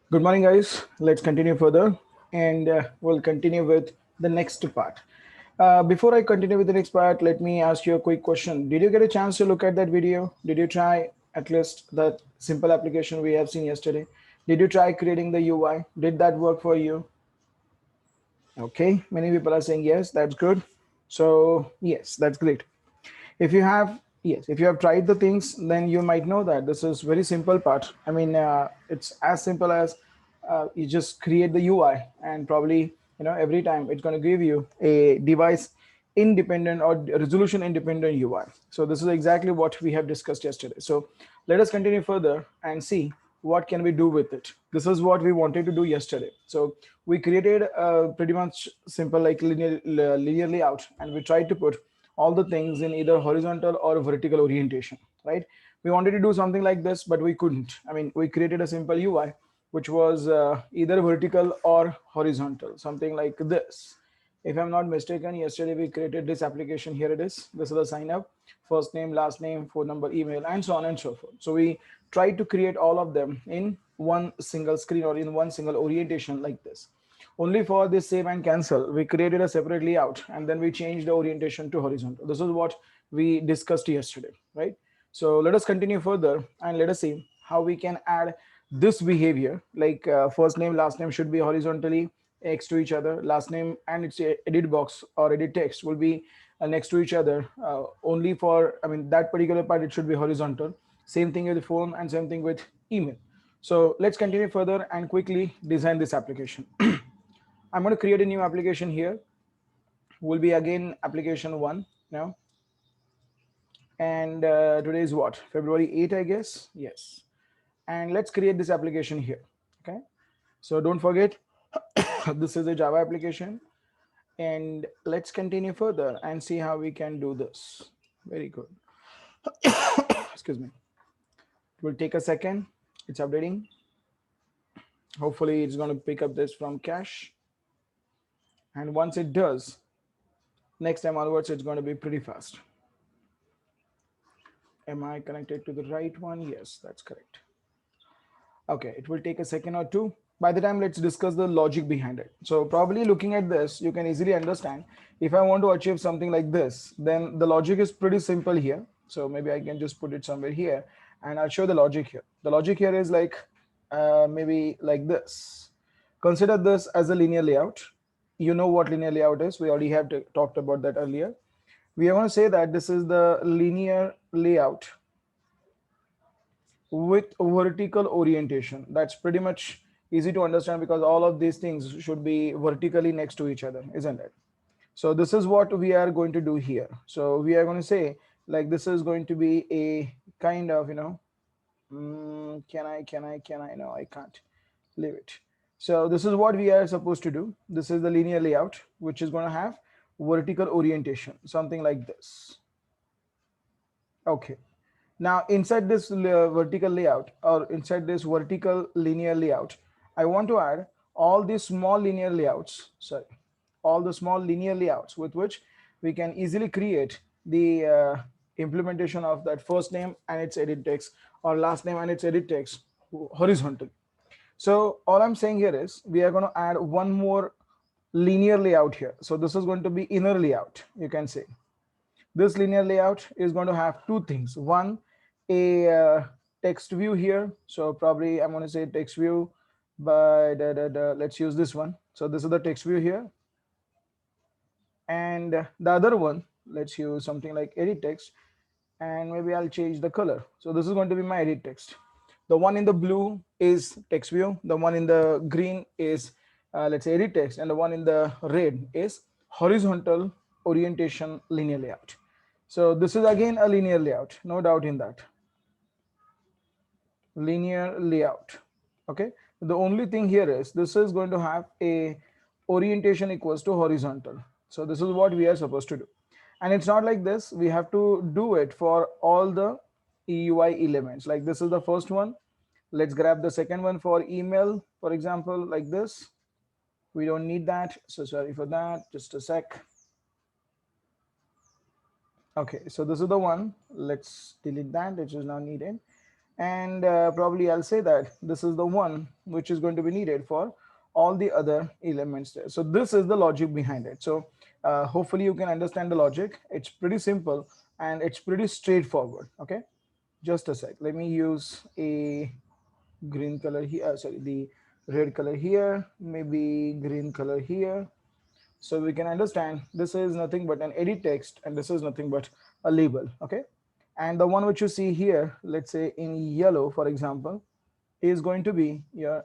Good morning, guys. Let's continue further and we'll continue with the next part. Before I continue with the next part, let me ask you a quick question. Did you get a chance to look at that video? Did you try at least that simple application we have seen yesterday? Did you try creating the UI? Did that work for you? Okay, many people are saying yes, that's good. So, yes, that's great. If you have, yes, if you have tried the things, then you might know that this is very simple part. I mean, it's as simple as you just create the UI and probably, every time it's going to give you a device independent or resolution independent UI. So this is exactly what we have discussed yesterday. So let us continue further and see what can we do with it. This is what we wanted to do yesterday. So we created a pretty much simple like linear layout, and we tried to put all the things in either horizontal or vertical orientation, right? We wanted to do something like this, but we couldn't. I mean, we created a simple UI which was either vertical or horizontal, something like this. If I'm not mistaken, yesterday we created this application. Here it is. This is the sign up, first name, last name, phone number, email, and so on and so forth. So we tried to create all of them in one single screen or in one single orientation like this. Only for this save and cancel, we created a separate layout and then we changed the orientation to horizontal. This is what we discussed yesterday, right? So let us continue further and let us see how we can add this behavior, like first name, last name should be horizontally next to each other. Last name and its edit box or edit text will be next to each other. Only for, I mean, that particular part, it should be horizontal. Same thing with the phone and same thing with email. So let's continue further and quickly design this application. I'm going to create a new application here. Will be again application one now. And today is what? February 8, I guess. Yes. And let's create this application here. Okay. So don't forget, this is a Java application. And let's continue further and see how we can do this. Very good. Excuse me. It will take a second. It's updating. Hopefully, it's going to pick up this from cache. And once it does, next time onwards, it's going to be pretty fast. Am I connected to the right one? Yes, that's correct. Okay, it will take a second or two. By the time, let's discuss the logic behind it. So probably looking at this, you can easily understand if I want to achieve something like this, then the logic is pretty simple here. So maybe I can just put it somewhere here and I'll show the logic here. The logic here is like maybe like this. Consider this as a linear layout. You know what linear layout is. We already have talked about that earlier. We are going to say that this is the linear layout with vertical orientation. That's pretty much easy to understand because all of these things should be vertically next to each other, isn't it? So this is what we are going to do here. So we are going to say like this is going to be a kind of, can I, no, I can't leave it. So this is what we are supposed to do. This is the linear layout, which is going to have vertical orientation, something like this. Okay. Now inside this vertical layout or inside this vertical linear layout, I want to add all these small linear layouts, sorry, all the small linear layouts with which we can easily create the implementation of that first name and its edit text or last name and its edit text horizontally. So all I'm saying here is we are going to add one more linear layout here. So this is going to be inner layout, you can say. This linear layout is going to have two things. One, a text view here. So probably I'm going to say text view, but let's use this one. So this is the text view here. And the other one, let's use something like edit text. And maybe I'll change the color. So this is going to be my edit text. The one in the blue is text view. The one in the green is, let's say, edit text. And the one in the red is horizontal orientation linear layout. So this is again a linear layout, no doubt in that. Linear layout. Okay. The only thing here is this is going to have a orientation equals to horizontal. So this is what we are supposed to do. And it's not like this. We have to do it for all the EUI elements. Like this is the first one. Let's grab the second one for email, for example, like this. We don't need that. So sorry for that. Just a sec. Okay, so this is the one. Let's delete that, which is now needed. And probably I'll say that this is the one which is going to be needed for all the other elements there. So this is the logic behind it. So hopefully you can understand the logic. It's pretty simple and it's pretty straightforward. Okay, just a sec. Let me use a green color here. Sorry, the red color here, maybe green color here. So we can understand this is nothing but an edit text and this is nothing but a label. Okay, and the one which you see here, let's say in yellow, for example, is going to be your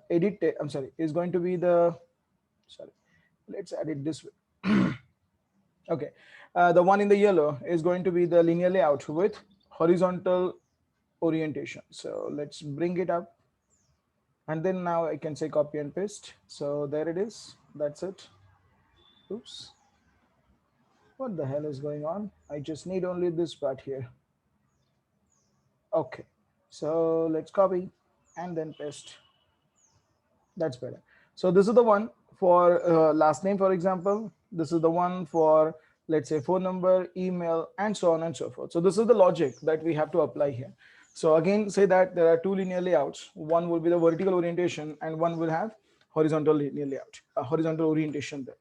I'm sorry, is going to be the, sorry, let's add it this way. Okay, the one in the yellow is going to be the linear layout with horizontal orientation. So let's bring it up, and then now I can say copy and paste. So there it is. That's it. Oops. What the hell is going on? I just need only this part here. Okay. So let's copy and then paste. That's better. So this is the one for last name, for example. This is the one for, let's say, phone number, email, and so on and so forth. So this is the logic that we have to apply here. So again, say that there are two linear layouts. One will be the vertical orientation and one will have horizontal linear layout, horizontal orientation there.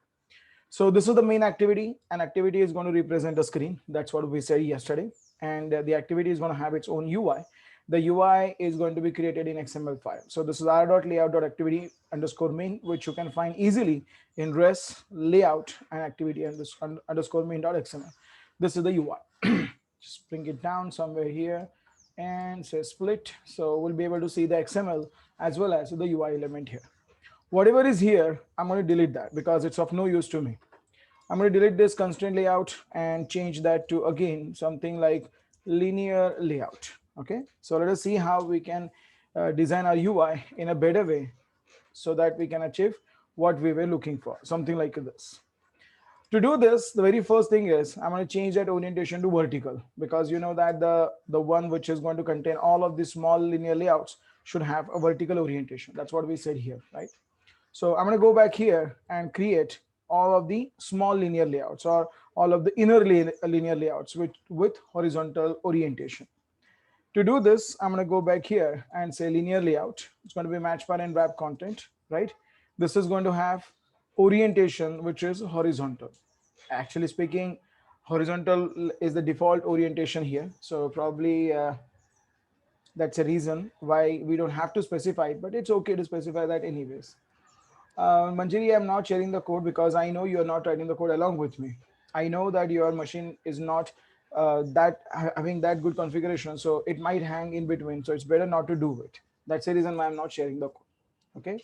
So this is the main activity. An activity is going to represent a screen. That's what we said yesterday. And the activity is going to have its own UI. The UI is going to be created in XML file. So this is r.layout.activity underscore main, which you can find easily in res layout and activity underscore main.xml. This is the UI. Just bring it down somewhere here and say split. So we'll be able to see the XML as well as the UI element here. Whatever is here, I'm going to delete that because it's of no use to me. I'm going to delete this constraint layout and change that to, again, something like linear layout. Okay, so let us see how we can design our UI in a better way so that we can achieve what we were looking for, something like this. To do this, the very first thing is I'm going to change that orientation to vertical, because you know that the one which is going to contain all of these small linear layouts should have a vertical orientation. That's what we said here, right? So I'm going to go back here and create all of the small linear layouts, or all of the inner linear layouts with horizontal orientation. To do this, I'm going to go back here and say linear layout. It's going to be match parent wrap content, right? This is going to have orientation, which is horizontal. Actually speaking, horizontal is the default orientation here. So probably that's a reason why we don't have to specify it, but it's okay to specify that anyways. Manjiri, I'm not sharing the code because I know you're not writing the code along with me. I know that your machine is not having that good configuration, so it might hang in between. So it's better not to do it. That's the reason why I'm not sharing the code. Okay.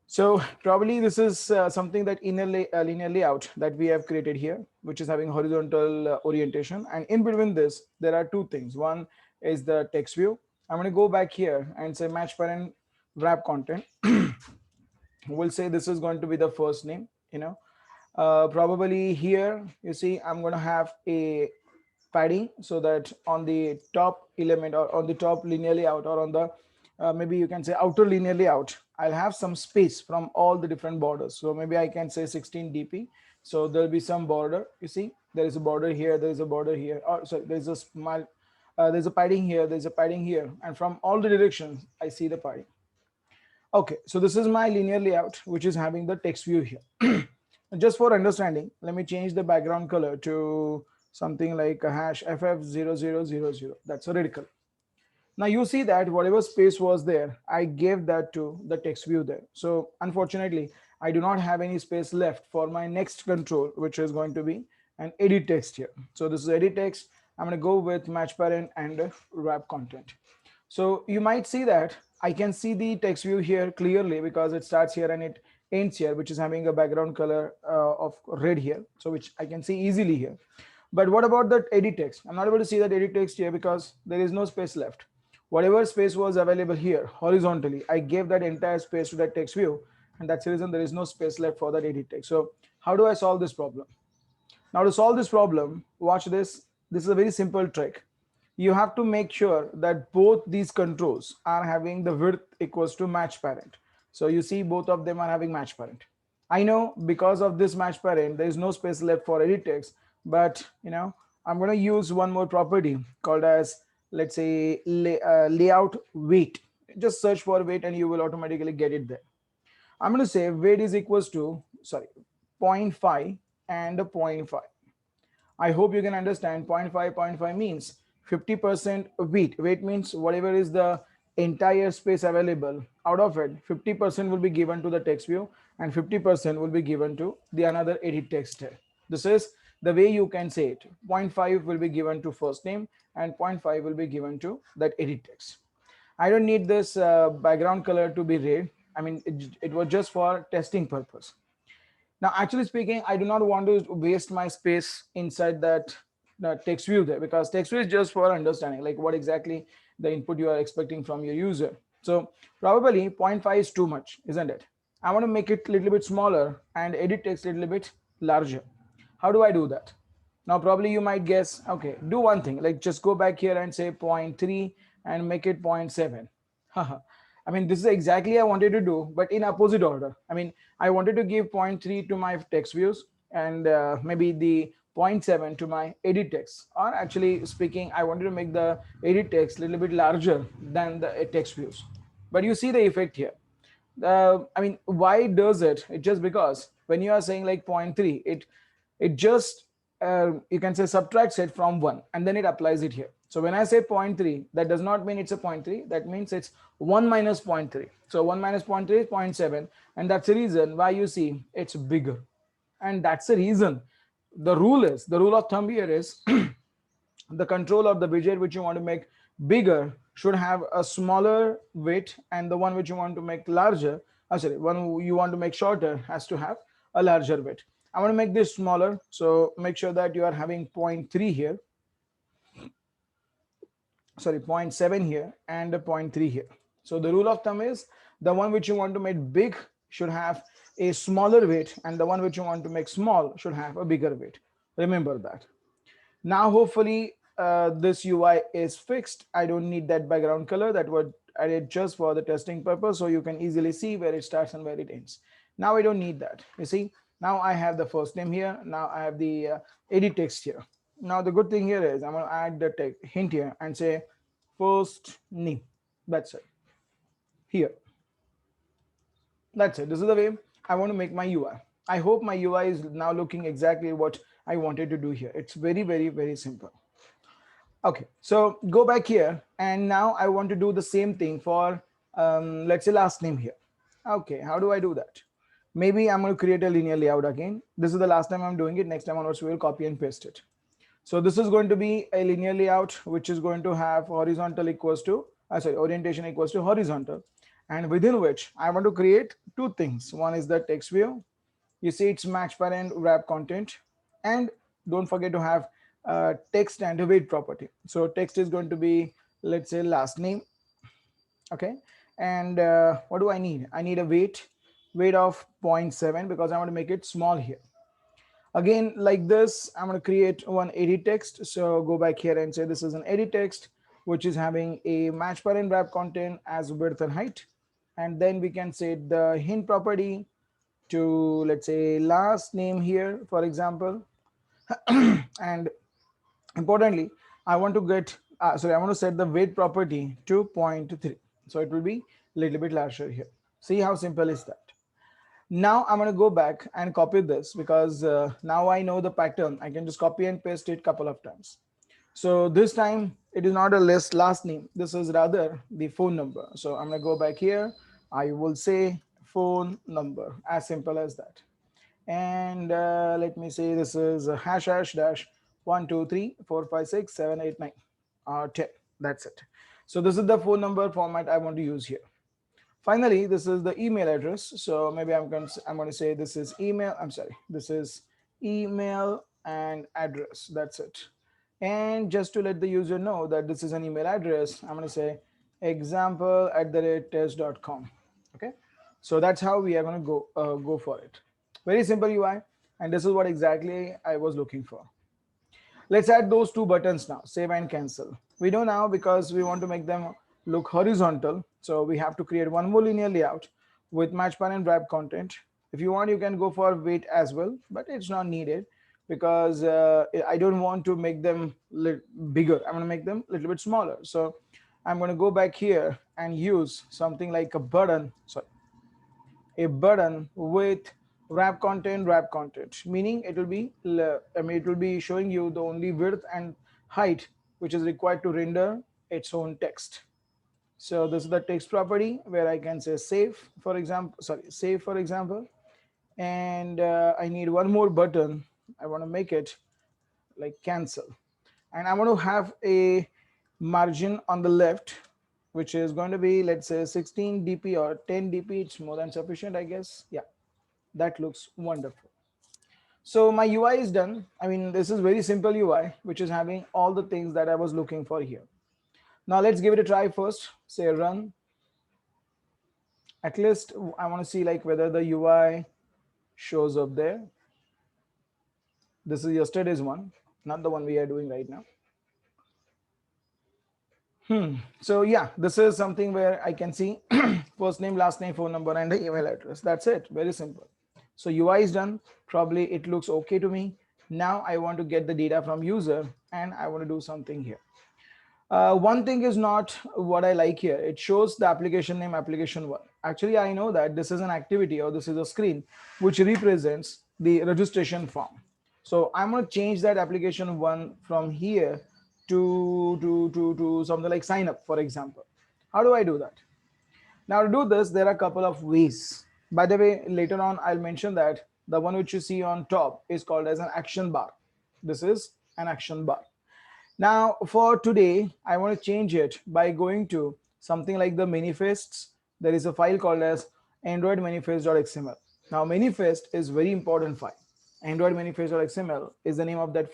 So probably this is something that linear layout that we have created here, which is having horizontal orientation. And in between this, there are two things. One is the text view. I'm going to go back here and say match parent wrap content. We'll say this is going to be the first name, probably here, you see, I'm going to have a padding so that on the top element or on the top linear layout, or on the maybe you can say outer linear layout, I'll have some space from all the different borders. So maybe I can say 16 dp. So there'll be some border. You see, there is a border here, there is a border here, or sorry, there's a small there's a padding here, there's a padding here, and from all the directions I see the padding. Okay, so this is my linear layout, which is having the text view here. Just for understanding, let me change the background color to something like a hash FF0000. That's a red color. Now you see that whatever space was there, I gave that to the text view there. So unfortunately, I do not have any space left for my next control, which is going to be an edit text here. So this is edit text. I'm going to go with match parent and wrap content. So you might see that I can see the text view here clearly because it starts here and it ends here, which is having a background color of red here. So which I can see easily here. But what about that edit text? I'm not able to see that edit text here because there is no space left. Whatever space was available here horizontally, I gave that entire space to that text view. And that's the reason there is no space left for that edit text. So how do I solve this problem? Now to solve this problem, watch this. This is a very simple trick. You have to make sure that both these controls are having the width equals to match parent. So you see both of them are having match parent. I know because of this match parent, there is no space left for edit text, but I'm going to use one more property called as let's say layout weight. Just search for weight and you will automatically get it there. I'm going to say weight is equals to, sorry, zero point 0.5 and a zero point 0.5. I hope you can understand. Zero point 0.5 means 50% weight. Weight means whatever is the entire space available, out of it 50% will be given to the text view and 50% will be given to the another edit text here. This is the way you can say it. Zero point 0.5 will be given to first name and zero point 0.5 will be given to that edit text. I don't need this background color to be red. I mean, it was just for testing purpose. Now, actually speaking, I do not want to waste my space inside that text view there, because text view is just for understanding like what exactly the input you are expecting from your user. So probably zero point 0.5 is too much, isn't it? I want to make it a little bit smaller and edit text a little bit larger. How do I do that? Now, probably you might guess, okay, do one thing, like just go back here and say zero point 0.3 and make it 0.7. I mean, this is exactly I wanted to do, but in opposite order. I mean, I wanted to give zero point 0.3 to my text views and maybe the zero point 0.7 to my edit text. Or actually speaking, I wanted to make the edit text a little bit larger than the text views. But you see the effect here. I mean, why does it? It's just because when you are saying like zero point 0.3, it just you can say subtracts it from 1 and then it applies it here. So when I say 0.3, that does not mean it's a 0.3. That means it's 1 minus 0.3. So 1 minus 0.3 is 0.7. And that's the reason why you see it's bigger. And that's the reason. The rule of thumb here is the control of the widget which you want to make bigger should have a smaller weight, and the one which you want to make larger, one you want to make shorter has to have a larger weight. I want to make this smaller, so make sure that you are having 0.3 here, sorry, 0.7 here and a 0.3 here. So the rule of thumb is the one which you want to make big should have a smaller weight, and the one which you want to make small should have a bigger weight. Remember that. Now, hopefully, this UI is fixed. I don't need that background color. That was added just for the testing purpose, so you can easily see where it starts and where it ends. Now I don't need that. You see, now I have the first name here. Now I have the edit text here. Now the good thing here is I'm going to add the text hint here and say first name. That's it. Here. That's it. This is the way I want to make my UI. I hope my UI is now looking exactly what I wanted to do here. It's very, very, very simple. Okay, so go back here, and now I want to do the same thing for, let's say, last name here. Okay, how do I do that? Maybe I'm going to create a linear layout again. This is the last time I'm doing it. Next time onwards, we will copy and paste it. So this is going to be a linear layout, which is going to have horizontal equals to, orientation equals to horizontal, and within which I want to create two things. One is the text view. You see it's match parent wrap content, and don't forget to have text and a weight property. So text is going to be, let's say, last name. Okay, and what do I need? I need a weight of 0.7 because I want to make it small here. Again, like this, I'm going to create one edit text. So go back here and say this is an edit text which is having a match parent wrap content as width and height, and then we can set the hint property to, let's say, last name here, for example. And importantly, I want to get, I want to set the weight property to 0.3. So it will be a little bit larger here. See how simple is that? Now I'm going to go back and copy this because now I know the pattern. I can just copy and paste it a couple of times. So this time it is not a last name. This is rather the phone number. So I'm going to go back here. I will say phone number, as simple as that. And let me say this is hash dash 1 2 3 4 5 6 7 8 9 10. That's it. So this is the phone number format I want to use here. Finally, this is the email address. So maybe I'm going to say this is email. This is email and address. That's it. And just to let the user know that this is an email address, I'm going to say example@test.com. Okay. So that's how we are going to go for it. Very simple UI, and this is what exactly I was looking for. Let's add those two buttons now, save and cancel. We know now because we want to make them look horizontal. So we have to create one more linear layout with match parent wrap content. If you want, you can go for weight as well, but it's not needed. because I don't want to make them bigger. I'm going to make them a little bit smaller. So I'm going to go back here and use something like a button. Sorry, a button with wrap content, meaning it will be, I mean, it will be showing you the only width and height which is required to render its own text. So this is the text property where I can say save, for example, sorry, save for example, and I need one more button. I want to make it like cancel, and I want to have a margin on the left which is going to be, let's say, 16 dp or 10 dp. It's more than sufficient, I guess. Yeah, that looks wonderful. So my UI is done. I mean, this is very simple UI which is having all the things that I was looking for here. Now let's give it a try first. Say run. At least I want to see like whether the UI shows up there. This is yesterday's one, not the one we are doing right now. So yeah, this is something where I can see first name, last name, phone number, and the email address. That's it. Very simple. So UI is done. Probably it looks okay to me. Now I want to get the data from user and I want to do something here. One thing is not what I like here. It shows the application name application one. Actually, I know that this is an activity or this is a screen which represents the registration form. So I'm going to change that application one from here to something like sign up, for example. How do I do that? Now to do this, there are a couple of ways. By the way, later on, I'll mention that the one which you see on top is called as an action bar. This is an action bar. Now for today, I want to change it by going to something like the manifests. There is a file called as Android manifest.xml. Now manifest is very important file. Android manifest.xml is the name of that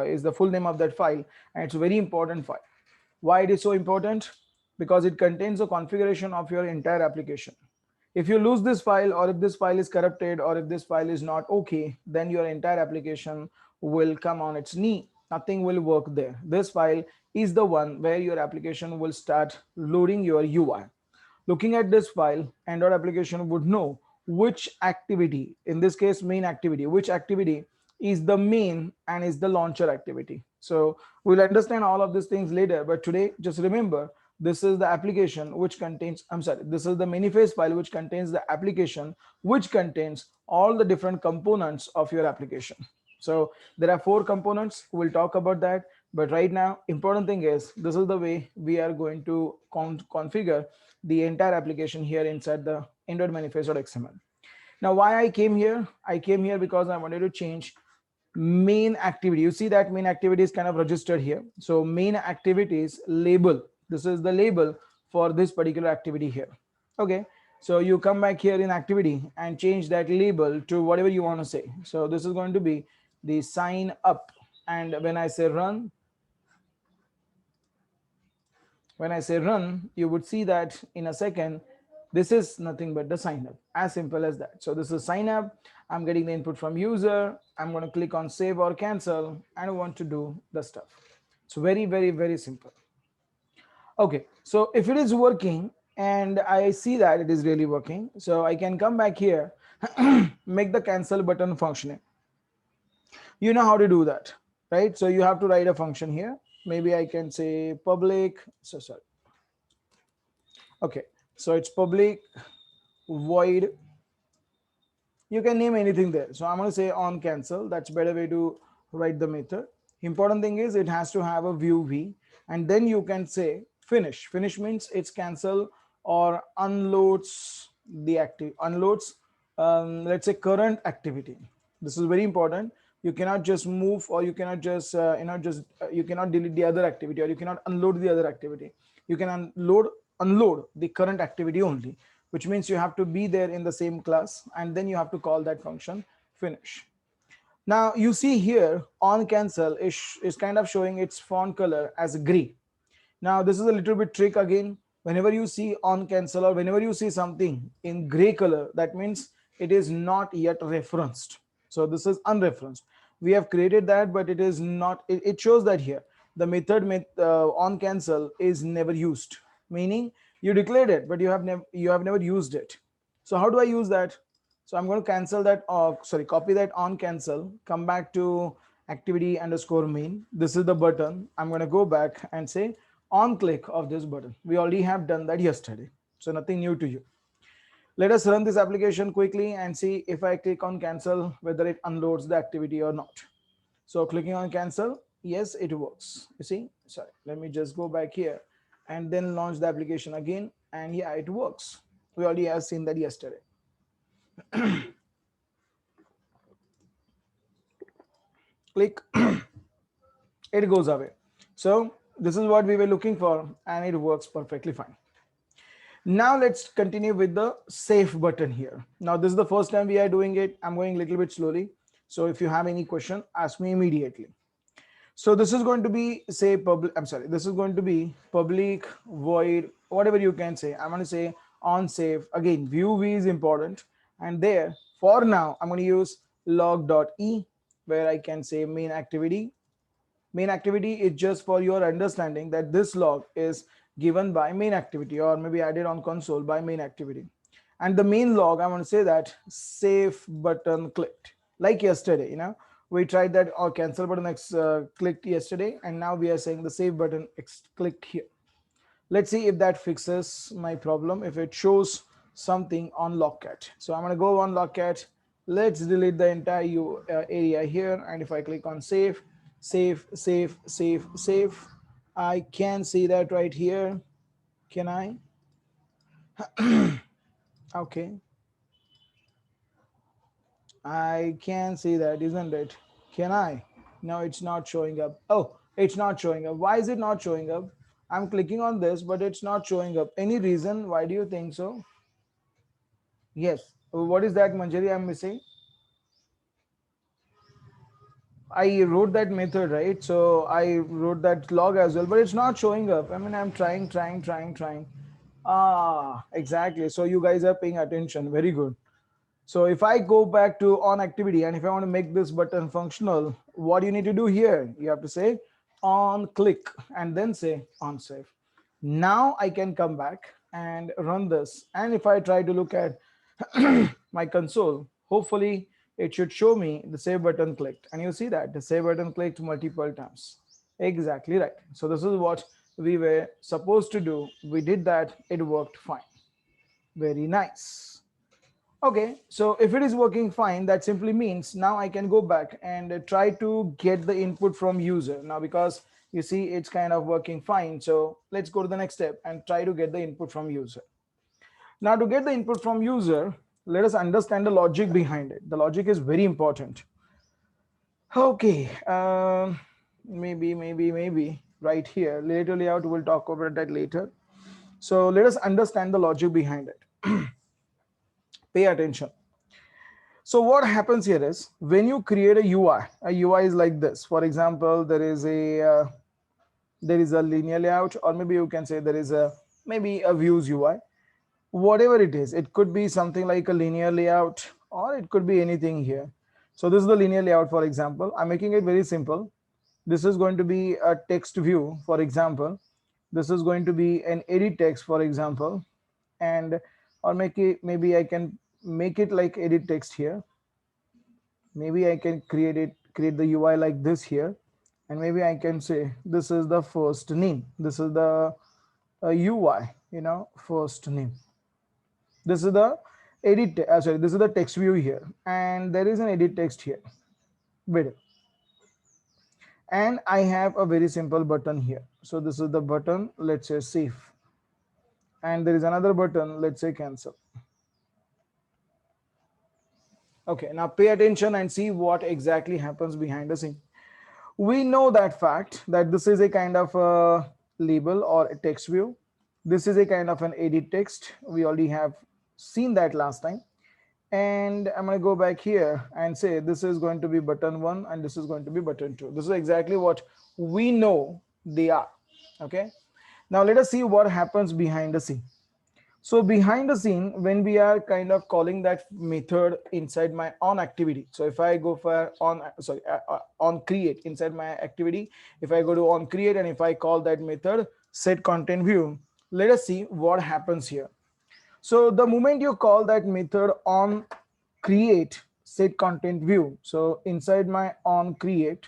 is the full name of that file, and it's a very important file. Why it is so important? Because it contains a configuration of your entire application. If you lose this file, or if this file is corrupted, or if this file is not okay, then your entire application will come on its knee. Nothing will work there. This file is the one where your application will start loading your UI. Looking at this file, Android application would know which activity, in this case main activity, which activity is the main and is the launcher activity. So we'll understand all of these things later, but today just remember, this is the application which contains, I'm sorry, this is the manifest file which contains the application which contains all the different components of your application. So there are 4 components. We'll talk about that, but right now important thing is this is the way we are going to configure the entire application here inside the Android manifest.xml. Now why I came here? I came here because I wanted to change main activity. You see that main activity is kind of registered here. So main activities label, this is the label for this particular activity here. Okay, so you come back here in activity and change that label to whatever you want to say. So this is going to be the sign up, and when I say run, you would see that in a second this is nothing but the sign up. As simple as that. So this is sign up. I'm getting the input from user. I'm going to click on save or cancel, and I want to do the stuff. It's very, very, very simple. Okay, so if it is working and I see that it is really working, so I can come back here, make the cancel button functioning. You know how to do that, right? So you have to write a function here. Maybe I can say public, so sorry. Okay, so it's public void. You can name anything there. So I'm going to say on cancel. That's better way to write the method. Important thing is it has to have a view v, and then you can say finish. Finish means it's cancel or unloads the active, unloads let's say current activity. This is very important. You cannot just move, or you cannot just you cannot delete the other activity, or you cannot unload the other activity. You can unload the current activity only, which means you have to be there in the same class, and then you have to call that function finish. Now you see here on cancel is kind of showing its font color as gray. Now this is a little bit trick again. Whenever you see on cancel, or whenever you see something in gray color, that means it is not yet referenced. So this is unreferenced. We have created that, but it is not, it shows that here the method on cancel is never used, meaning you declared it, but you have never used it. So how do I use that? So I'm going to cancel that, copy that on cancel, come back to activity underscore main. This is the button. I'm going to go back and say on click of this button. We already have done that yesterday. So nothing new to you. Let us run this application quickly and see if I click on cancel, whether it unloads the activity or not. So clicking on cancel, yes, it works. You see, sorry, let me just go back here and then launch the application again. And yeah, it works. We already have seen that yesterday. Click, it goes away. So this is what we were looking for, and it works perfectly fine. Now let's continue with the save button here. Now this is the first time we are doing it. I'm going a little bit slowly. So if you have any question, ask me immediately. So this is going to be say public, I'm sorry, this is going to be public void, whatever you can say. I'm going to say on save. Again, view v is important. And there, for now, I'm going to use log.e, where I can say main activity. Main activity is just for your understanding that this log is given by main activity, or maybe added on console by main activity. And the main log, I want to say that save button clicked, like yesterday, we tried that or cancel button clicked yesterday, and now we are saying the save button clicked here. Let's see if that fixes my problem, if it shows something on logcat. So I'm going to go on logcat. Let's delete the entire area here, and if I click on save, save, I can see that right here. Can I? Okay, I can see that, isn't it? Can I? No, it's not showing up. Oh, it's not showing up. Why is it not showing up? I'm clicking on this, but it's not showing up. Any reason? Why do you think so? Yes. What is that, Manjari, I'm missing? I wrote that method, right? So I wrote that log as well, but it's not showing up. I mean, I'm trying. Ah, exactly. So you guys are paying attention. Very good. So if I go back to on activity, and if I want to make this button functional, what do you need to do here? You have to say on click and then say on save. Now I can come back and run this. And if I try to look at my console, hopefully it should show me the save button clicked. And you see that the save button clicked multiple times. Exactly right. So this is what we were supposed to do. We did that. It worked fine. Very nice. Okay, so if it is working fine, that simply means now I can go back and try to get the input from user. Now, because you see it's kind of working fine. So let's go to the next step and try to get the input from user. Now, to get the input from user, let us understand the logic behind it. The logic is very important. Okay, maybe right here. Later layout, we'll talk about that later. So let us understand the logic behind it. Pay attention. So what happens here is when you create a UI is like this. For example, there is a linear layout, or maybe you can say there is maybe a views UI. Whatever it is, it could be something like a linear layout, or it could be anything here. So this is the linear layout, for example. I'm making it very simple. This is going to be a text view, for example. This is going to be an edit text, for example, and or maybe I can make it like edit text here. Maybe I can create the UI like this here, and maybe I can say this is the first name. This is the UI, first name. This is the this is the text view here, and there is an edit text here, video. And I have a very simple button here. So this is the button, let's say save. And there is another button, let's say cancel. Okay, now pay attention and see what exactly happens behind the scene. We know that fact that this is a kind of a label or a text view. This is a kind of an edit text. We already have seen that last time. And I'm going to go back here and say this is going to be button 1 and this is going to be button 2. This is exactly what we know they are. Okay. Now let us see what happens behind the scene. So behind the scene, when we are kind of calling that method inside my on activity. So if I go for on create inside my activity, if I go to on create and if I call that method set content view, let us see what happens here. So the moment you call that method on create set content view. So inside my on create,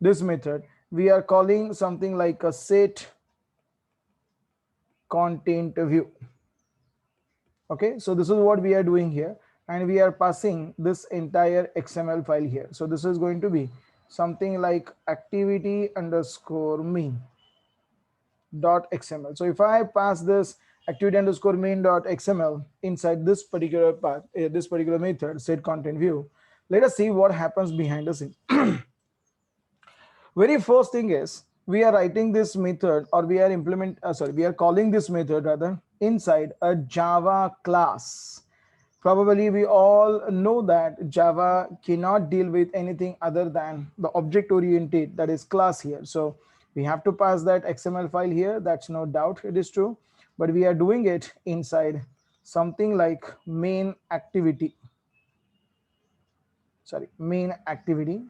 this method, we are calling something like a set content view. Okay, so this is what we are doing here, and we are passing this entire XML file here. So this is going to be something like activity underscore main dot XML. So if I pass this activity underscore main dot XML inside this particular path, this particular method, set content view, let us see what happens behind the scene. Very first thing is we are writing this method, or we are we are calling this method rather inside a Java class. Probably we all know that Java cannot deal with anything other than the object oriented, that is class here. So we have to pass that XML file here. That's no doubt, it is true, but we are doing it inside something like main activity. Sorry, main activity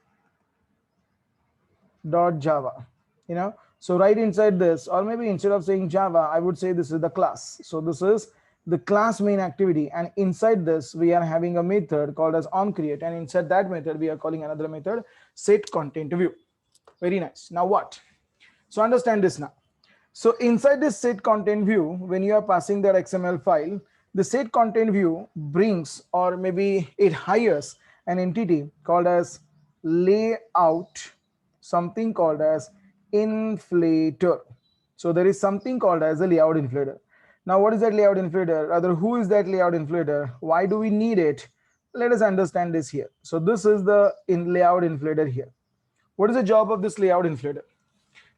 dot Java. So right inside this, or maybe instead of saying Java, I would say this is the class. So this is the class main activity, and inside this we are having a method called as onCreate, and inside that method we are calling another method set content view. Very nice. Now what? So understand this now. So inside this set content view, when you are passing that XML file, the set content view brings, or maybe it hires an entity called as layout, something called as inflator. So there is something called as a layout inflator. Now what is that layout inflator? Rather, who is that layout inflator? Why do we need it? Let us understand this here. So this is the layout inflator here. What is the job of this layout inflator?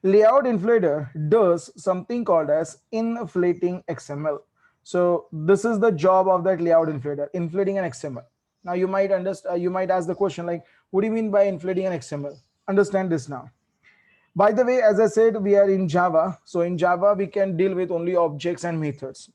Layout inflator does something called as inflating XML. So this is the job of that layout inflator, inflating an XML. Now you might understand, you might ask the question like, what do you mean by inflating an XML? Understand this now. By the way, as I said, we are in Java. So in Java, we can deal with only objects and methods,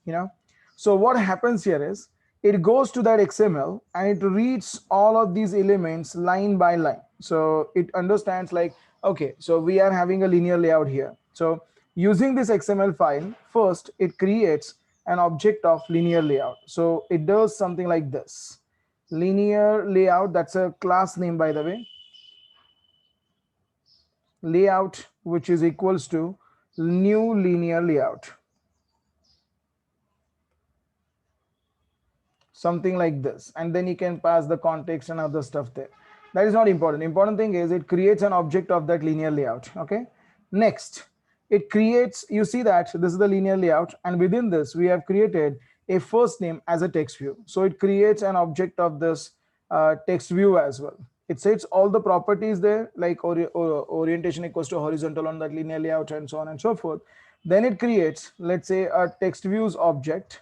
So what happens here is it goes to that XML and it reads all of these elements line by line. So it understands like, okay, so we are having a linear layout here. So using this XML file, first it creates an object of linear layout. So it does something like this. Linear layout, that's a class name, by the way. Layout, which is equals to new linear layout. Something like this. And then you can pass the context and other stuff there. That is not important. Important thing is it creates an object of that linear layout. Okay. Next, it creates, you see that this is the linear layout, and within this we have created a first name as a text view. So it creates an object of this text view as well. It sets all the properties there, like orientation equals to horizontal on that linear layout and so on and so forth. Then it creates, let's say, a text views object.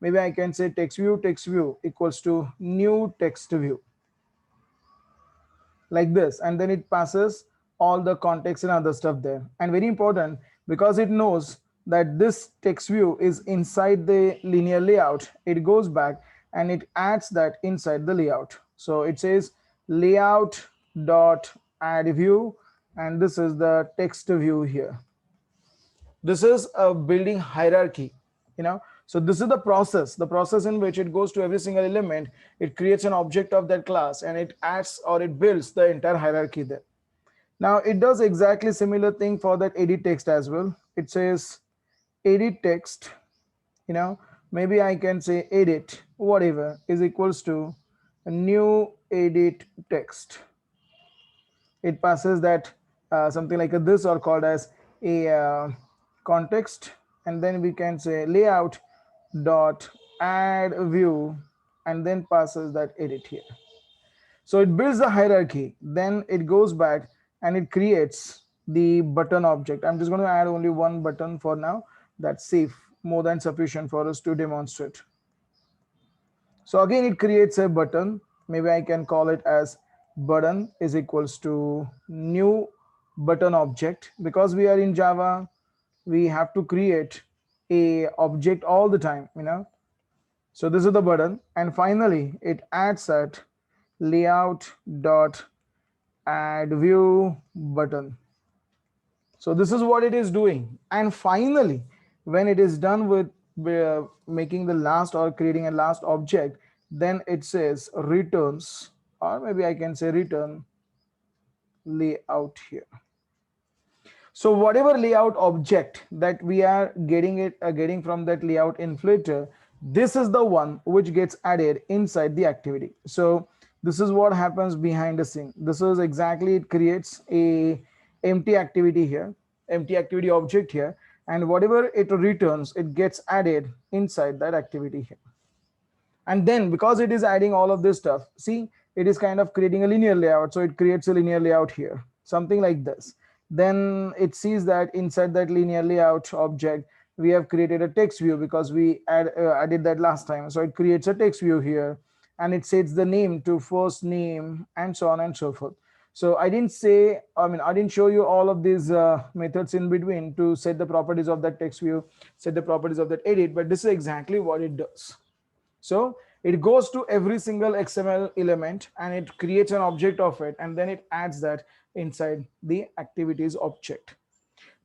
Maybe I can say text view equals to new text view, like this, and then it passes all the context and other stuff there. And very important, because it knows that this text view is inside the linear layout, it goes back and it adds that inside the layout. So it says layout dot add view, and this is the text view here. This is a building hierarchy, so this is the process in which it goes to every single element, it creates an object of that class, and it adds or it builds the entire hierarchy there. Now it does exactly similar thing for that edit text as well. It says edit text, maybe I can say edit whatever is equals to a new edit text. It passes that something like this, or called as a context, and then we can say layout dot add view, and then passes that edit here. So it builds the hierarchy, then it goes back and it creates the button object. I'm just going to add only one button for now. That's safe, more than sufficient for us to demonstrate. So again, it creates a button. Maybe I can call it as button is equals to new button object. Because we are in Java, we have to create a object all the time, So this is the button, and finally it adds that layout dot add view button. So this is what it is doing. And finally, when it is done with making the last or creating a last object, then it says returns, or maybe I can say return layout here. So whatever layout object that we are getting from that layout inflator, this is the one which gets added inside the activity. So this is what happens behind the scene. This is exactly, it creates a empty activity here, empty activity object here, and whatever it returns, it gets added inside that activity here. And then because it is adding all of this stuff, see, it is kind of creating a linear layout. So it creates a linear layout here, something like this. Then it sees that inside that linear layout object, we have created a text view because we added that last time. So it creates a text view here, and it sets the name to first name and so on and so forth. So I didn't say, I didn't show you all of these methods in between to set the properties of that text view, set the properties of that edit, but this is exactly what it does. So it goes to every single XML element and it creates an object of it, and then it adds that inside the activities object.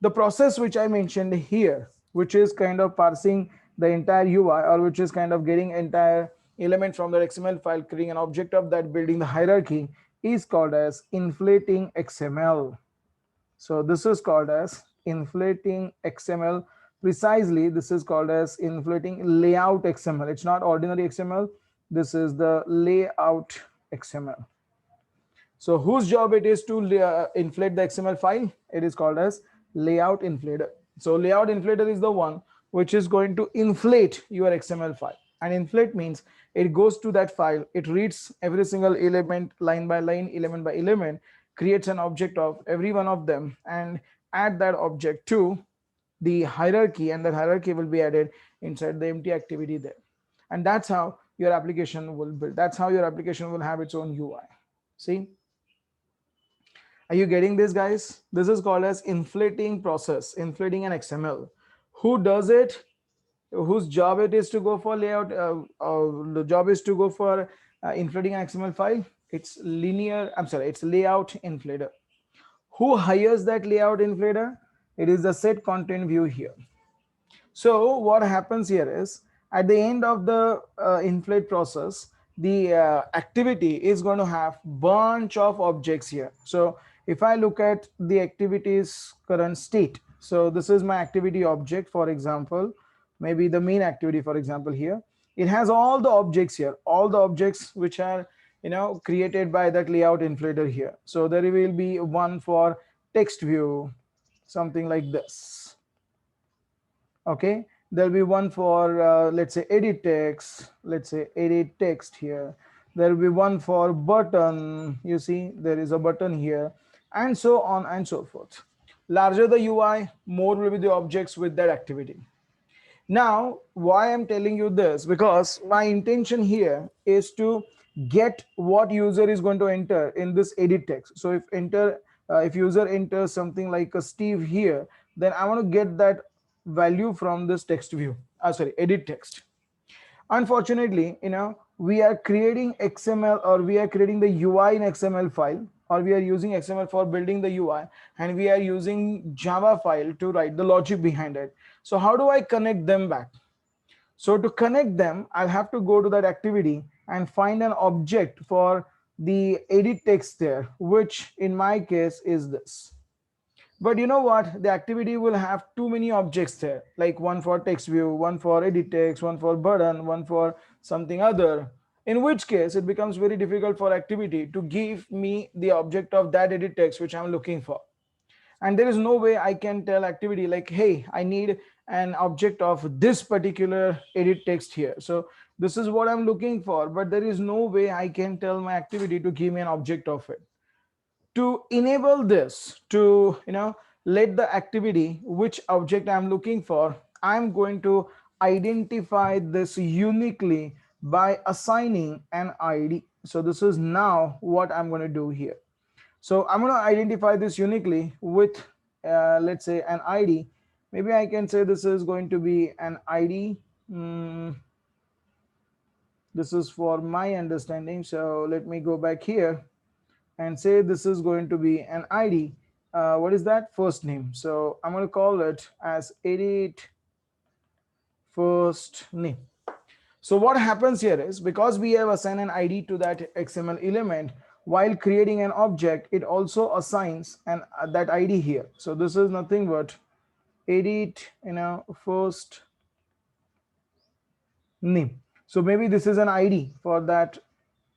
The process which I mentioned here, which is kind of parsing the entire UI, or which is kind of getting entire element from the XML file, creating an object of that, building the hierarchy, is called as inflating XML. So this is called as inflating XML. Precisely, this is called as inflating layout XML. It's not ordinary XML. This is the layout XML. So whose job it is to inflate the XML file? It is called as layout inflator. So layout inflator is the one which is going to inflate your XML file. And inflate means it goes to that file, it reads every single element line by line, element by element, creates an object of every one of them, and add that object to the hierarchy, and that hierarchy will be added inside the empty activity there. And that's how your application will build. That's how your application will have its own UI. See? Are you getting this, guys? This is called as inflating process, inflating an XML. Who does it? Whose job it is to go for layout? The job is to go for inflating an XML file. It's it's layout inflator. Who hires that layout inflator? It is the set content view here. So what happens here is, at the end of the inflate process, the activity is going to have bunch of objects here. So if I look at the activity's current state, so this is my activity object, for example, maybe the main activity, for example, here, it has all the objects here, all the objects which are created by that layout inflator here. So there will be one for text view, something like this. Okay, there'll be one for let's say edit text, let's say edit text here. There'll be one for button, you see there is a button here, and so on and so forth. Larger the UI, more will be the objects with that activity. Now why I'm telling you this, because my intention here is to get what user is going to enter in this edit text. So if user enters something like a Steve here, then I want to get that value from this text view, edit text. Unfortunately, we are creating XML, or we are creating the UI in XML file, or we are using XML for building the UI, and we are using Java file to write the logic behind it. So how do I connect them back? So to connect them, I'll have to go to that activity and find an object for the edit text there, which in my case is this. But you know what? The activity will have too many objects there, like one for text view, one for edit text, one for button, one for something other. In which case, it becomes very difficult for activity to give me the object of that edit text which I'm looking for. And there is no way I can tell activity like, hey, I need an object of this particular edit text here. So this is what I'm looking for, but there is no way I can tell my activity to give me an object of it. To enable this, to let the activity which object I'm looking for, I'm going to identify this uniquely by assigning an ID. So this is now what I'm going to do here. So I'm going to identify this uniquely with let's say an ID. Maybe I can say this is going to be an ID. This is for my understanding. So let me go back here and say this is going to be an ID. What is that? First name. So I'm going to call it as edit first name. So what happens here is, because we have assigned an ID to that XML element, while creating an object, it also assigns an that ID here. So this is nothing but edit, first name. So maybe this is an ID for that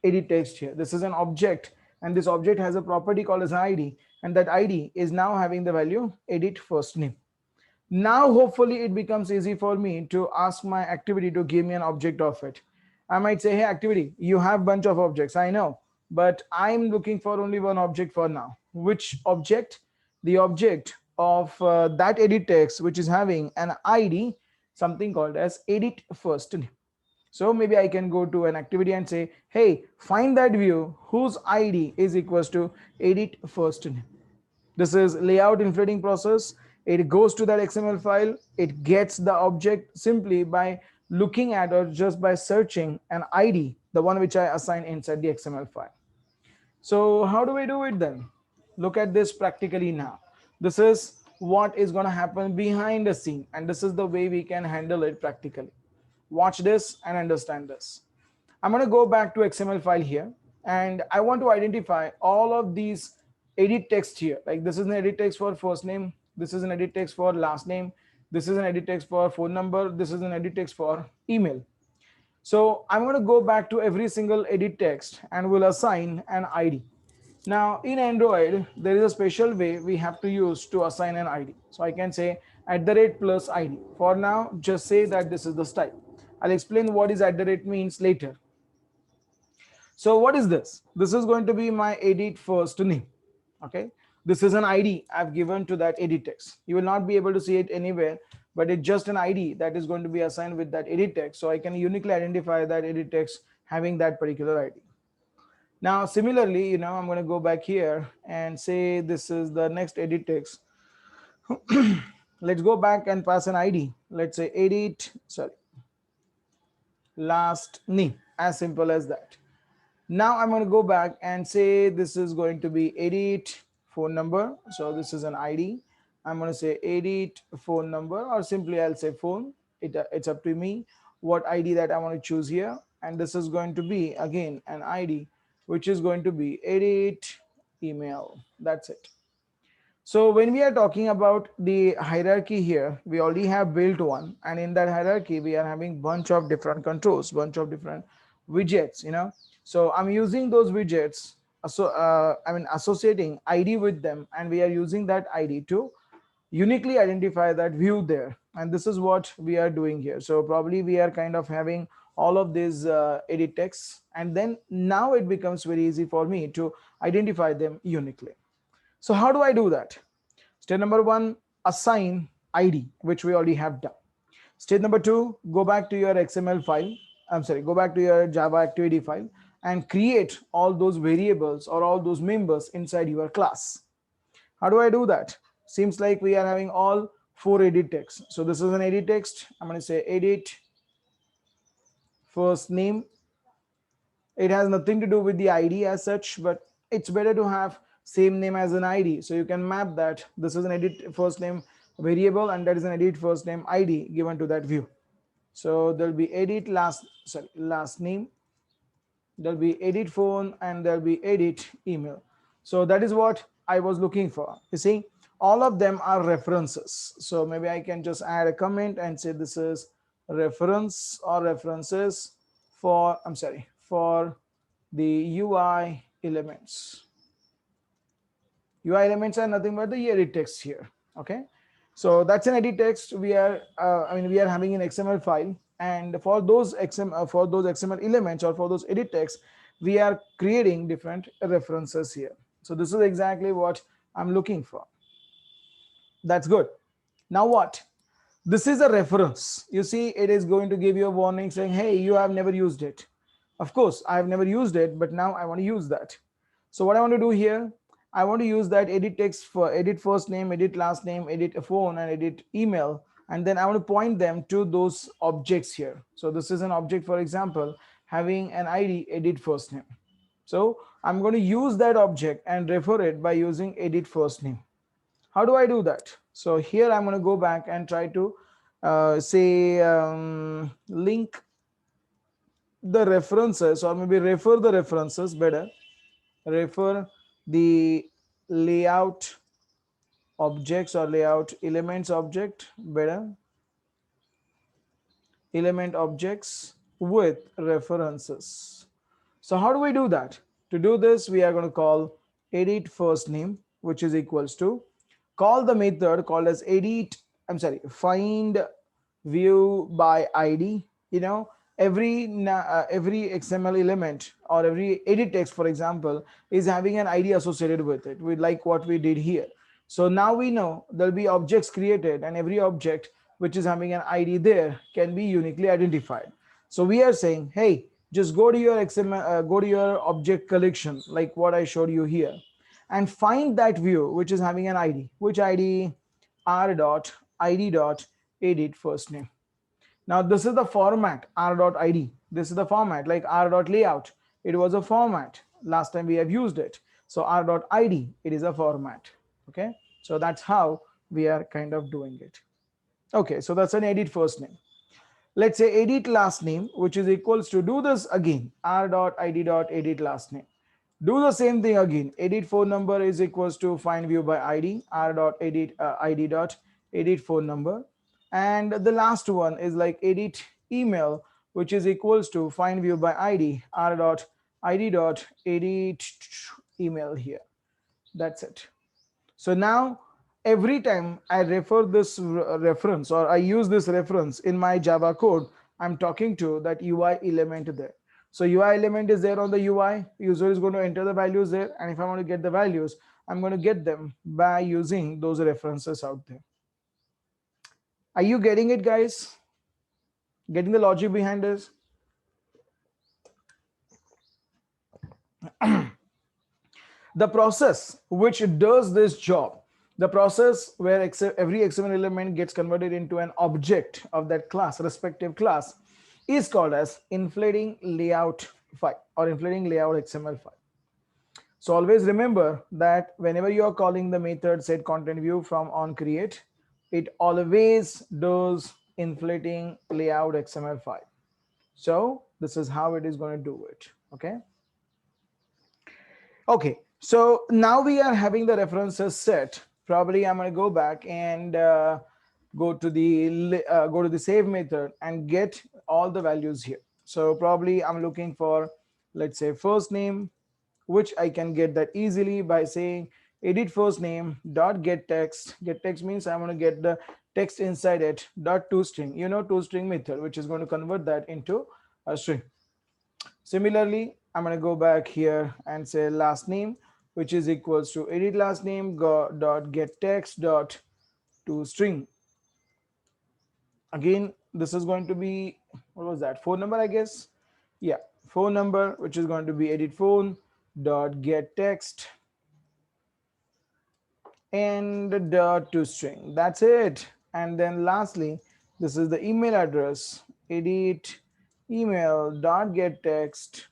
edit text here. This is an object, and this object has a property called as ID, and that ID is now having the value edit first name. Now hopefully it becomes easy for me to ask my activity to give me an object of it. I might say, hey activity, you have bunch of objects, I know, but I'm looking for only one object for now. Which object? The object of that edit text, which is having an ID, something called as edit first name. So maybe I can go to an activity and say, hey, find that view whose ID is equals to edit first name. This is layout inflating process. It goes to that XML file. It gets the object simply by looking at or just by searching an ID, the one which I assign inside the XML file. So how do we do it then? Look at this practically now. This is what is going to happen behind the scene, and this is the way we can handle it practically. Watch this and understand this. I'm going to go back to XML file here, and I want to identify all of these edit text here. Like this is an edit text for first name. This is an edit text for last name. This is an edit text for phone number. This is an edit text for email. So I'm going to go back to every single edit text and will assign an ID. Now in Android, there is a special way we have to use to assign an ID. So I can say @ plus ID. For now, just say that this is the style. I'll explain what is @ means later. So what is this? This is going to be my edit first name. Okay. This is an ID I've given to that edit text. You will not be able to see it anywhere, but it's just an ID that is going to be assigned with that edit text. So I can uniquely identify that edit text having that particular ID. Now, similarly, I'm going to go back here and say this is the next edit text. Let's go back and pass an ID. Let's say last name, as simple as that. Now I'm going to go back and say this is going to be edit phone number. So this is an ID. I'm going to say edit phone number, or simply I'll say phone. It's up to me what ID that I want to choose here. And this is going to be again an ID, which is going to be edit email. That's it. So when we are talking about the hierarchy here, we already have built one, and in that hierarchy we are having bunch of different controls, bunch of different widgets. So I'm using those widgets, so associating ID with them, and we are using that ID to uniquely identify that view there. And this is what we are doing here. So probably we are kind of having all of these edit texts, and then now it becomes very easy for me to identify them uniquely. So how do I do that? Step number 1, assign ID, which we already have done. Step number 2, go back to your XML file. Go back to your Java activity file and create all those variables or all those members inside your class. How do I do that? Seems like we are having all 4 edit texts. So this is an edit text. I'm going to say edit first name. It has nothing to do with the ID as such, but it's better to have same name as an ID. So you can map that. This is an edit first name variable, and that is an edit first name ID given to that view. So there'll be edit last name, there'll be edit phone, and there'll be edit email. So that is what I was looking for. You see, all of them are references. So maybe I can just add a comment and say this is reference or references for for the UI elements. UI elements are nothing but the edit text here. Okay, so that's an edit text. We are we are having an XML file, and for those XML elements or for those edit text, we are creating different references here. So this is exactly what I'm looking for. That's good. Now what? This is a reference. You see, it is going to give you a warning saying, hey, you have never used it. Of course, I have never used it, but now I want to use that. So what I want to do here, I want to use that edit text for edit first name, edit last name, edit phone, and edit email. And then I want to point them to those objects here. So this is an object, for example, having an ID edit first name. So I'm going to use that object and refer it by using edit first name. How do I do that? So here I'm going to go back and try to say link the references, or maybe refer the references better, refer the layout objects or layout elements object better, element objects with references. So how do we do that? To do this, we are going to call edit first name, which is equals to call the method called as edit, I'm sorry, find view by ID. You know, every XML element or every edit text, for example, is having an ID associated with it. We like what we did here. So now we know there'll be objects created, and every object which is having an ID there can be uniquely identified. So we are saying, hey, just go to your XML, go to your object collection, like what I showed you here, and find that view which is having an ID. Which ID? R dot ID dot edit first name. Now this is the format r dot id. This is the format like r dot layout. It was a format. Last time we have used it. So r dot id, it is a format. Okay. So that's how we are kind of doing it. Okay. So that's an edit first name. Let's say edit last name, which is equals to do this again. R dot id dot edit last name. Do the same thing again. Edit phone number is equals to find view by ID. R dot edit id dot edit phone number. And the last one is like edit email, which is equals to find view by ID. R dot id dot edit email here. That's it. So now every time I refer this reference, or I use this reference in my Java code, I'm talking to that UI element there. So UI element is there on the UI. User is going to enter the values there. And if I want to get the values, I'm going to get them by using those references out there. Are you getting it, guys? Getting the logic behind this? The process which does this job, the process where every XML element gets converted into an object of that class, respective class, is called as inflating layout file or inflating layout XML file. So always remember that whenever you are calling the method set content view from on create, it always does inflating layout XML file. So this is how it is going to do it. Okay. Okay. So now we are having the references set. Probably I'm going to go back and go to the save method and get all the values here. So probably I'm looking for, let's say, first name, which I can get that easily by saying edit first name dot get text. Get text means I want to get the text inside it dot toString. You know, toString method, which is going to convert that into a string. Similarly, I'm going to go back here and say last name, which is equals to edit last name dot get text dot toString. Again, this is going to be, what was that, phone number, I guess. Yeah, phone number, which is going to be edit phone dot get text and dot toString. That's it. And then lastly, this is the email address, edit email dot get text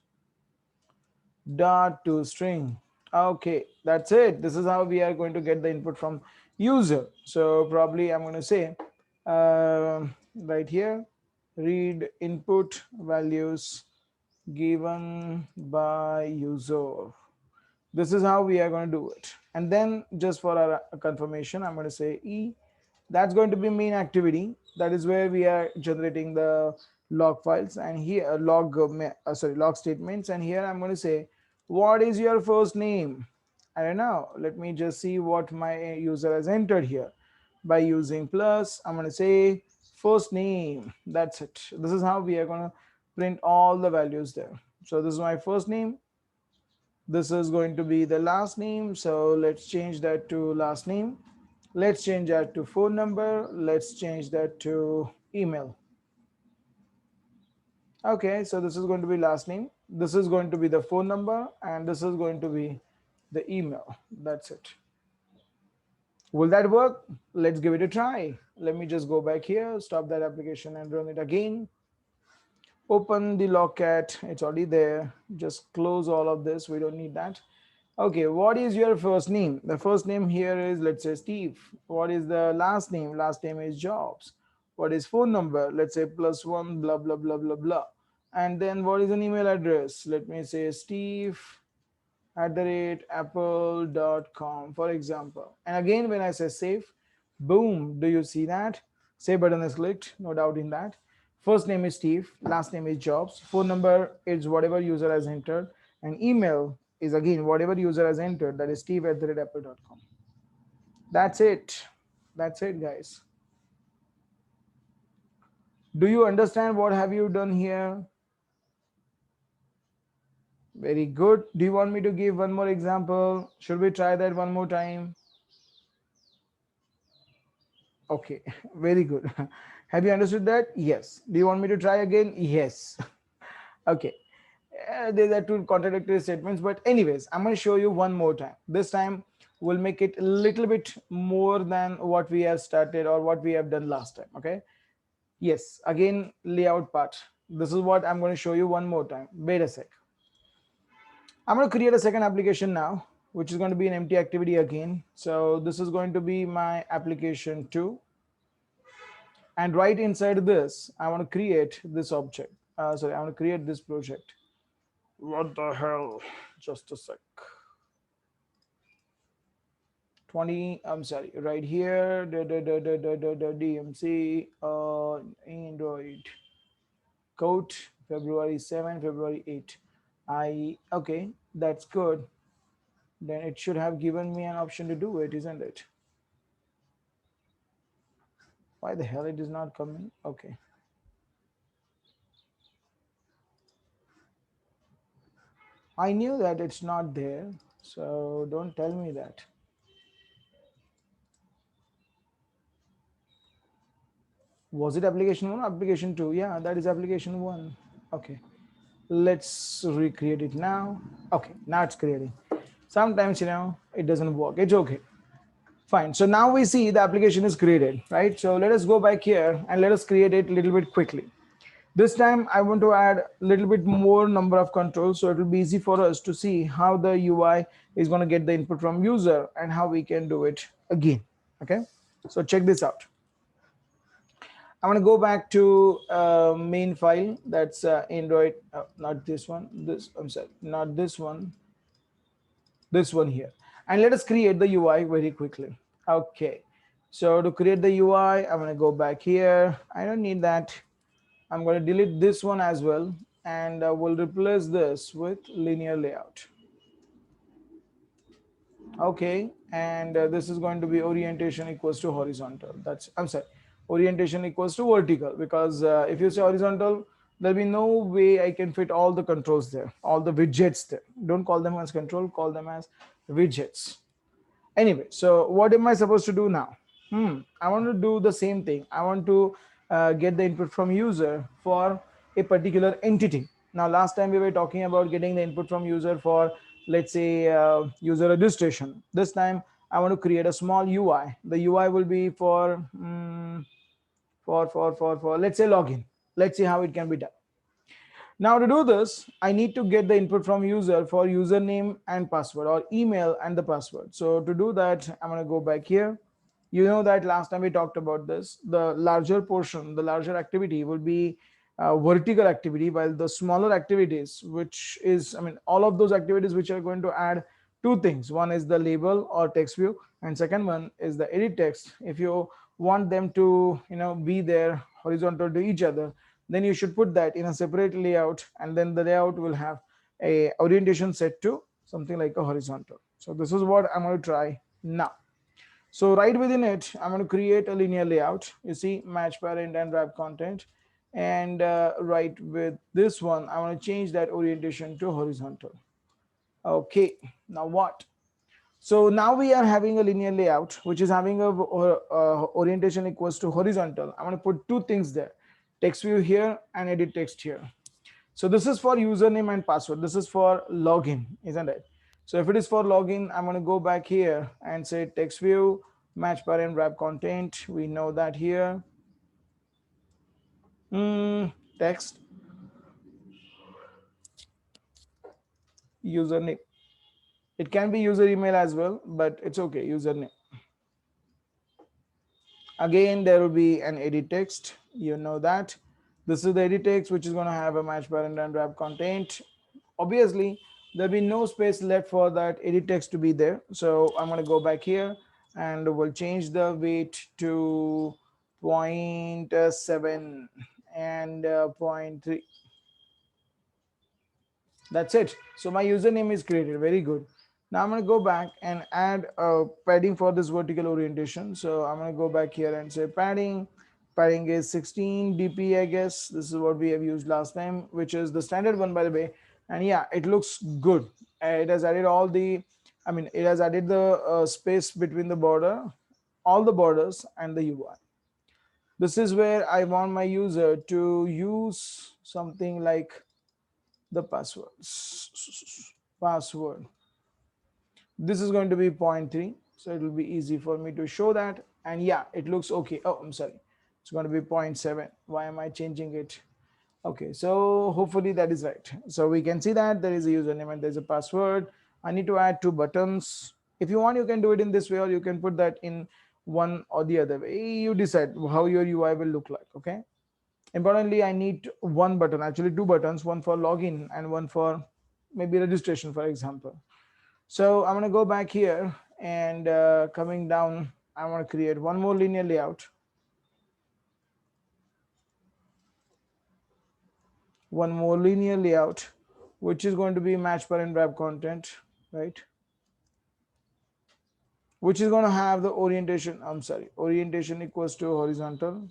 dot toString. Okay, that's it. This is how we are going to get the input from user. So probably I'm going to say right here, read input values given by user. This is how we are going to do it. And then just for our confirmation, I'm going to say E. That's going to be main activity. That is where we are generating the log files, and here log statements. And here I'm going to say, what is your first name? I don't know. Let me just see what my user has entered here. By using plus, I'm going to say first name. That's it. This is how we are going to print all the values there. So this is my first name. This is going to be the last name. So let's change that to last name. Let's change that to phone number. Let's change that to email. Okay, so this is going to be last name. This is going to be the phone number, and this is going to be the email. That's it. Will that work? Let's give it a try. Let me just go back here, stop that application and run it again. Open the logcat. It's already there. Just close all of this. We don't need that. Okay, what is your first name? The first name here is, let's say, Steve. What is the last name? Last name is Jobs. What is phone number? Let's say +1 blah blah blah blah blah. And then what is an email address? Let me say steve@apple.com, for example. And again, when I say save, boom, do you see that? Save button is clicked, no doubt in that. First name is Steve, last name is Jobs, phone number is whatever user has entered, and email is again whatever user has entered, that is steve@apple.com. That's it. That's it, guys. Do you understand what have you done here? Very good. Do you want me to give one more example? Should we try that one more time? Okay, very good. Have you understood that? Yes. Do you want me to try again? Yes. Okay. These are two contradictory statements, but anyways, I'm going to show you one more time. This time we'll make it a little bit more than what we have started or what we have done last time. Okay. Yes. Again, layout part. This is what I'm going to show you one more time. Wait a sec. I'm going to create a second application now, which is going to be an empty activity again. So this is going to be my application 2. And right inside this, I want to create this object. Sorry, I want to create this project. What the hell? Just a sec. 20, I'm sorry, right here, the DMC, Android code, February 7, February 8. Okay, that's good. Then it should have given me an option to do it, isn't it? Why the hell it is not coming? Okay. I knew that it's not there, so don't tell me that. Was it application 1 or application 2? Yeah, that is application 1. Okay. Let's recreate it now. Okay, now it's creating. Sometimes, it doesn't work. It's okay. Fine. So now we see the application is created, right? So let us go back here and let us create it a little bit quickly. This time I want to add a little bit more number of controls, so it will be easy for us to see how the UI is going to get the input from user and how we can do it again. Okay, so check this out. I want to go back to main file. That's Android, not this one. I'm sorry, not this one. This one here, and let us create the UI very quickly. Okay, so to create the UI, I'm going to go back here. I don't need that. I'm going to delete this one as well, and we'll replace this with linear layout. Okay, and this is going to be orientation equals to horizontal. I'm sorry, orientation equals to vertical, because if you say horizontal, there'll be no way I can fit all the controls there, all the widgets there. Don't call them as control, call them as widgets. Anyway, so what am I supposed to do now? I want to do the same thing. I want to get the input from user for a particular entity. Now, last time we were talking about getting the input from user for, let's say, user registration. This time, I want to create a small UI. The UI will be for let's say login. Let's see how it can be done. Now to do this, I need to get the input from user for username and password, or email and the password. So to do that, I'm going to go back here. You know that last time we talked about this, the larger portion, the larger activity will be vertical activity, while the smaller activities, which is, all of those activities which are going to add two things. One is the label or text view, and second one is the edit text. If you want them to, be there horizontal to each other, then you should put that in a separate layout, and then the layout will have a orientation set to something like a horizontal. So this is what I'm going to try now. So right within it, I'm going to create a linear layout. You see, match parent and wrap content. And right with this one, I want to change that orientation to horizontal. Okay, now what? So now we are having a linear layout, which is having a orientation equals to horizontal. I'm going to put two things there, text view here and edit text here. So this is for username and password. This is for login, isn't it? So if it is for login, I'm going to go back here and say text view, match parent, wrap content. We know that here. Text, username. It can be user email as well, but it's okay, username. Again, there will be an edit text. You know that. This is the edit text, which is going to have a match parent and wrap content. Obviously, there'll be no space left for that edit text to be there. So I'm going to go back here and we'll change the weight to zero point 0.7 and 0.3. That's it. So my username is created. Very good. Now I'm going to go back and add padding for this vertical orientation. So I'm going to go back here and say padding. Padding is 16 dp, I guess. This is what we have used last time, which is the standard one, by the way. And yeah, it looks good. It has added all the, I mean, it has added the space between the border, all the borders, and the UI. This is where I want my user to use something like the password. This is going to be 0.3, so it will be easy for me to show that. And yeah, it looks okay. Oh, I'm sorry, it's going to be 0.7. Why am I changing it? Okay, so hopefully that is right. So we can see that there is a username and there's a password. I need to add two buttons. If you want, you can do it in this way, or you can put that in one or the other way. You decide how your UI will look like. Okay, importantly, I need one button, actually two buttons, one for login and one for maybe registration, for example. So I'm going to go back here and coming down, I want to create one more linear layout, which is going to be match parent wrap content, right? Which is going to have the orientation, I'm sorry, orientation equals to horizontal.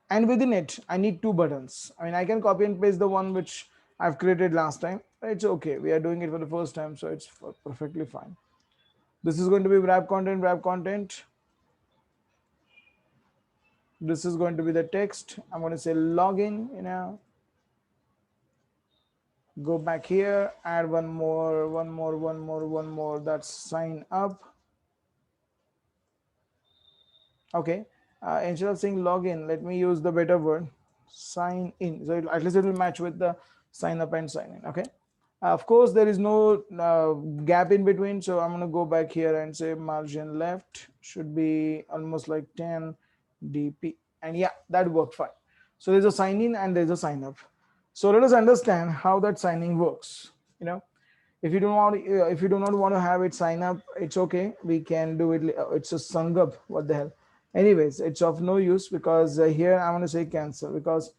And within it, I need two buttons. I mean, I can copy and paste the one which I've created last time. It's okay. We are doing it for the first time, so it's perfectly fine. This is going to be wrap content, wrap content. This is going to be the text. I'm going to say login, go back here, add one more. That's sign up. Okay. Instead of saying login, let me use the better word, sign in. So at least it will match with the sign up and sign in. Okay. Of course, there is no gap in between. So I'm going to go back here and say margin left should be almost like 10 dp. And yeah, that worked fine. So there's a sign in and there's a sign up. So let us understand how that signing works. If you don't want, if you do not want to have it sign up, it's okay. We can do it. It's a sung up. What the hell? Anyways, it's of no use because here I want to say cancel because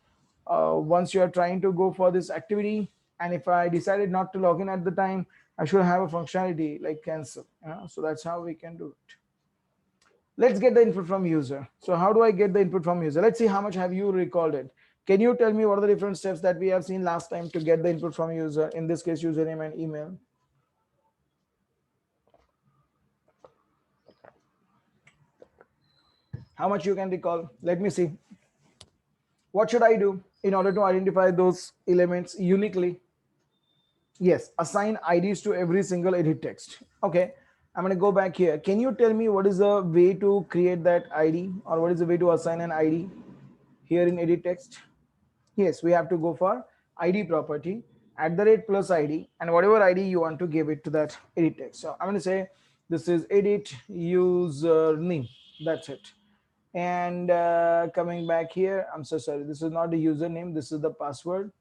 once you are trying to go for this activity, and if I decided not to log in at the time, I should have a functionality like cancel. So that's how we can do it. Let's get the input from user. So how do I get the input from user? Let's see how much have you recalled it. Can you tell me what are the different steps that we have seen last time to get the input from user? In this case, username and email. How much you can recall? Let me see. What should I do in order to identify those elements uniquely? Yes, assign IDs to every single edit text. Okay, I'm going to go back here. Can you tell me what is the way to create that ID, or what is the way to assign an ID here in edit text? Yes, we have to go for ID property @ plus ID, and whatever ID you want to give it to that edit text. So I'm going to say this is edit username. That's it. And coming back here, I'm so sorry, this is not the username, this is the password.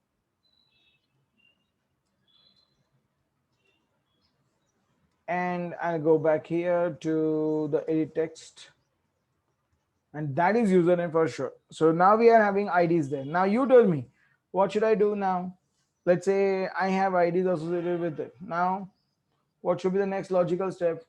And I'll go back here to the edit text, and that is username for sure. So now we are having IDs there. Now you tell me, what should I do now? Let's say I have IDs associated with it. Now what should be the next logical step?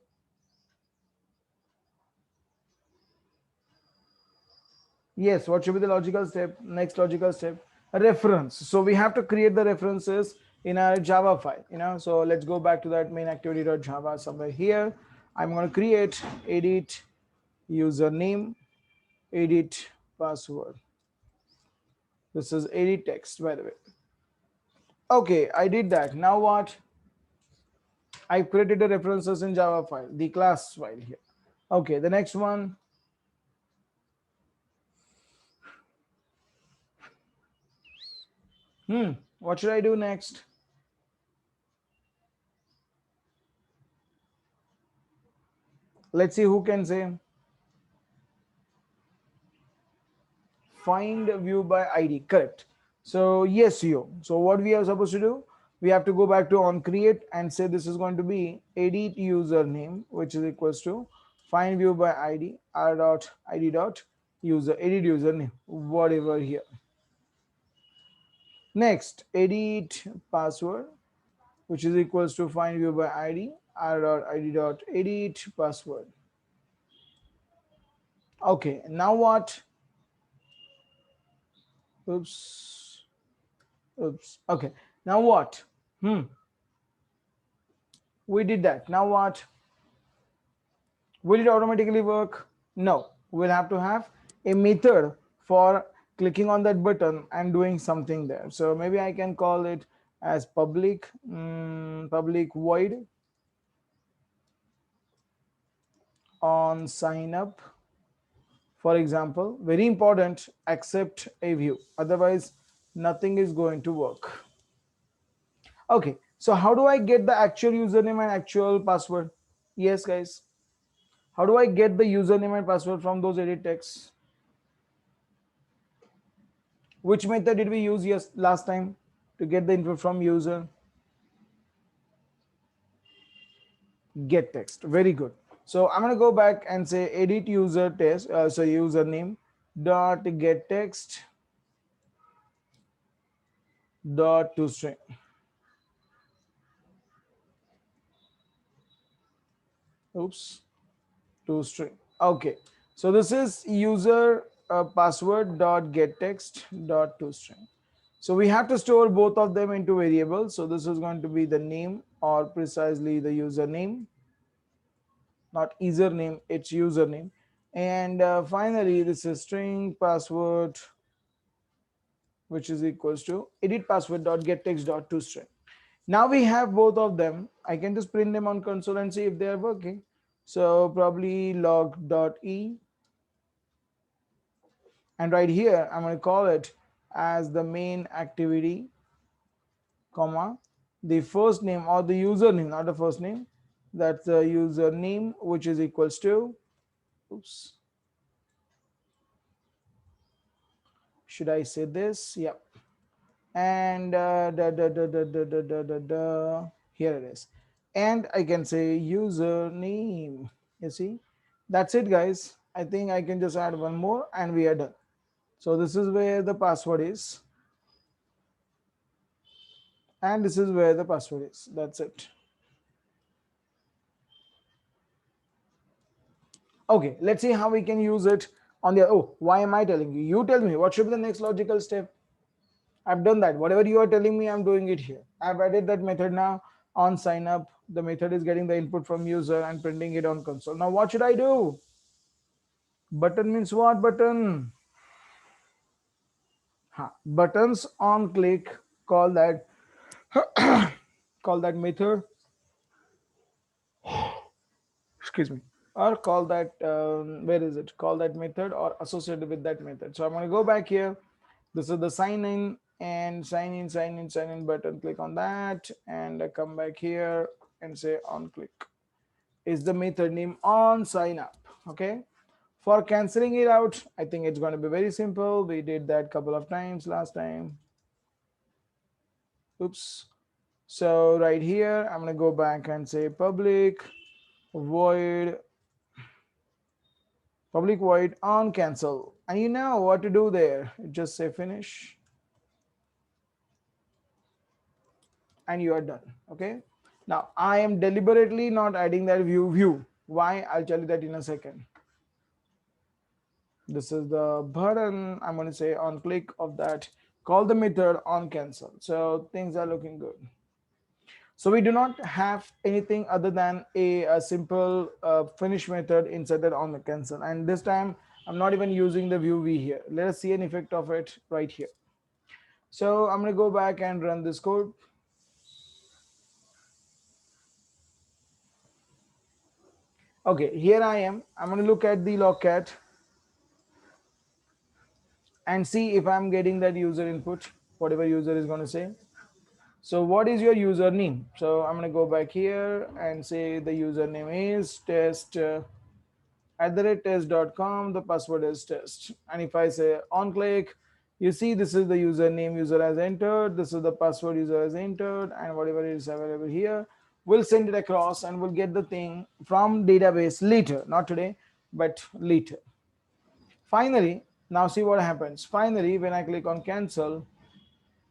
Yes, what should be the logical step? Next logical step, a reference. So we have to create the references in our Java file, So let's go back to that main activity.java somewhere here. I'm going to create edit username, edit password. This is edit text, by the way. Okay, I did that. Now what? I created the references in Java file, the class file here. Okay, the next one. What should I do next? Let's see who can say. find view by ID. Correct. So yes, you. So what we are supposed to do? We have to go back to on create and say this is going to be edit username, which is equals to find view by ID r dot id dot user edit username, whatever here. Next, edit password, which is equals to find view by ID r dot id dot edit password. Okay, now what? Oops, oops. Okay, now what? We did that. Now what? Will it automatically work? No, we'll have to have a method for clicking on that button and doing something there. So maybe I can call it as public, public void on sign up. For example, very important, accept a view. Otherwise, nothing is going to work. Okay, so how do I get the actual username and actual password? Yes, guys. How do I get the username and password from those edit texts? Which method did we use last time to get the info from user? Get text. Very good. So I'm going to go back and say edit user test, so username dot get text dot to string. Oops, to string. Okay. So this is user password dot get text dot to string. So we have to store both of them into variables. So this is going to be the name or precisely the username, not username, it's username. And finally, this is string password, which is equals to edit password dot get text dot to string. Now we have both of them. I can just print them on console and see if they are working. So probably log dot e, and right here I'm going to call it as the main activity, comma, the first name or the username, not the first name. That's the username, which is equals to, oops, should I say this? Yep. And here it is. And I can say username. You see, that's it, guys. I think I can just add one more and we are done. So this is where the password is. And this is where the password is. That's it. Okay, let's see how we can use it on the, oh, why am I telling you? You tell me what should be the next logical step. I've done that. Whatever you are telling me, I'm doing it here. I've added that method now on sign up. The method is getting the input from user and printing it on console. Now what should I do? Button means what button? Buttons on click, call that call that method, excuse me, or call that where is it, call that method or associated with that method. So I'm going to go back here. This is the sign in and sign in button. Click on that and I come back here and say on click is the method name on sign up. Okay, for canceling it out, I think it's going to be very simple. We did that couple of times last time. Oops. So right here I'm going to go back and say public void on cancel, and you know what to do there. Just say finish and you are done. Okay, now I am deliberately not adding that view. Why? I'll tell you that in a second. This is the button. I'm going to say on click of that, call the method on cancel. So things are looking good. So we do not have anything other than a simple finish method inserted on the cancel. And this time I'm not even using the view v here. Let us see an effect of it right here. So I'm going to go back and run this code. Okay, here I am. I'm going to look at the logcat and see if I'm getting that user input, whatever user is going to say. So what is your username? So I'm going to go back here and say the username is test @test.com, the password is test. And if I say on click, you see this is the username user has entered, this is the password user has entered, and whatever is available here, we'll send it across and we'll get the thing from database later, not today, but later. Finally, now see what happens. Finally, when I click on cancel,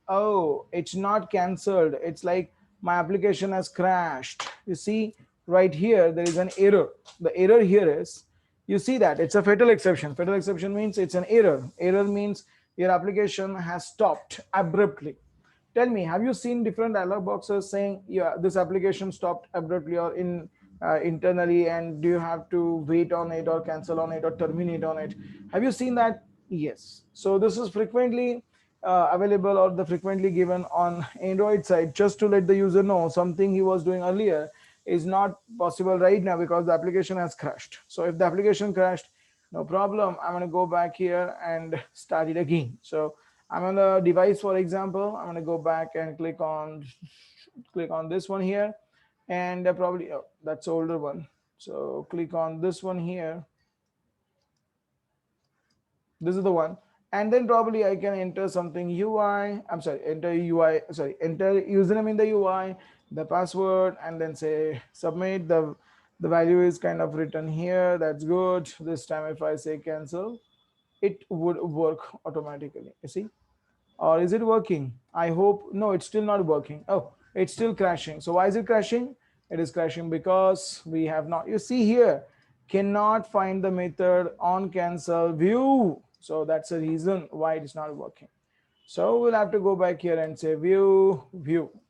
oh, it's not cancelled. It's like my application has crashed. You see, right here, there is an error. The error here is, you see that it's a fatal exception. Fatal exception means it's an error. Error means your application has stopped abruptly. Tell me, have you seen different dialog boxes saying, yeah, this application stopped abruptly or in internally, and do you have to wait on it or cancel on it or terminate on it? Have you seen that? Yes. So this is frequently available or the frequently given on Android side, just to let the user know something he was doing earlier is not possible right now because the application has crashed. So if the application crashed, no problem, I'm going to go back here and start it again. So I'm on the device, for example, I'm going to go back and click on this one here, and probably, oh, that's older one. So click on this one here, this is the one, and then probably I can enter something UI, I'm sorry, enter UI, sorry, enter username in the UI, the password, and then say submit. The value is kind of written here, that's good. This time if I say cancel, it would work automatically, you see. Or is it working? I hope. No, it's still not working. Oh, it's still crashing. So why is it crashing? It is crashing because we have not, you see here, cannot find the method on cancel view. So that's the reason why it is not working. So we'll have to go back here and say view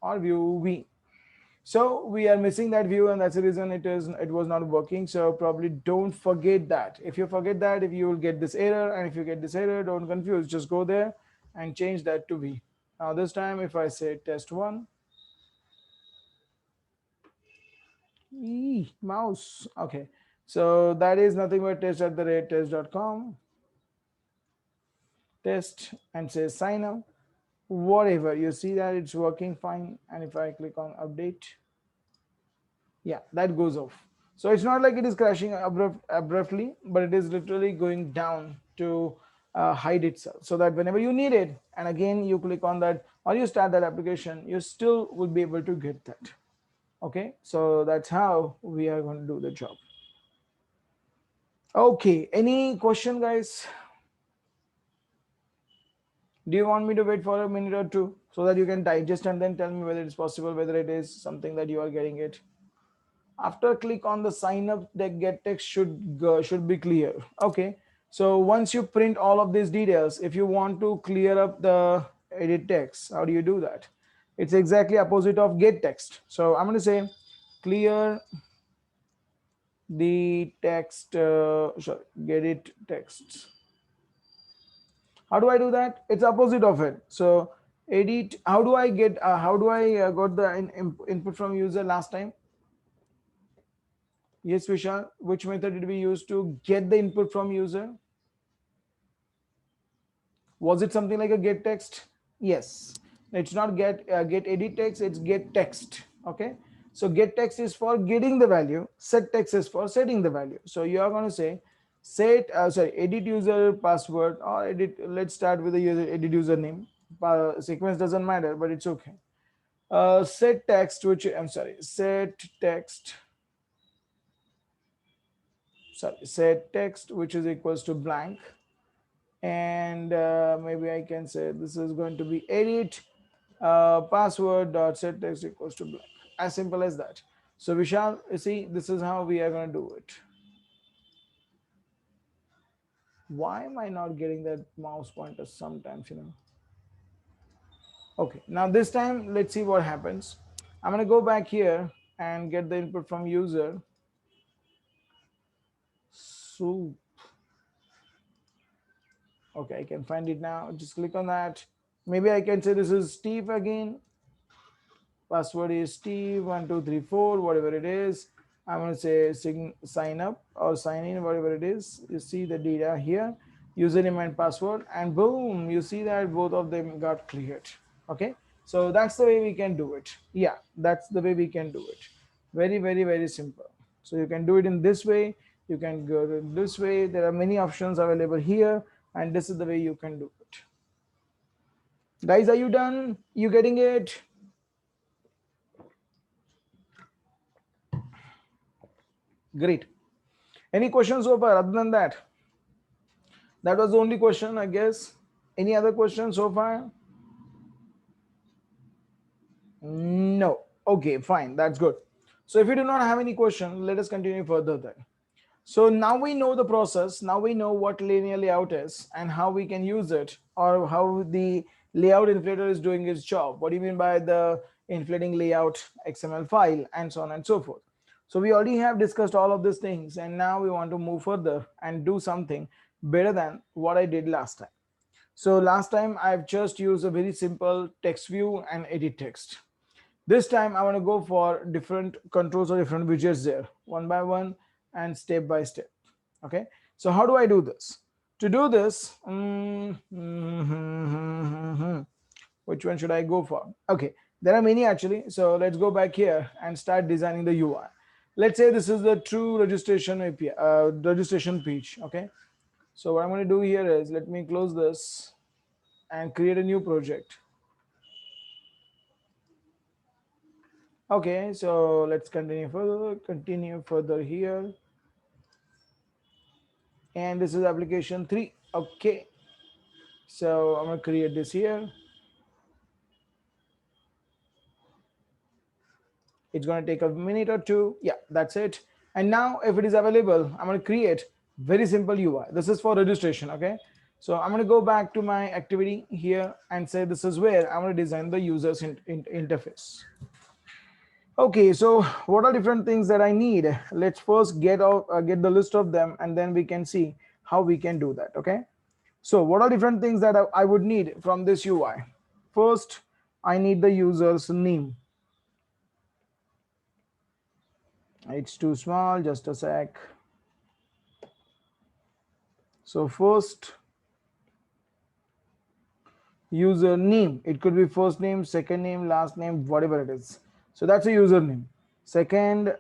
or view v. So we are missing that view, and that's the reason it was not working. So probably don't forget that. If you forget that, if you will get this error, and if you get this error, don't confuse, just go there and change that to v. Now this time if I say test one, mouse, okay, so that is nothing but test@test.com, test, and say sign up, whatever, you see that it's working fine. And if I click on update, yeah, that goes off. So it's not like it is crashing abruptly, but it is literally going down to hide itself, so that whenever you need it and again you click on that or you start that application, you still would be able to get that. Okay, so that's how we are going to do the job. Okay, any question, guys? Do you want me to wait for a minute or two so that you can digest and then tell me whether it's possible, whether it is something that you are getting it? After click on the sign up, the get text should be clear. Okay, so once you print all of these details, if you want to clear up the edit text, how do you do that? It's exactly opposite of get text. So I'm going to say clear the text, sorry, get it text. How do I do that? It's opposite of it. So edit, how do I get how do I got the input from user last time? Yes, Vishal, which method did we use to get the input from user? Was it something like a get text? Yes. It's not get edit text, it's get text. Okay. So get text is for getting the value, set text is for setting the value. So you are going to say set, sorry, edit user password, or edit, let's start with the user edit username. Sequence doesn't matter, but it's okay. Set text, which I'm sorry, set text, sorry, set text, which is equals to blank. And maybe I can say this is going to be edit password dot set text equals to blank. As simple as that. So Vishal, you see, this is how we are going to do it. Why am I not getting that mouse pointer sometimes, you know? Okay, now this time, let's see what happens. I'm going to go back here and get the input from user. So, okay, I can find it now. Just click on that. Maybe I can say this is Steve again. Password is Steve1234, whatever it is. I'm going to say sign up or sign in, whatever it is. You see the data here, username and password, and boom, you see that both of them got cleared. Okay, so that's the way we can do it. Yeah, that's the way we can do it. Very, very, very simple. So you can do it in this way. You can go this way. There are many options available here, and this is the way you can do it. Guys, are you done? You getting it? Great. Any questions so far other than that? That was the only question, I guess. Any other questions so far? No. Okay, fine. That's good. So if you do not have any question, let us continue further then. So now we know the process. Now we know what linear layout is and how we can use it, or how the layout inflator is doing its job. What do you mean by the inflating layout XML file, and so on and so forth. So we already have discussed all of these things, and now we want to move further and do something better than what I did last time. So last time I've just used a very simple text view and edit text. This time I want to go for different controls or different widgets there, one by one and step by step. Okay, so how do I do this? To do this, which one should I go for? Okay, there are many actually. So let's go back here and start designing the UI. Let's say this is the true registration API, registration page. Okay, so what I'm going to do here is, let me close this and create a new project. Okay, so let's continue further here. And this is application 3. Okay, so I'm going to create this here. It's going to take a minute or two. Yeah, that's it. And now if it is available, I'm going to create very simple UI. This is for registration. Okay, so I'm going to go back to my activity here and say this is where I'm going to design the user's interface. Okay, so what are different things that I need? Let's first get the list of them, and then we can see how we can do that. Okay, so what are different things that I would need from this UI? First, I need the user's name. It's too small, just a sec. So first, user name. It could be first name, second name, last name, whatever it is. So that's a username. Second,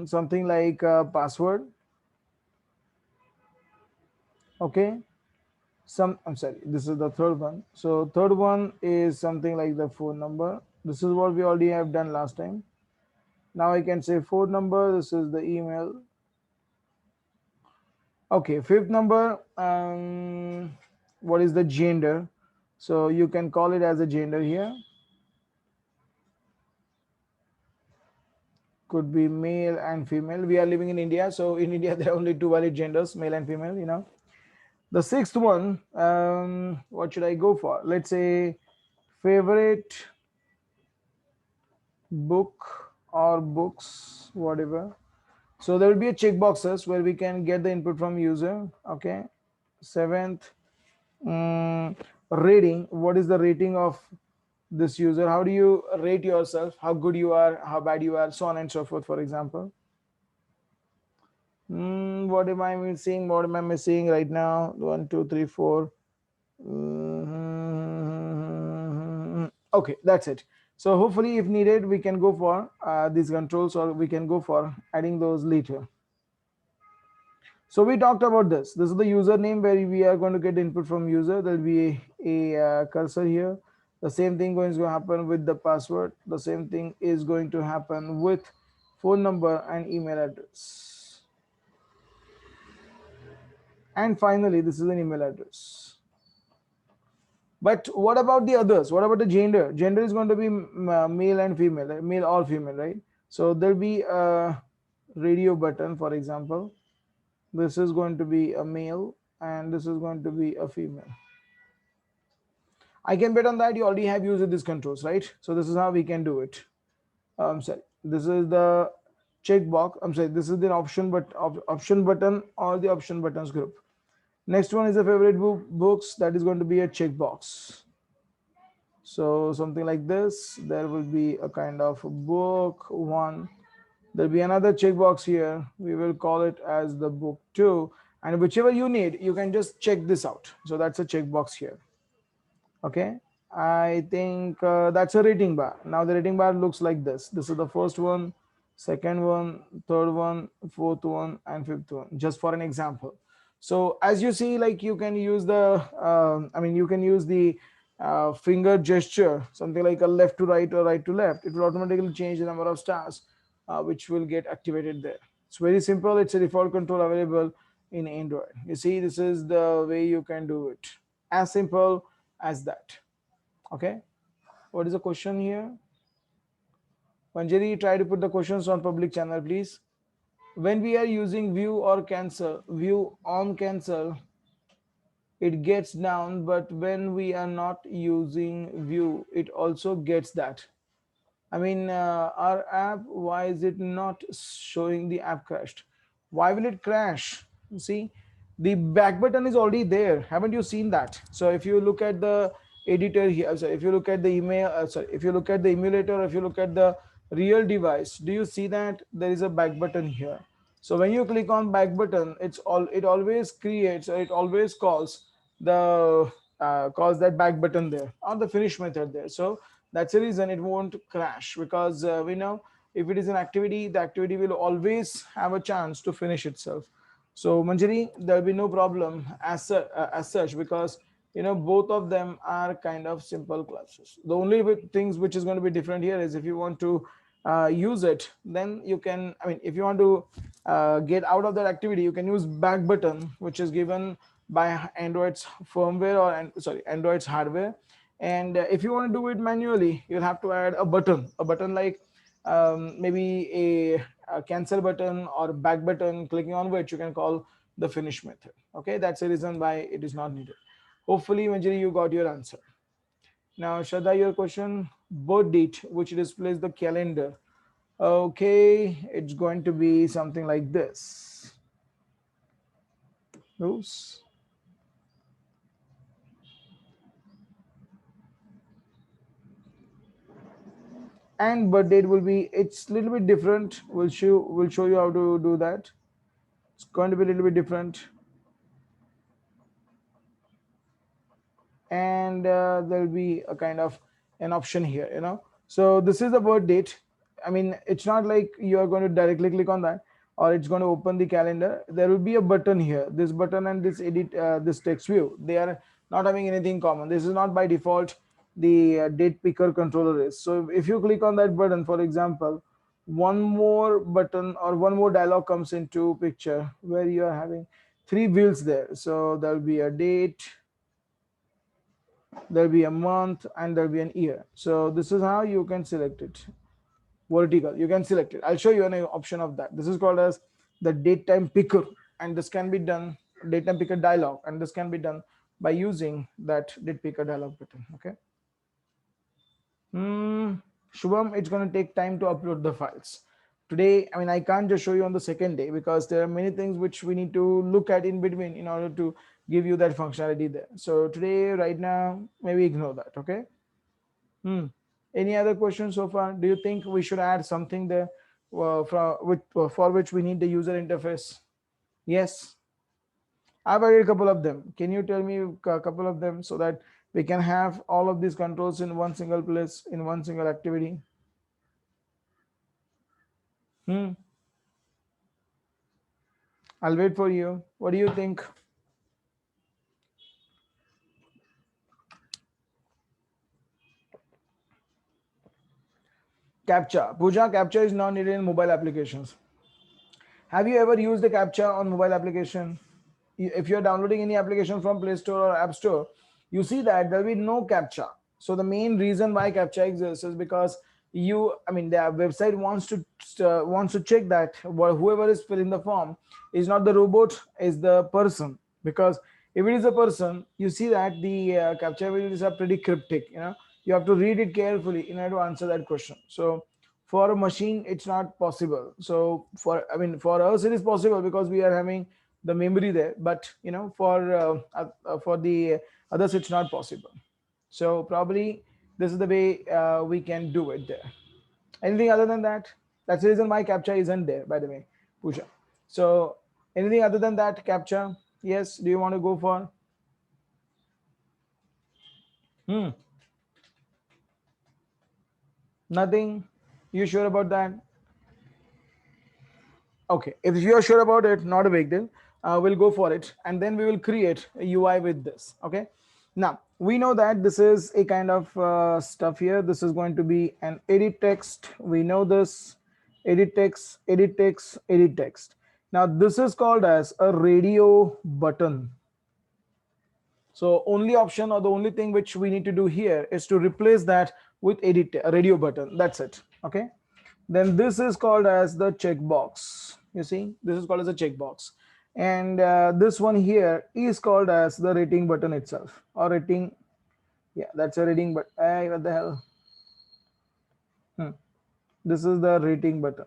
something like password. Okay. I'm sorry, this is the third one. So third one is something like the phone number. This is what we already have done last time. Now I can say phone number. This is the email. Okay, fifth number, what is the gender? So you can call it as a gender here. Could be male and female. We are living in India, so in India there are only two valid genders, male and female, you know. The sixth one, what should I go for? Let's say favorite book or books, whatever. So there will be a checkboxes where we can get the input from user. Okay. Seventh, rating. What is the rating of this user? How do you rate yourself? How good you are, how bad you are, so on and so forth, for example. What am I missing? What am I missing right now? 1, 2, 3, 4. Okay, that's it. So hopefully if needed, we can go for these controls, or we can go for adding those later. So we talked about this. This is the username where we are going to get input from user. There will be a cursor here. The same thing going to happen with the password. The same thing is going to happen with phone number and email address. And finally, this is an email address. But what about the others? What about the gender? Gender is going to be male and female, male or female, right? So there'll be a radio button, for example. This is going to be a male and this is going to be a female. I can bet on that you already have used these controls, right? So this is how we can do it. I'm sorry, this is the checkbox. I'm sorry, this is the option button or the option buttons group. Next one is the favorite books. That is going to be a checkbox. So something like this. There will be a kind of book one. There'll be another checkbox here. We will call it as the book 2. And whichever you need, you can just check this out. So that's a checkbox here. Okay. I think that's a rating bar. Now the rating bar looks like this. This is the first one. second one, third one, fourth one, and fifth one, just for an example. So as you see, like you can use the, you can use the finger gesture, something like a left to right or right to left. It will automatically change the number of stars which will get activated there. It's very simple. It's a default control available in Android. You see, this is the way you can do it. As simple as that. Okay. What is the question here? Manjari, try to put the questions on public channel, please. When we are using view or cancel, view on cancel, it gets down, but when we are not using view, it also gets that. Our app, why is it not showing the app crashed? Why will it crash? See, the back button is already there. Haven't you seen that? So if you look at the editor here, sorry, if you look at the email, sorry, if you look at the emulator, if you look at the real device, do you see that there is a back button here? So when you click on back button, it always creates, or it always calls the calls that back button there, or the finish method there. So that's the reason it won't crash, because we know if it is an activity, the activity will always have a chance to finish itself. So Manjari, there'll be no problem as such, because both of them are kind of simple classes. The only things which is going to be different here is if you want to use it, then you can, if you want to get out of that activity, you can use back button, which is given by Android's firmware, or sorry, Android's hardware. And if you want to do it manually, you'll have to add a button like maybe a cancel button or back button, clicking on which you can call the finish method. Okay, that's the reason why it is not needed. Hopefully, Manjari, you got your answer. Now, Shraddha, your question, birth date, which displays the calendar. Okay, it's going to be something like this. Oops. And birth date will be, it's a little bit different. We'll show you how to do that. It's going to be a little bit different. And there'll be a kind of an option here, so this is the birth date. It's not like you are going to directly click on that, or it's going to open the calendar. There will be a button here, this button and this edit, this text view, they are not having anything common. This is not by default the date picker controller is. So if you click on that button, for example, one more button or one more dialog comes into picture, where you are having three wheels there. So there'll be a date, there'll be a month, and there'll be an year. So this is how you can select it. Vertical, you can select it. I'll show you an option of that. This is called as the date time picker, and this can be done, date time picker dialog, and this can be done by using that date picker dialog button. Okay. Shubham, it's going to take time to upload the files today. I can't just show you on the second day, because there are many things which we need to look at in between in order to give you that functionality there. So today, right now, maybe ignore that. Okay. Any other questions so far? Do you think we should add something there for which we need the user interface? Yes, I've added a couple of them. Can you tell me a couple of them, so that we can have all of these controls in one single place, in one single activity? Hmm. I'll wait for you. What do you think? CAPTCHA. Pooja, CAPTCHA is not needed in mobile applications. Have you ever used the CAPTCHA on mobile application? If you're downloading any application from Play Store or App Store, you see that there will be no CAPTCHA. So the main reason why CAPTCHA exists is because the website wants to check that whoever is filling the form is not the robot, is the person. Because if it is a person, you see that the CAPTCHA values are pretty cryptic. You have to read it carefully in order to answer that question. So for a machine, it's not possible. So for us it is possible, because we are having the memory there. But for the others, it's not possible. So probably this is the way we can do it there. Anything other than that? That's the reason why CAPTCHA isn't there, by the way, Pooja. So anything other than that, CAPTCHA? Yes, do you want to go for? Hmm. Nothing? You sure about that? Okay, if you are sure about it, not a big deal. We'll go for it, and then we will create a UI with this. Okay. Now we know that this is a kind of stuff here. This is going to be an edit text. We know this edit text, edit text, edit text. Now this is called as a radio button. So only option or the only thing which we need to do here is to replace that with edit radio button. That's it. Okay. Then this is called as the checkbox. You see, this is called as a checkbox. And this one here is called as the rating button itself, or rating. Yeah, that's a rating, but hey, what the hell? This is the rating button.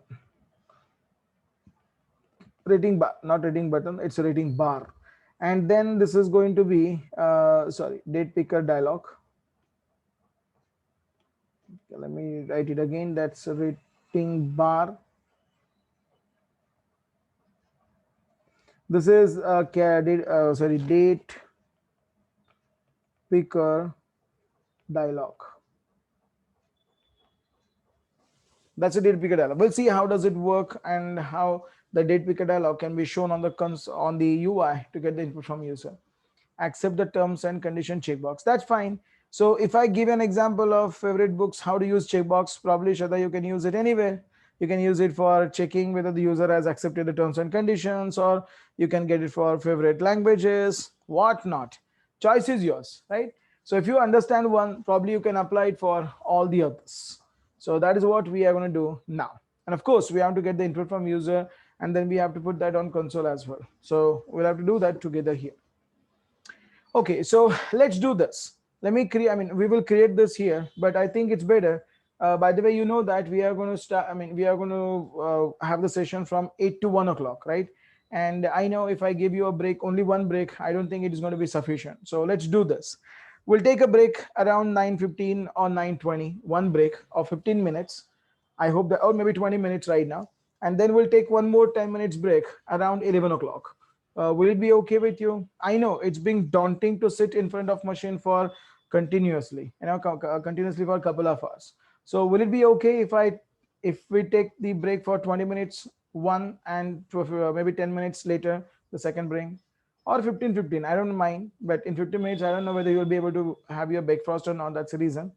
Rating bar, not rating button, it's a rating bar. And then this is going to be, sorry, date picker dialog. Okay, let me write it again. That's a rating bar. This is sorry, date picker dialog. That's a date picker dialog. We'll see how does it work and how the date picker dialog can be shown on the UI to get the input from user. Accept the terms and condition checkbox. That's fine. So if I give an example of favorite books, how to use checkbox, probably Shada, you can use it anywhere. You can use it for checking whether the user has accepted the terms and conditions, or you can get it for favorite languages, whatnot. Choice is yours, right? So if you understand one, probably you can apply it for all the others. So that is what we are going to do now. And of course, we have to get the input from user, and then we have to put that on console as well. So we'll have to do that together here. Okay, so let's do this. Let me create, I mean, we will create this here, but I think it's better. By the way, you know that we are going to start, I mean, we are going to have the session from 8 to 1 o'clock, right? And I know if I give you a break, only one break, I don't think it is going to be sufficient. So let's do this. We'll take a break around 9:15 or 9:20, one break of 15 minutes. I hope that, or maybe 20 minutes right now. And then we'll take one more 10 minutes break around 11 o'clock. Will it be okay with you? I know it's being daunting to sit in front of machine for continuously, continuously for a couple of hours. So will it be okay if we take the break for 20 minutes, one, and maybe 10 minutes later, the second break, or 15:15? I don't mind, but in 15 minutes, I don't know whether you'll be able to have your breakfast or not. That's the reason.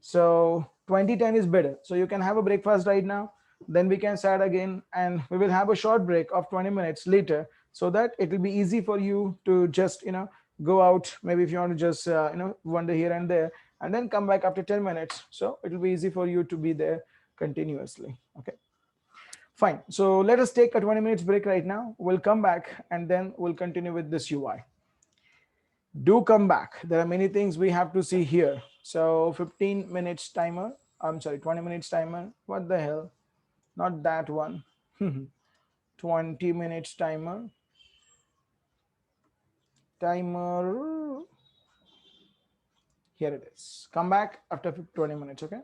So 2010 is better. So you can have a breakfast right now, then we can start again, and we will have a short break of 20 minutes later, so that it will be easy for you to just, go out. Maybe if you want to just, wander here and there, and then come back after 10 minutes. So it will be easy for you to be there continuously. Okay, fine. So let us take a 20 minutes break right now. We'll come back and then we'll continue with this UI. Do come back. There are many things we have to see here. So 15 minutes timer. I'm sorry, 20 minutes timer. What the hell? Not that one. 20 minutes timer. Timer. Here it is. Come back after 20 minutes, okay?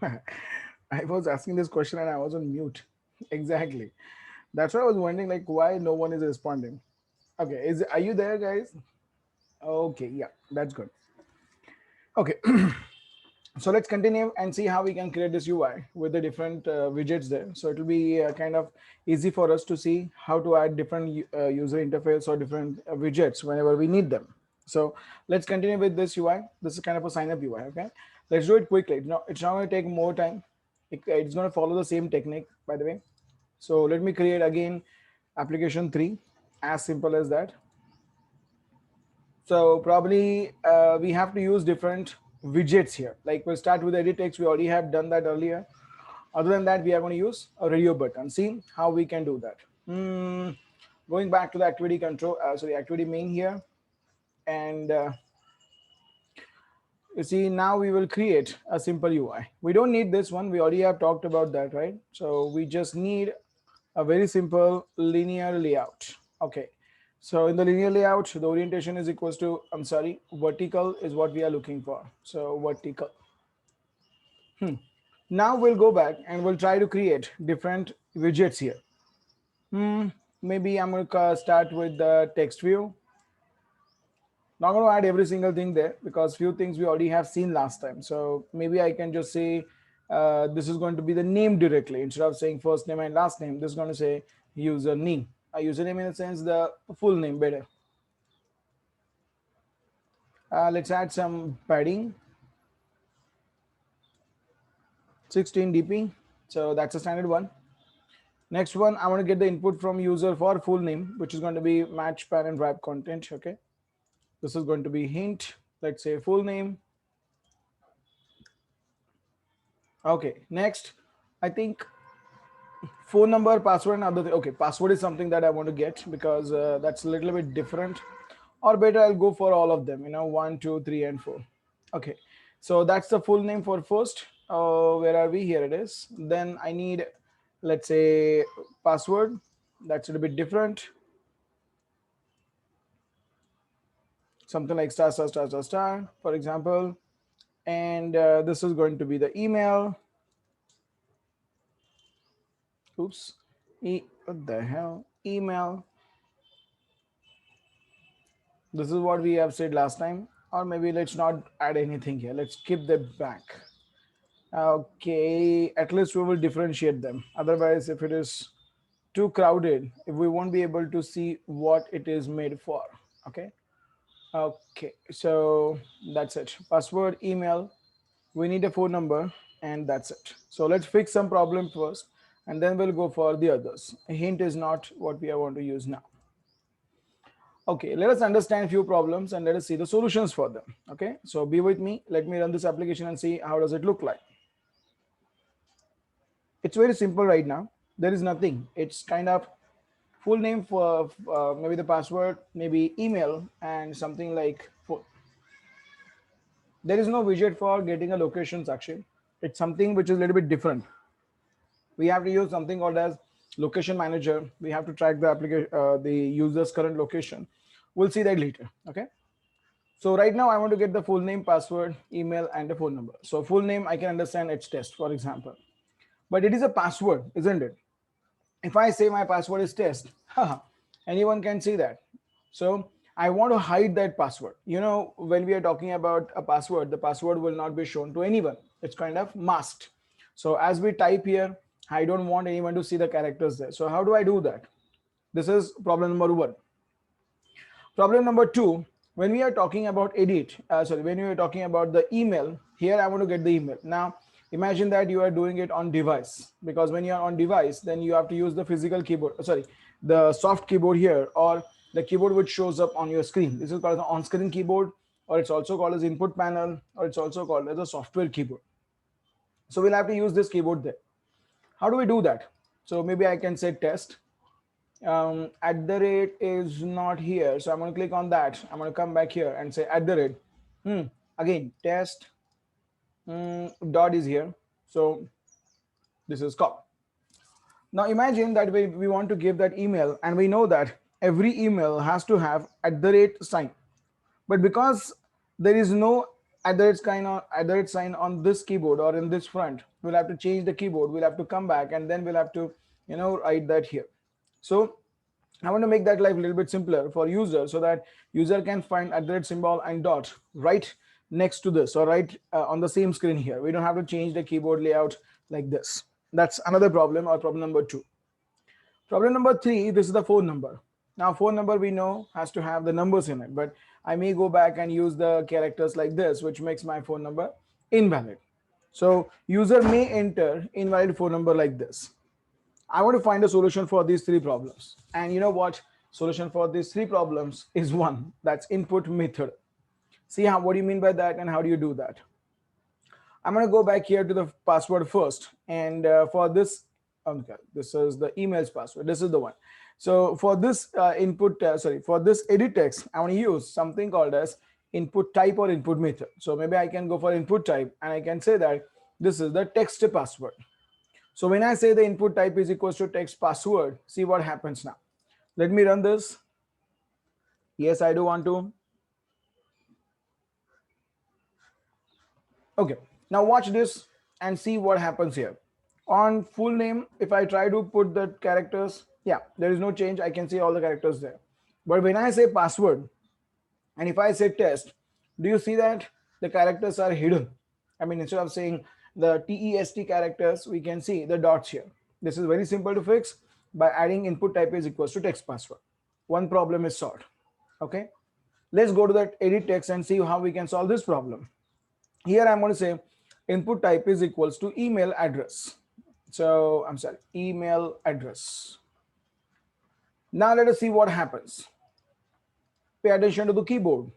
I was asking this question and I was on mute. Exactly. That's why I was wondering like why no one is responding. Okay, are you there, guys? Okay, yeah, that's good. Okay, so let's continue and see how we can create this UI with the different widgets there. So it will be kind of easy for us to see how to add different user interface or different widgets whenever we need them. So let's continue with this UI. This is kind of a sign up UI. Okay, let's do it quickly. It's not going to take more time. It's going to follow the same technique, by the way. So let me create again application 3, as simple as that. So probably we have to use different widgets here. Like we'll start with edit text. We already have done that earlier. Other than that, we are going to use a radio button. See how we can do that. Going back to the activity control, sorry, activity main here. And you see, now we will create a simple UI. We don't need this one. We already have talked about that, right? So we just need a very simple linear layout. Okay. So in the linear layout, the orientation is equals to, I'm sorry, vertical is what we are looking for. So vertical. Now we'll go back and we'll try to create different widgets here. Maybe I'm going to start with the text view. Not going to add every single thing there because few things we already have seen last time. So maybe I can just say this is going to be the name directly. Instead of saying first name and last name, this is going to say username. A username in the sense the full name better. Let's add some padding. 16 dp. So that's a standard one. Next one, I want to get the input from user for full name, which is going to be match parent wrap content. Okay. This is going to be hint. Let's say full name. Okay. Next, I think phone number, password, and other thing. Okay, password is something that I want to get because that's a little bit different. Or better, I'll go for all of them. 1, 2, 3, and 4. Okay, so that's the full name for first. Where are we? Here it is. Then I need, let's say, password. That's a little bit different. Something like star star star star star, for example. And this is going to be the email. Oops. What the hell? Email. This is what we have said last time. Or maybe let's not add anything here. Let's keep that back. Okay, at least we will differentiate them. Otherwise, if it is too crowded, if we won't be able to see what it is made for. Okay. Okay, so that's it. Password, email, we need a phone number, and that's it. So let's fix some problem first, and then we'll go for the others. A hint is not what we want to use now. Okay, let us understand a few problems and let us see the solutions for them. Okay, so be with me. Let me run this application and see how does it look like. It's very simple right now. There is nothing. It's kind of full name for maybe the password, maybe email, and something like phone. There is no widget for getting a location section. It's something which is a little bit different. We have to use something called as location manager. We have to track the application, the user's current location. We'll see that later. Okay. So right now I want to get the full name, password, email, and the phone number. So full name, I can understand it's test, for example, but it is a password, isn't it? If I say my password is test, anyone can see that. So I want to hide that password. When we are talking about a password, the password will not be shown to anyone. It's kind of masked. So as we type here, I don't want anyone to see the characters there. So how do I do that? This is problem number 1. Problem number 2, when we are talking about when we are talking about the email, here I want to get the email. Now, imagine that you are doing it on device, because when you are on device, then you have to use the physical keyboard, the soft keyboard here, or the keyboard which shows up on your screen. This is called the on-screen keyboard, or it's also called as input panel, or it's also called as a software keyboard. So we'll have to use this keyboard there. How do we do that? So maybe I can say test. At the rate is not here, so I'm going to click on that. I'm going to come back here and say at the rate. Again, test dot is here, so this is call. Now imagine that we want to give that email, and we know that every email has to have at the rate sign, but because there is no at the rate sign on this keyboard or in this front, we'll have to change the keyboard, we'll have to come back, and then we'll have to write that here. So I want to make that life a little bit simpler for user, so that user can find at the rate symbol and dot right next to this, or right on the same screen here. We don't have to change the keyboard layout like this. That's another problem, or problem number 2. Problem number 3, this is the phone number. Now phone number we know has to have the numbers in it, but I may go back and use the characters like this, which makes my phone number invalid. So user may enter invalid phone number like this. I want to find a solution for these 3 problems. And you know what? Solution for these 3 problems is one, that's input method. See what do you mean by that and how do you do that? I'm going to go back here to the password first. And for this, okay, this is the email's password. This is the one. So for this for this edit text, I want to use something called as input type or input method. So maybe I can go for input type and I can say that this is the text password. So when I say the input type is equals to text password, see what happens now. Let me run this. Yes, I do want to. Okay, now watch this and see what happens here. On full name, if I try to put the characters, yeah, there is no change. I can see all the characters there. But when I say password, and if I say test, do you see that the characters are hidden? I mean, instead of saying the TEST characters, we can see the dots here. This is very simple to fix by adding input type is equals to text password. One problem is solved. Okay, let's go to that edit text and see how we can solve this problem. Here I'm going to say input type is equals to email address. So I'm sorry, email address. Now let us see what happens. Pay attention to the keyboard,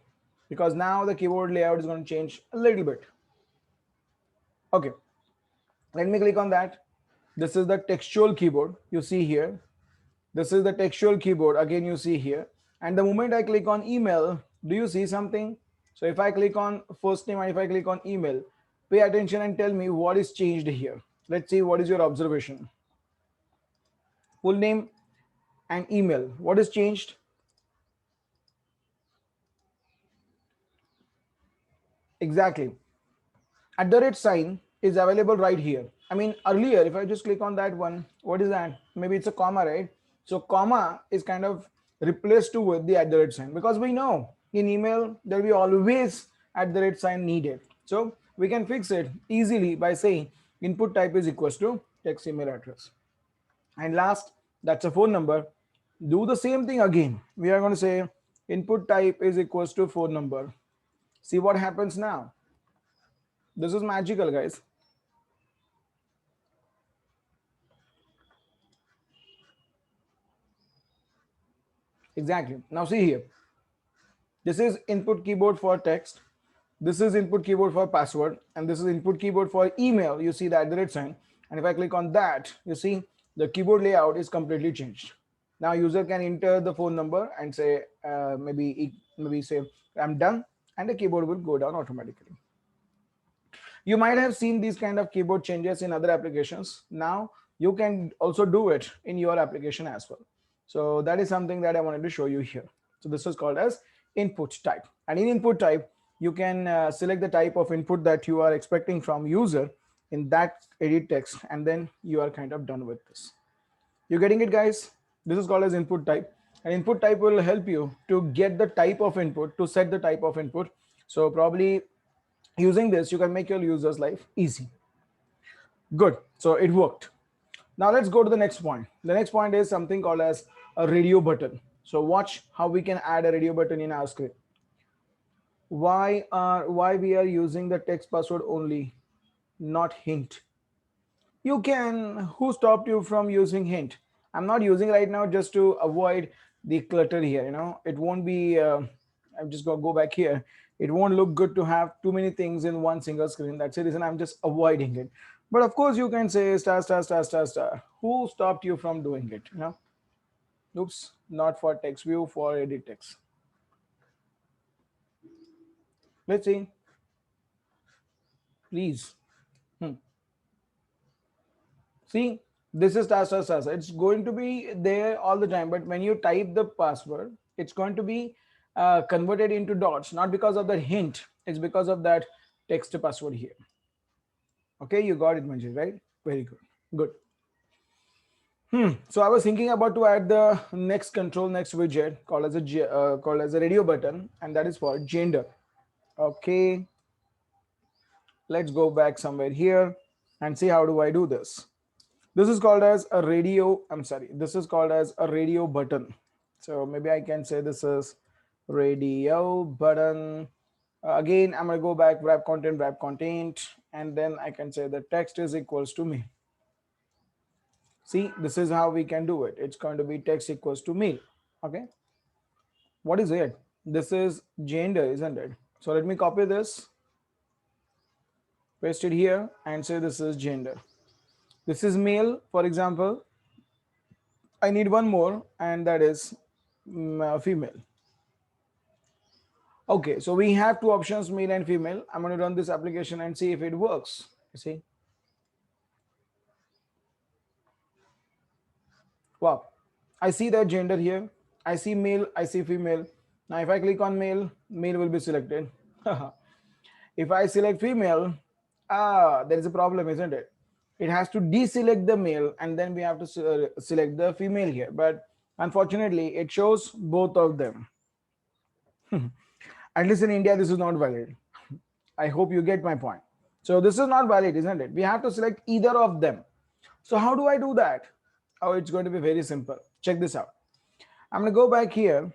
because now the keyboard layout is going to change a little bit. Okay, let me click on that. This is the textual keyboard you see here. This is the textual keyboard again you see here. And the moment I click on email, do you see something? So if I click on first name and if I click on email, pay attention and tell me what is changed here. Let's see what is your observation. Full name and email, what is changed? Exactly. At the rate sign is available right here. I mean, earlier, if I just click on that one, what is that? Maybe it's a comma, right? So comma is kind of replaced to with the at the rate sign, because we know in email there will be always at the rate sign needed. So we can fix it easily by saying input type is equals to text email address. And last, that's a phone number. Do the same thing again. We are going to say input type is equals to phone number. See what happens now. This is magical, guys. Exactly. Now see here. This is input keyboard for text. This is input keyboard for password. And this is input keyboard for email. You see the at the rate sign. And if I click on that, you see the keyboard layout is completely changed. Now user can enter the phone number and say, maybe say, I'm done. And the keyboard will go down automatically. You might have seen these kind of keyboard changes in other applications. Now you can also do it in your application as well. So that is something that I wanted to show you here. So this is called as input type. And in input type, you can select the type of input that you are expecting from user in that edit text, and then you are kind of done with this. You're getting it, guys? This is called as input type. And input type will help you to get the type of input, to set the type of input. So probably using this, you can make your users' life easy. Good. So it worked. Now let's go to the next point. The next point is something called as a radio button. So watch how we can add a radio button in our script. Why we are using the text password only, not hint? You can. Who stopped you from using hint? I'm not using right now just to avoid the clutter here. It won't be. I'm just gonna go back here. It won't look good to have too many things in one single screen. That's the reason I'm just avoiding it. But of course, you can say star star star star star. Who stopped you from doing it? Oops, not for text view, for edit text. Let's see. Please. See, this is star star star. It's going to be there all the time. But when you type the password, it's going to be converted into dots, not because of that hint, it's because of that text password here. Okay, you got it, Manjit, right? Very good. Good. So I was thinking about to add the next control, next widget called as a radio button, and that is for gender. Okay, let's go back somewhere here and see how do I do this. This is called as a radio. I'm sorry. This is called as a radio button. So maybe I can say this is radio button. Again, I'm gonna go back wrap content, and then I can say the text is equals to me. See, this is how we can do it. It's going to be text equals to me. Okay. What is it? This is gender, isn't it? So let me copy this, paste it here, and say this is gender. This is male, for example. I need one more, and that is female. Okay, so we have two options, male and female. I'm going to run this application and see if it works. You see? Wow. I see that gender here. I see male, I see female. Now, if I click on male, male will be selected. If I select female, there is a problem, isn't it? It has to deselect the male, and then we have to select the female here. But unfortunately, it shows both of them. At least in India, this is not valid. I hope you get my point. So this is not valid, isn't it? We have to select either of them. So how do I do that? Oh, it's going to be very simple. Check this out. I'm going to go back here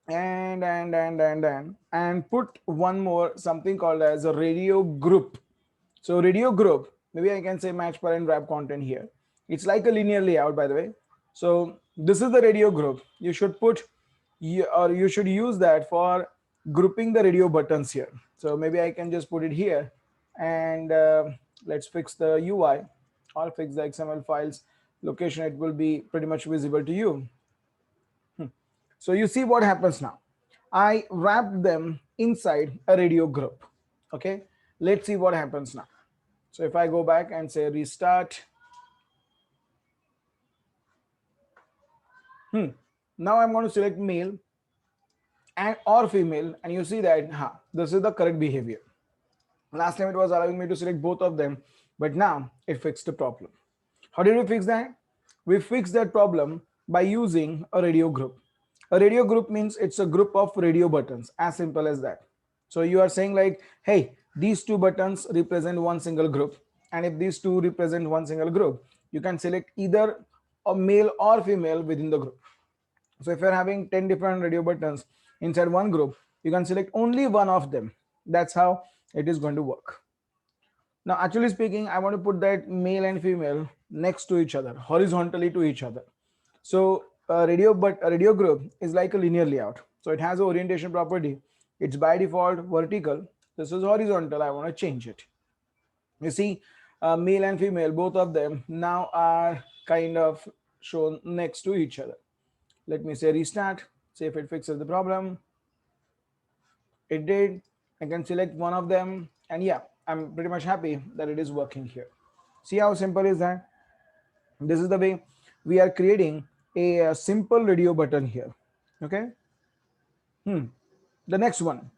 and put one more, something called as a radio group. So radio group, maybe I can say match parent wrap content here. It's like a linear layout, by the way. So this is the radio group. You should put, or you should use that for grouping the radio buttons here. So maybe I can just put it here, and let's fix the UI. I'll fix the XML files location. It will be pretty much visible to you. So you see what happens now. I wrapped them inside a radio group. Okay, let's see what happens now. So if I go back and say restart, now I'm going to select male and or female, and you see that this is the correct behavior. Last time it was allowing me to select both of them, but now it fixed the problem. How did we fix that? We fixed that problem by using a radio group. A radio group means it's a group of radio buttons, as simple as that. So you are saying like, hey, these two buttons represent one single group, and if these two represent one single group, you can select either a male or female within the group. So if you're having 10 different radio buttons inside one group, you can select only one of them. That's how it is going to work. Now, actually speaking, I want to put that male and female next to each other, horizontally to each other. So a radio group is like a linear layout. So it has an orientation property. It's by default vertical. This is horizontal. I want to change it. You see, male and female, both of them now are kind of shown next to each other. Let me say restart, see if it fixes the problem. It did. I can select one of them, and yeah, I'm pretty much happy that it is working here. See how simple is that? This is the way we are creating a simple radio button here. Okay. The next one.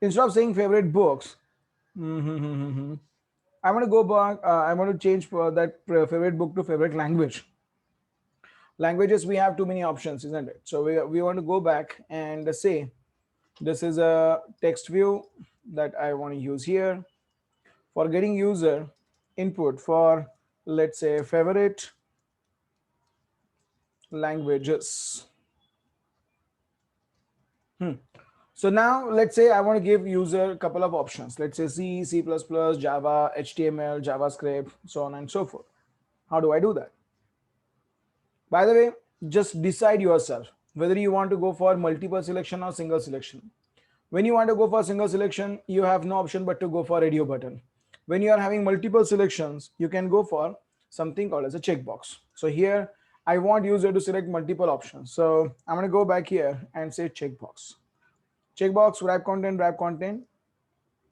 Instead of saying favorite books, I'm going to go back. I'm going to change that favorite book to favorite language. Languages, we have too many options, isn't it? So we want to go back and say this is a text view that I want to use here for getting user input for, let's say, favorite languages. So now let's say I want to give user a couple of options. Let's say C, C++, Java, HTML, JavaScript, so on and so forth. How do I do that? By the way, just decide yourself whether you want to go for multiple selection or single selection. When you want to go for single selection, you have no option but to go for radio button. When you are having multiple selections, you can go for something called as a checkbox. So here, I want user to select multiple options. So I'm going to go back here and say checkbox. Checkbox, wrap content.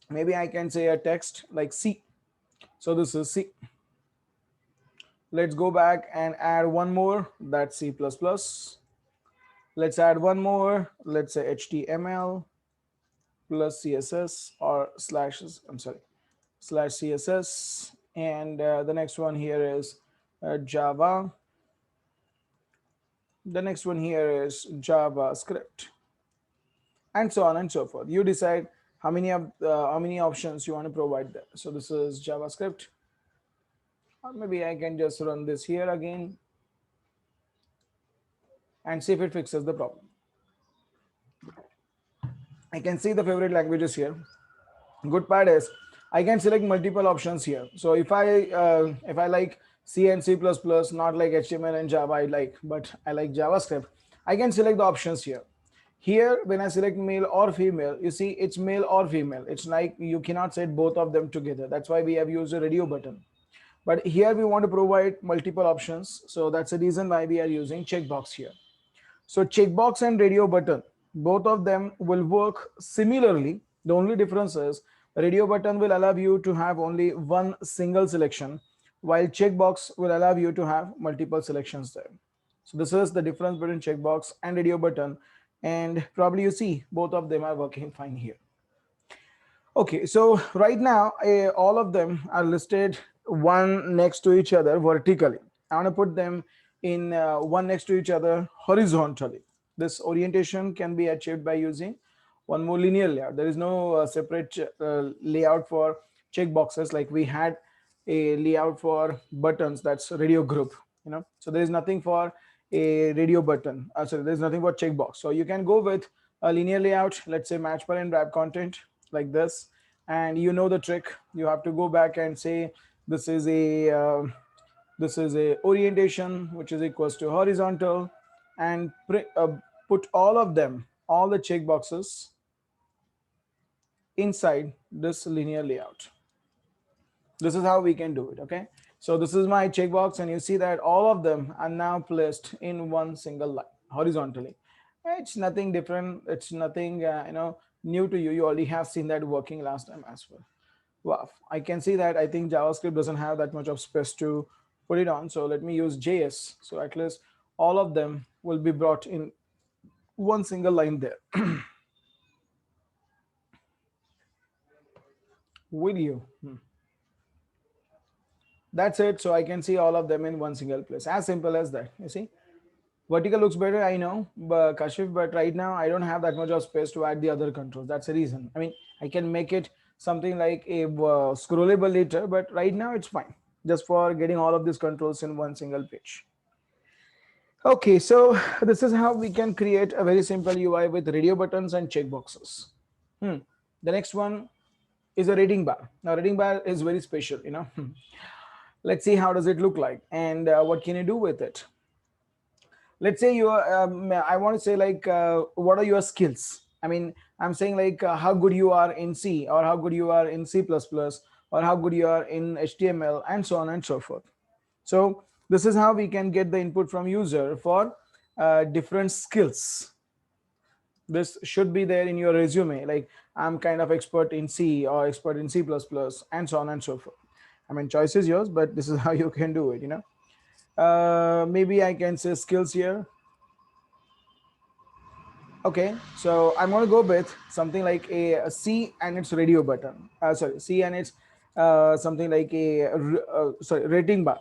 Maybe I can say a text like C. So this is C. Let's go back and add one more, that's C++. Let's add one more. Let's say HTML plus CSS or I'm sorry, slash CSS. And the next one here is Java. The next one here is JavaScript, and so on and so forth. You decide how many options you want to provide there. So this is JavaScript, or maybe I can just run this here again and see if it fixes the problem. I can see the favorite languages here. Good part is I can select multiple options here. So if I like C and C++, not like HTML and Java I like, but I like JavaScript, I can select the options here. Here, when I select male or female, you see it's male or female. It's like you cannot set both of them together. That's why we have used a radio button. But here we want to provide multiple options. So that's the reason why we are using checkbox here. So checkbox and radio button, both of them will work similarly. The only difference is radio button will allow you to have only one single selection, while checkbox will allow you to have multiple selections there. So this is the difference between checkbox and radio button. And probably you see both of them are working fine here. Okay, so right now all of them are listed one next to each other vertically. I want to put them in one next to each other horizontally. This orientation can be achieved by using one more linear layout. There is no separate layout for checkboxes like we had a layout for buttons, that's radio group, so there is nothing for a radio button. Sorry, there's nothing for checkbox. So you can go with a linear layout, let's say match parent wrap content like this, and you know the trick. You have to go back and say this is a orientation which is equals to horizontal, and put all of them, all the checkboxes inside this linear layout. This is how we can do it. Okay, so this is my checkbox, and you see that all of them are now placed in one single line horizontally. It's nothing different. It's nothing new to you. You already have seen that working last time as well. Wow, I can see that. I think JavaScript doesn't have that much of space to put it on. So let me use JS. So at least all of them will be brought in one single line there. Will you? That's it. So I can see all of them in one single place. As simple as that. You see, vertical looks better, I know, but Kashif, but right now I don't have that much of space to add the other controls. That's the reason. I mean, I can make it something like a scrollable later, but right now it's fine just for getting all of these controls in one single page. Okay, so this is how we can create a very simple UI with radio buttons and checkboxes. The next one is a rating bar. Now, rating bar is very special, Let's see how does it look like and what can you do with it. Let's say you are, I want to say like, what are your skills? I mean, I'm saying like how good you are in C, or how good you are in C++, or how good you are in HTML, and so on and so forth. So this is how we can get the input from user for different skills. This should be there in your resume, like I'm kind of expert in C or expert in C++, and so on and so forth. I mean, choice is yours, but this is how you can do it, maybe I can say skills here. Okay, so I'm going to go with something like a C and its radio button. Sorry, C and its something like a rating bar.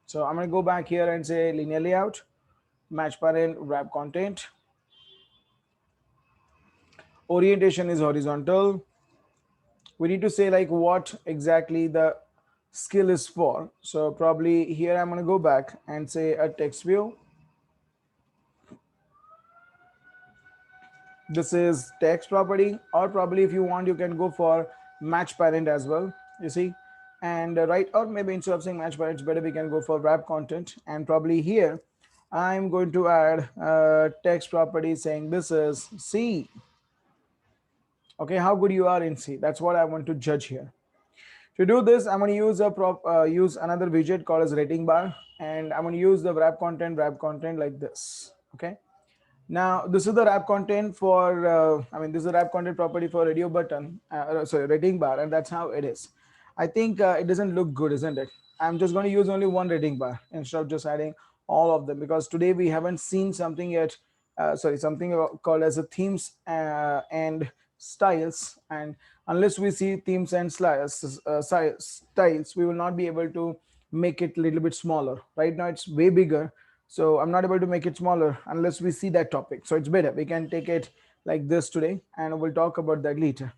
So I'm going to go back here and say linear layout, match parent wrap content. Orientation is horizontal. We need to say like what exactly the skill is for. So probably here I'm going to go back and say a text view. This is text property, or probably if you want, you can go for match parent as well, you see. And right, or maybe instead of saying match parent, it's better we can go for wrap content. And probably here, I'm going to add text property saying this is C. Okay, how good you are in C. That's what I want to judge here. To do this, I'm going to use use another widget called as rating bar, and I'm going to use the wrap content like this. Okay. Now this is the wrap content for this is the wrap content property for radio button, sorry, rating bar, and that's how it is. I think it doesn't look good, isn't it? I'm just going to use only one rating bar instead of just adding all of them, because today we haven't seen something yet sorry, something called as a themes and styles. And unless we see themes and styles, we will not be able to make it a little bit smaller. Right now it's way bigger, so I'm not able to make it smaller unless we see that topic. So it's better we can take it like this today, and we'll talk about that later.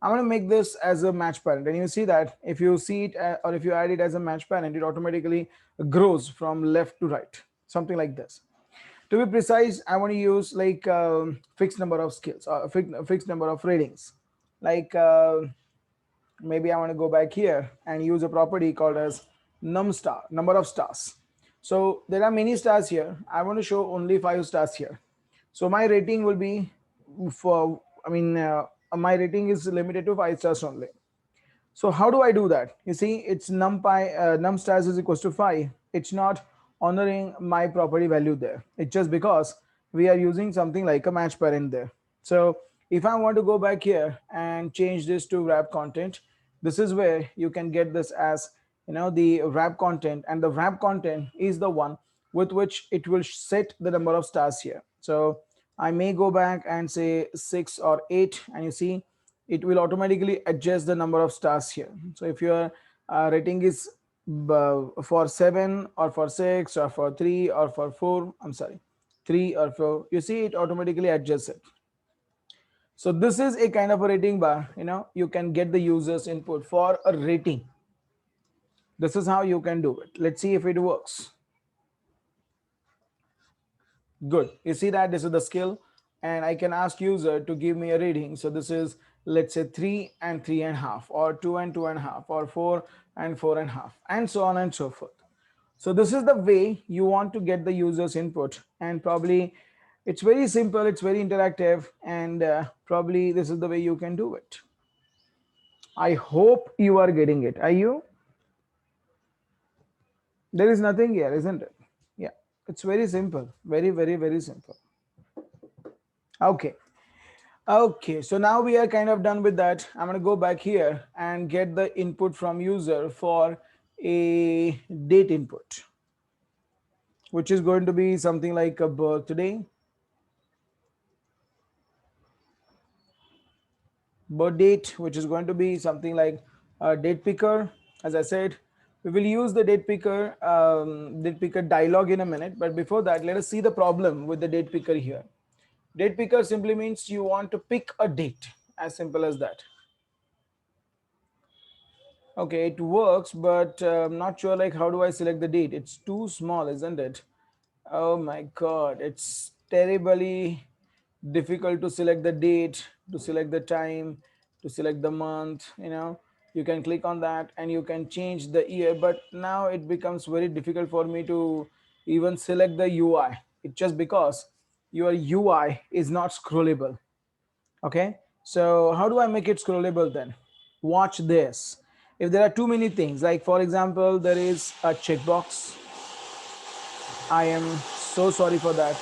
I'm going to make this as a match parent, and you see that if you see it or if you add it as a match parent, it automatically grows from left to right, something like this. To be precise, I want to use like fixed number of skills or fixed number of ratings. Like maybe I want to go back here and use a property called as num star, number of stars. So there are many stars here. I want to show only 5 stars here. So my rating will be for, my rating is limited to 5 stars only. So how do I do that? You see, it's num stars is equals to 5. It's not honoring my property value there. It's just because we are using something like a match parent there. So if I want to go back here and change this to wrap content, this is where you can get this as, the wrap content, and the wrap content is the one with which it will set the number of stars here. So I may go back and say 6 or 8, and you see it will automatically adjust the number of stars here. So if your rating is for 7 or for 6 or for 3 or for 4, I'm sorry, 3 or 4, you see it automatically adjusts it. So this is a kind of a rating bar. You can get the user's input for a rating. This is how you can do it. Let's see if it works. Good. You see that this is the skill, and I can ask user to give me a reading. So this is, let's say, 3 and 3.5, or 2 and 2.5, or 4 and 4.5, and so on and so forth. So this is the way you want to get the user's input, and probably it's very simple, it's very interactive, and probably this is the way you can do it. I hope you are getting it. Are you? There is nothing here, isn't it? Yeah, it's very simple, very, very, very simple. Okay. Okay, so now we are kind of done with that. I'm going to go back here and get the input from user for a date input, which is going to be something like a birthday, birth date, which is going to be something like a date picker. As I said, we will use the date picker dialog in a minute. But before that, let us see the problem with the date picker here. Date picker simply means you want to pick a date, as simple as that. Okay, it works, but I'm not sure like how do I select the date? It's too small, isn't it? Oh my God, it's terribly difficult to select the date, to select the time, to select the month. You can click on that and you can change the year, but now it becomes very difficult for me to even select the UI. It's just because your UI is not scrollable. Okay, so how do I make it scrollable then? Watch this. If there are too many things, like for example, there is a checkbox. I am so sorry for that.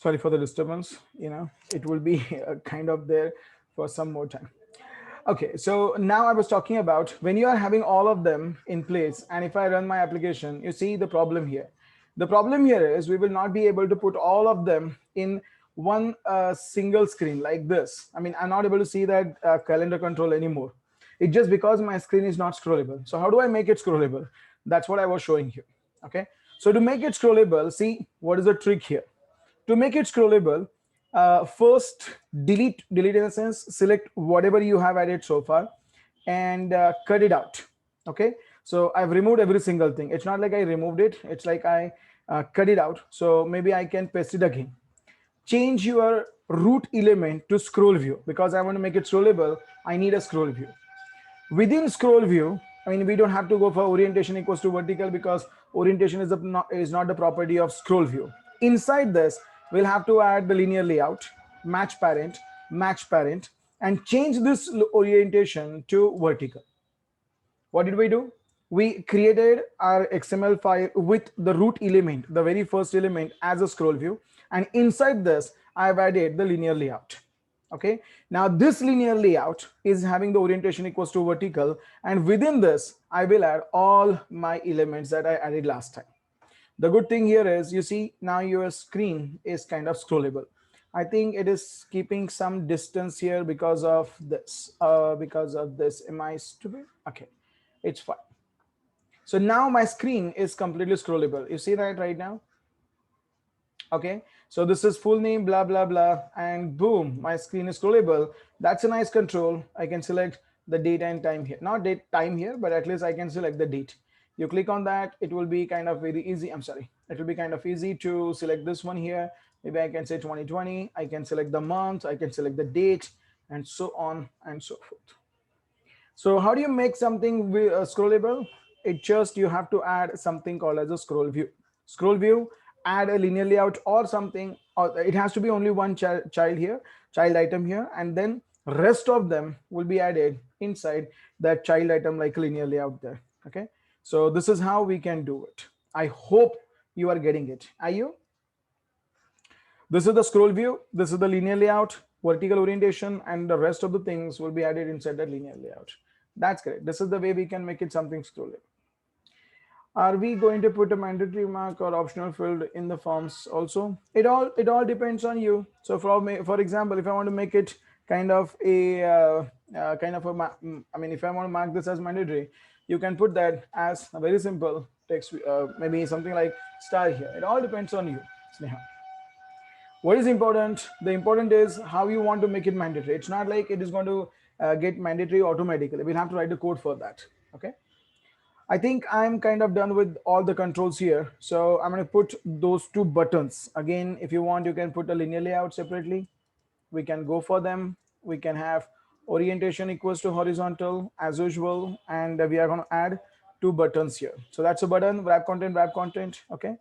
Sorry for the disturbance. It will be kind of there for some more time. Okay, so now I was talking about when you are having all of them in place, and if I run my application, you see the problem here. The problem here is we will not be able to put all of them in one single screen like this. I mean, I'm not able to see that calendar control anymore. It's just because my screen is not scrollable. So how do I make it scrollable? That's what I was showing you. Okay, so to make it scrollable, see what is the trick here. To make it scrollable, first delete in a sense, select whatever you have added so far and cut it out. Okay, so I've removed every single thing. It's not like I removed it, it's like I cut it out. So maybe I can paste it again. Change your root element to scroll view. Because I want to make it scrollable, I need a scroll view. Within scroll view, I mean, we don't have to go for orientation equals to vertical because orientation is not the property of scroll view. Inside this, we'll have to add the linear layout, match parent, and change this orientation to vertical. What did we do? We created our XML file with the root element, the very first element, as a scroll view. And inside this, I've added the linear layout. Okay, now this linear layout is having the orientation equals to vertical, and within this I will add all my elements that I added last time. The good thing here is, you see, now your screen is kind of scrollable. I think it is keeping some distance here because of this. Am I stupid? Okay, it's fine. So now my screen is completely scrollable. You see that right now? Okay, so this is full name, blah, blah, blah, and boom, my screen is scrollable. That's a nice control. I can select the date and time here. Not date time here, but at least I can select the date. You click on that, it will be kind of very easy. I'm sorry. It will be kind of easy to select this one here. Maybe I can say 2020. I can select the month. I can select the date, and so on and so forth. So how do you make something scrollable? It just, you have to add something called as a scroll view. Scroll view, add a linear layout or something, or it has to be only one child here, child item here, and then rest of them will be added inside that child item like linear layout there. Okay, so this is how we can do it. I hope you are getting it. Are you? This is the scroll view, this is the linear layout, vertical orientation, and the rest of the things will be added inside that linear layout. That's correct. This is the way we can make it something scrollable. Are we going to put a mandatory mark or optional field in the forms also? It all depends on you. So for example, if I want to make it kind of a I mean, if I want to mark this as mandatory, you can put that as a very simple text, maybe something like star here. It all depends on you, Sneha. What is important? The important is how you want to make it mandatory. It's not like it is going to get mandatory automatically. We'll have to write the code for that. Okay. I think I'm kind of done with all the controls here. So I'm going to put those two buttons. Again, if you want, you can put a linear layout separately. We can go for them. We can have orientation equals to horizontal as usual. And we are going to add two buttons here. So that's a button, wrap content. Okay.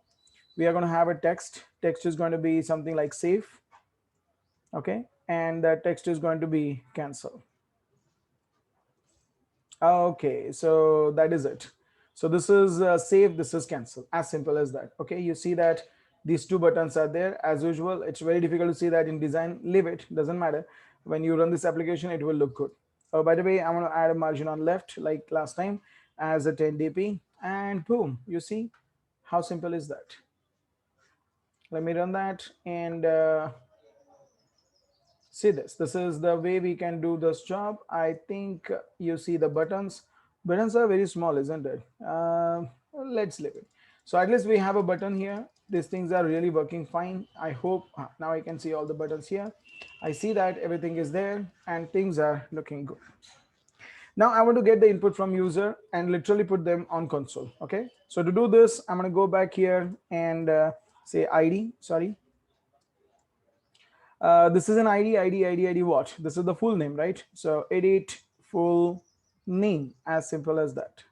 We are going to have a text. Text is going to be something like save. Okay. And that text is going to be cancel. Okay, so that is it. So this is save, this is cancel, as simple as that. Okay, you see that these two buttons are there as usual. It's very difficult to see that in design. Leave it, doesn't matter. When you run this application, it will look good. Oh, by the way, I'm going to add a margin on left like last time as a 10 dp, and boom, you see how simple is that. Let me run that and see this. This is the way we can do this job. I think you see the buttons. Buttons are very small, isn't it? Let's leave it. So at least we have a button here. These things are really working fine. I hope now I can see all the buttons here. I see that everything is there and things are looking good. Now I want to get the input from user and literally put them on console. Okay. So to do this, I'm going to go back here and say ID, sorry. This is an ID what? This is the full name, right? So edit full name, as simple as that.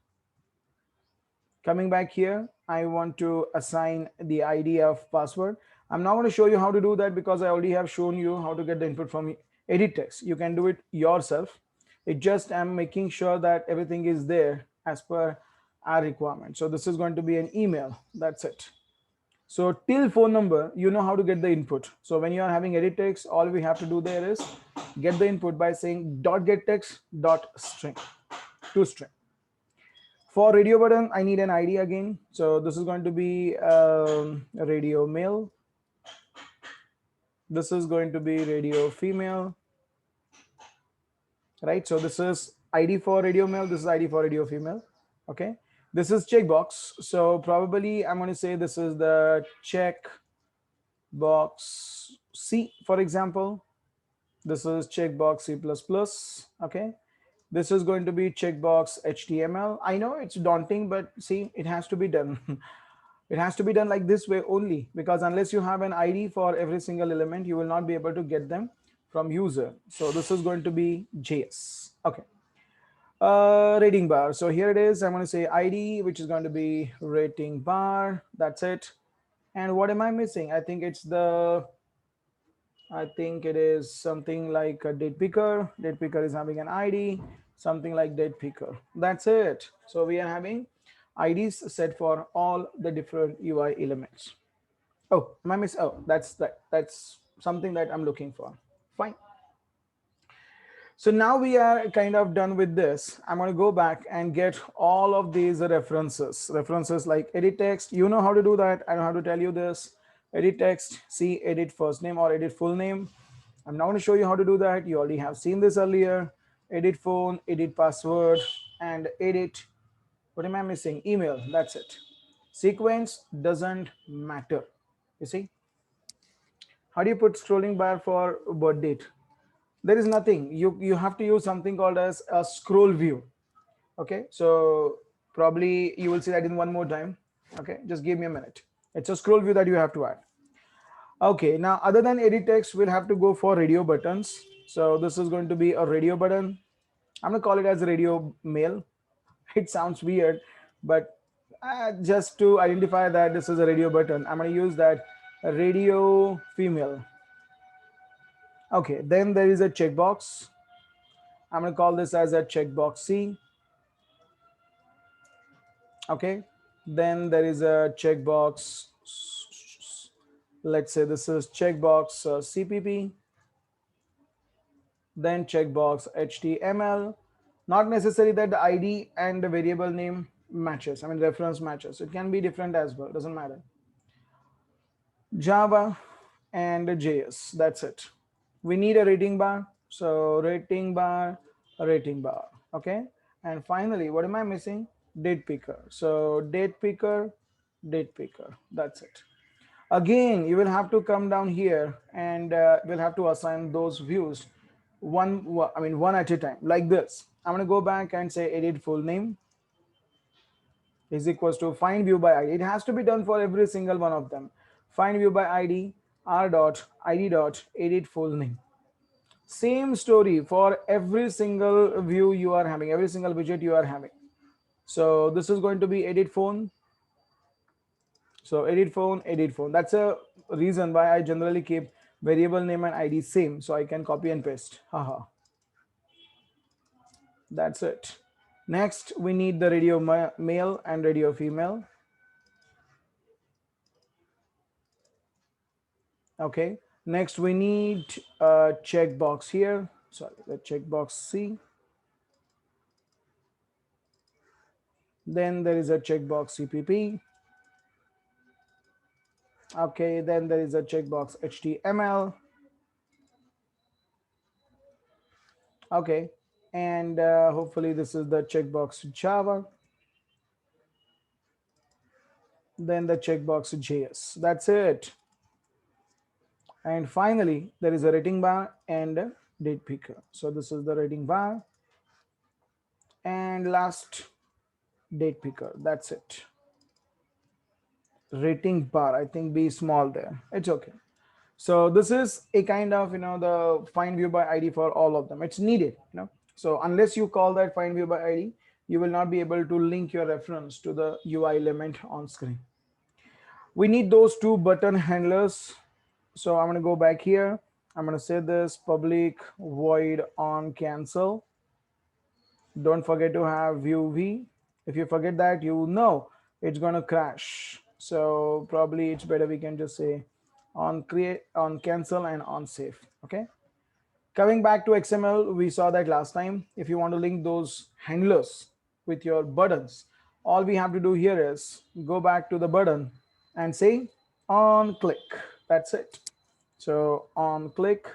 Coming back here, I want to assign the ID of password. I'm not going to show you how to do that because I already have shown you how to get the input from edit text. You can do it yourself. It just I'm making sure that everything is there as per our requirement. So this is going to be an email. That's it. So till phone number, you know how to get the input. So when you are having edit text, all we have to do there is get the input by saying dot get text dot string to string. For radio button, I need an ID again. So this is going to be radio male. This is going to be radio female, right? So this is ID for radio male. This is ID for radio female. Okay. This is checkbox. So probably I'm going to say this is the check box C, for example. This is checkbox C++. Okay. This is going to be checkbox HTML. I know it's daunting, but see, it has to be done. It has to be done like this way only, because unless you have an ID for every single element, you will not be able to get them from user. So this is going to be JS. Okay. Rating bar. So here it is. I'm going to say ID, which is going to be rating bar. That's it. And what am I missing? I think it is something like a date picker. Date picker is having an ID, something like date picker. That's it. So we are having IDs set for all the different UI elements. Oh, am I miss? Oh, that's something that I'm looking for. Fine. So now we are kind of done with this. I'm going to go back and get all of these references like edit text. You know how to do that. I don't have to tell you this. Edit text, see edit first name or edit full name. I'm not going to show you how to do that. You already have seen this earlier. Edit phone, edit password, and edit, what am I missing? Email, that's it. Sequence doesn't matter. You see? How do you put scrolling bar for birth date? There is nothing. You have to use something called as a scroll view. Okay, so probably you will see that in one more time. Okay, just give me a minute. It's a scroll view that you have to add. Okay, now other than edit text, we'll have to go for radio buttons. So this is going to be a radio button. I'm gonna call it as radio male. It sounds weird, but just to identify that this is a radio button, I'm gonna use that radio female. Okay, then there is a checkbox. I'm gonna call this as a checkbox C. Okay, then there is a checkbox. Let's say this is checkbox CPP. Then checkbox HTML. Not necessary that the ID and the variable name matches. I mean reference matches. It can be different as well. Doesn't matter. Java and JS. That's it. We need a rating bar. So rating bar, rating bar. Okay. And finally, what am I missing? Date picker. So date picker, date picker. That's it. Again, you will have to come down here and we'll have to assign those views one at a time, like this. I'm going to go back and say edit full name is equals to find view by ID. It has to be done for every single one of them. Find view by ID, r dot id dot edit full name. Same story for every single view you are having, every single widget you are having. So this is going to be edit phone. So edit phone, edit phone. That's a reason why I generally keep variable name and ID same, so I can copy and paste. Haha. That's it. Next, we need the radio male and radio female. Okay. Next, we need a checkbox here. Sorry, the checkbox C. Then there is a checkbox CPP. Okay, then there is a checkbox HTML. Okay, and hopefully this is the checkbox Java. Then the checkbox JS. That's it. And finally, there is a rating bar and a date picker. So this is the rating bar. And last, date picker. That's it. Rating bar, I think be small there. It's okay. So this is a kind of, the find view by ID for all of them. It's needed. So unless you call that find view by ID, you will not be able to link your reference to the UI element on screen. We need those two button handlers. So I'm going to go back here. I'm going to say this public void on cancel. Don't forget to have view v. If you forget that, you know it's going to crash. So probably it's better we can just say on create, on cancel, and on save. Okay. Coming back to XML, we saw that last time. If you want to link those handlers with your buttons, all we have to do here is go back to the button and say on click. That's it. So on click,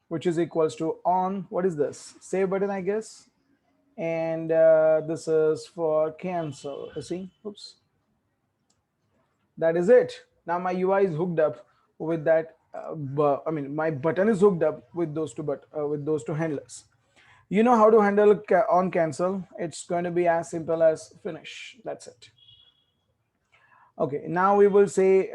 which is equals to on, what is this? Save button, I guess. And this is for cancel. You see, oops. That is it. Now my UI is hooked up with that. I mean, my button is hooked up with those two, with those two handlers. You know how to handle on cancel. It's going to be as simple as finish. That's it. Okay, now we will say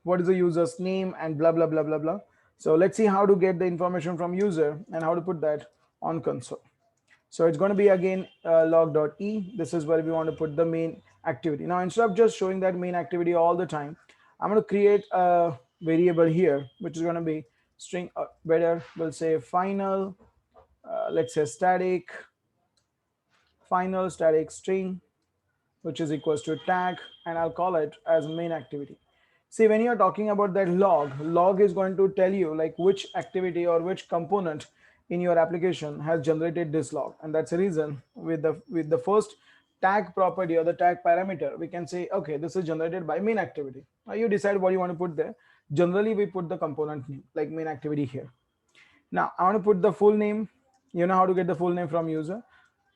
what is the user's name and blah, blah, blah, blah, blah. So let's see how to get the information from user and how to put that on console. So it's going to be again log.e. This is where we want to put the main activity. Now, instead of just showing that main activity all the time, I'm going to create a variable here, which is going to be string, better, we'll say final, let's say static, final static string, which is equals to tag, and I'll call it as main activity. See, when you're talking about that log is going to tell you like which activity or which component in your application has generated this log. And that's the reason with the first tag property or the tag parameter, we can say, okay, this is generated by main activity. Now you decide what you want to put there. Generally, we put the component name like main activity here. Now I want to put the full name. You know how to get the full name from user.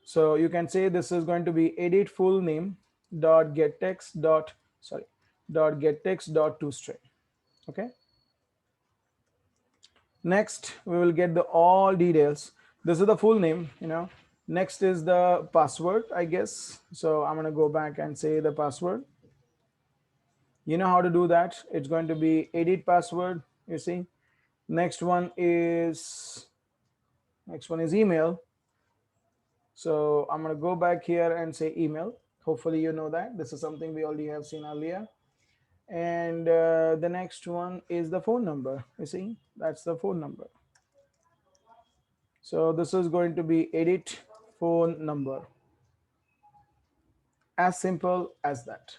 So you can say this is going to be edit full name dot get text dot, sorry, dot get text dot toString. Okay. Next, we will get the all details. This is the full name, you know. Next is the password, I guess. So I'm going to go back and say the password. You know how to do that. It's going to be edit password, you see. Next one is email. So I'm going to go back here and say email. Hopefully you know that. This is something we already have seen earlier. And the next one is the phone number. You see, that's the phone number. So this is going to be edit phone number. As simple as that.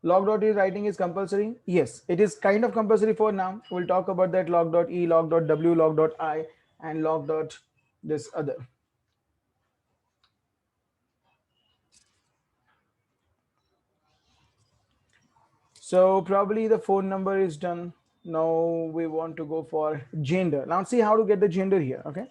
Log.e writing is compulsory. Yes, it is kind of compulsory for now. We'll talk about that log.e, log.w, log.i, and log. This other. So probably the phone number is done. Now we want to go for gender. Now see how to get the gender here. Okay.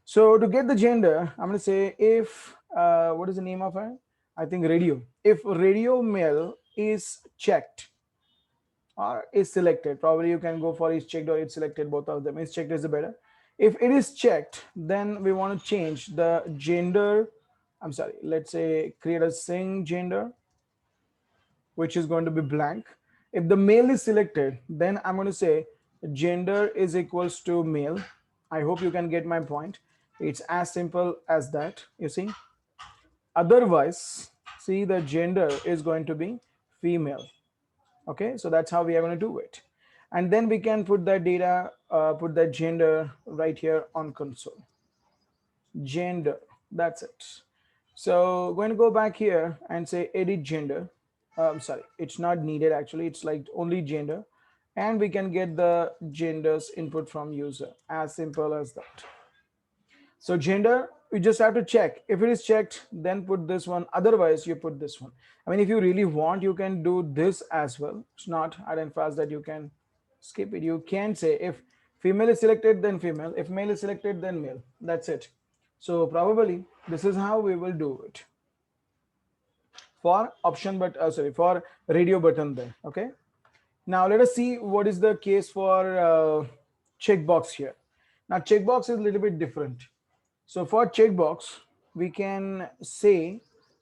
So to get the gender, I'm going to say if, what is the name of it? I think radio. If radio male is checked or is selected, probably you can go for is checked or is selected, both of them. Is checked is the better. If it is checked, then we want to change the gender. I'm sorry, let's say create a string gender, which is going to be blank. If the male is selected, then I'm going to say gender is equals to male. I hope you can get my point. It's as simple as that, you see. Otherwise, see, the gender is going to be female. Okay, so that's how we are going to do it. And then we can put that data, put that gender right here on console. Gender, that's it. So going to go back here and say edit gender. I'm sorry, it's not needed actually. It's like only gender. And we can get the genders input from user, as simple as that. So gender, you just have to check. If it is checked, then put this one. Otherwise, you put this one. I mean, if you really want, you can do this as well. It's not hard and fast that you can skip it. You can say if female is selected, then female. If male is selected, then male. That's it. So probably this is how we will do it for option, but sorry, for radio button there. Okay. Now let us see what is the case for checkbox here. Now checkbox is a little bit different. So for checkbox, we can say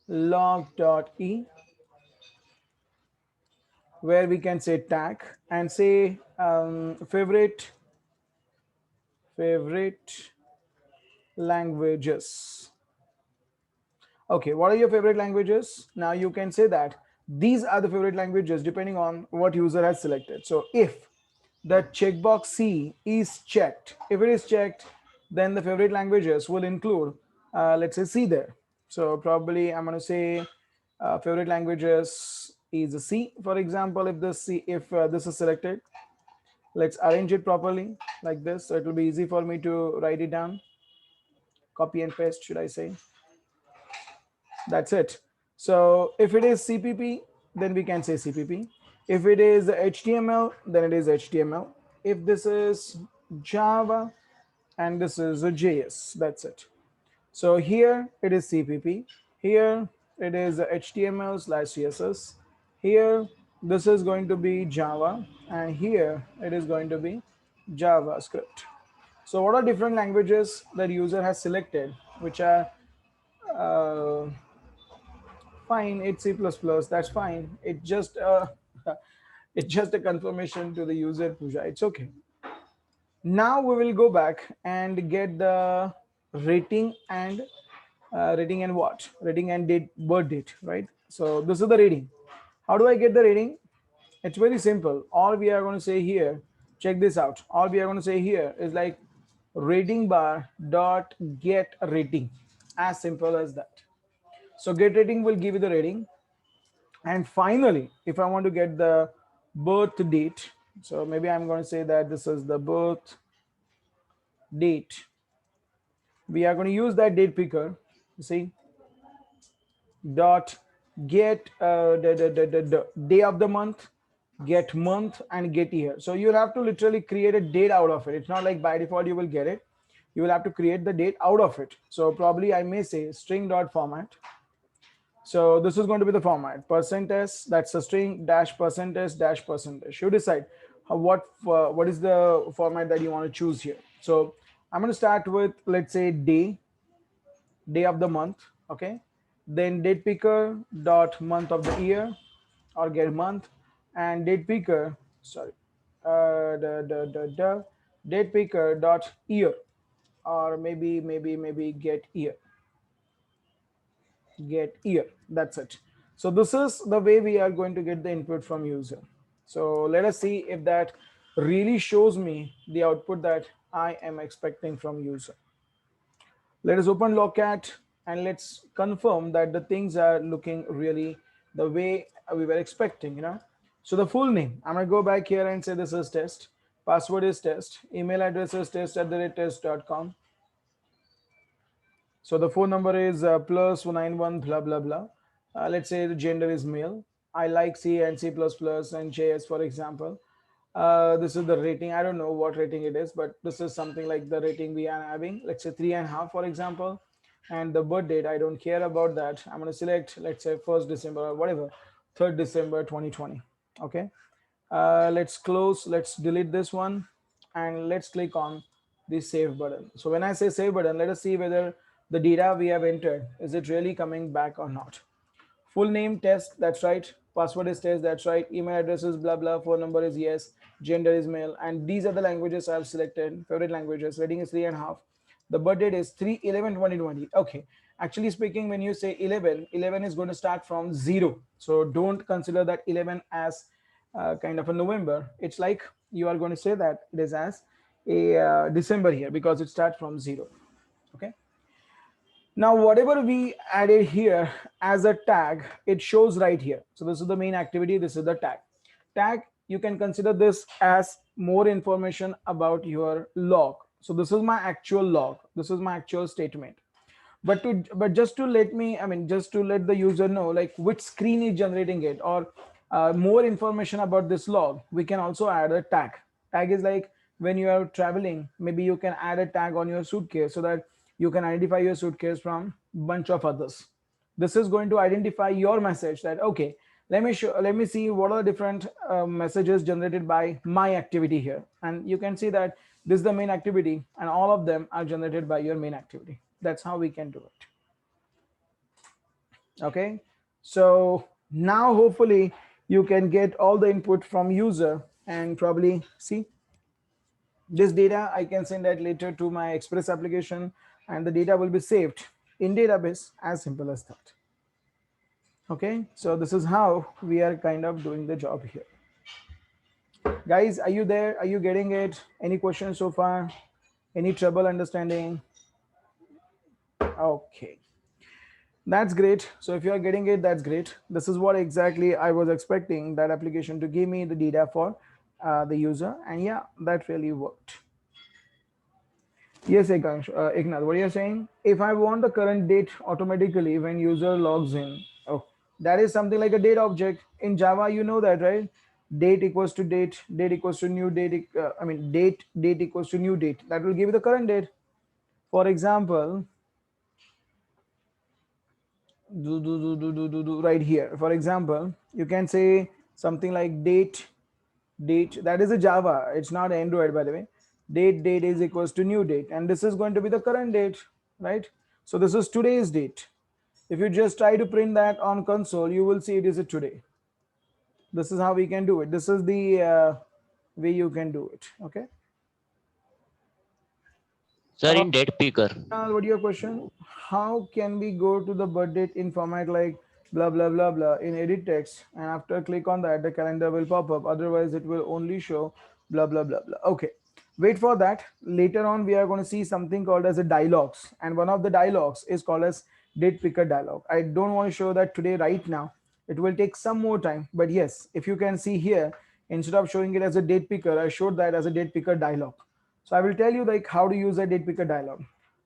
log.e, where we can say tag and say favorite languages. Okay, what are your favorite languages? Now you can say that these are the favorite languages depending on what user has selected. So if the checkbox C is checked, if it is checked, then the favorite languages will include, let's say C there. So probably I'm going to say favorite languages is a C. For example, if this is selected, let's arrange it properly like this. So it will be easy for me to write it down. Copy and paste, should I say? That's it. So if it is CPP, then we can say CPP. If it is HTML, then it is HTML. If this is Java and this is a JS, that's it. So here it is CPP. Here it is HTML/CSS. Here this is going to be Java, and here it is going to be JavaScript. So what are different languages that user has selected, which are uh, fine? It's C++. That's fine. It's just a confirmation to the user, Pooja. It's okay. Now we will go back and get the rating and rating and what? Rating and date, birth date, right? So this is the rating. How do I get the rating? It's very simple. All we are going to say here, check this out. All we are going to say here is like rating bar dot get rating. As simple as that. So get rating will give you the rating. And finally, if I want to get the birth date, so maybe I'm going to say that this is the birth date. We are going to use that date picker. You see, dot get the day of the month, get month, and get year. So you'll have to literally create a date out of it. It's not like by default you will get it. You will have to create the date out of it. So probably I may say string dot format. So this is going to be the format. %s, that's a string dash %s dash %. You decide what is the format that you want to choose here. So I'm going to start with, let's say, day of the month. Okay, then date picker dot month of the year, or get month, and date picker, sorry, the date picker dot year, or maybe get year. That's it. So this is the way we are going to get the input from user. So let us see if that really shows me the output that I am expecting from user. Let us open Logcat and let's confirm that the things are looking really the way we were expecting, So the full name, I'm gonna go back here and say this is test, password is test, email address is test@test.com. So the phone number is +91 blah blah blah. Let's say the gender is male. I like C and C++ and JS, for example. This is the rating. I don't know what rating it is, but this is something like the rating we are having. Let's say 3.5, for example. And the birth date, I don't care about that. I'm going to select, let's say, 1st December or whatever, 3rd December 2020. Okay. Let's close. Let's delete this one. And let's click on the save button. So when I say save button, let us see whether the data we have entered, is it really coming back or not. Full name test, that's right. Password is test, that's right. Email address is blah blah. Phone number is yes. Gender is male. And these are the languages I've selected. Favorite languages. Rating is 3.5. The birth date is 3/11/2020. Okay. Actually speaking, when you say 11, 11 is going to start from 0. So don't consider that 11 as kind of a November. It's like you are going to say that it is as a December here because it starts from 0. Okay. Now, whatever we added here as a tag, it shows right here. So this is the main activity. This is the tag. Tag, you can consider this as more information about your log. So this is my actual log. This is my actual statement. But just to let the user know like which screen is generating it, or more information about this log, we can also add a tag. Tag is like when you are traveling, maybe you can add a tag on your suitcase so that you can identify your suitcase from bunch of others. This is going to identify your message that, okay, let me see what are the different messages generated by my activity here. And you can see that this is the main activity and all of them are generated by your main activity. That's how we can do it. Okay, so now hopefully you can get all the input from user and probably see this data. I can send that later to my Express application and the data will be saved in database, as simple as that. Okay, so this is how we are kind of doing the job here. Guys, are you there? Are you getting it? Any questions so far? Any trouble understanding? Okay. That's great. So if you are getting it, that's great. This is what exactly I was expecting that application to give me the data for the user. And yeah, that really worked. Yes, Ignat, what are you saying? If I want the current date automatically when user logs in, oh, that is something like a date object. In Java, you know that, right? Date equals to date, date equals to new date, date equals to new date. That will give you the current date. For example, right here. For example, you can say something like date. That is a Java. It's not Android, by the way. Date is equals to new date, and this is going to be the current date, right? So this is today's date. If you just try to print that on console, you will see it is a today. This is how we can do it. This is the way you can do it. Okay. Sir, in date picker. What your question? How can we go to the birth date in format like blah blah blah blah in edit text, and after click on that the calendar will pop up, otherwise it will only show blah blah blah blah. Okay, wait for that. Later on we are going to see something called as a dialogues, and one of the dialogues is called as date picker dialog. I don't want to show that today right now. It will take some more time, but yes, if you can see here, instead of showing it as a date picker, I showed that as a date picker dialog. So I will tell you like how to use a date picker dialog.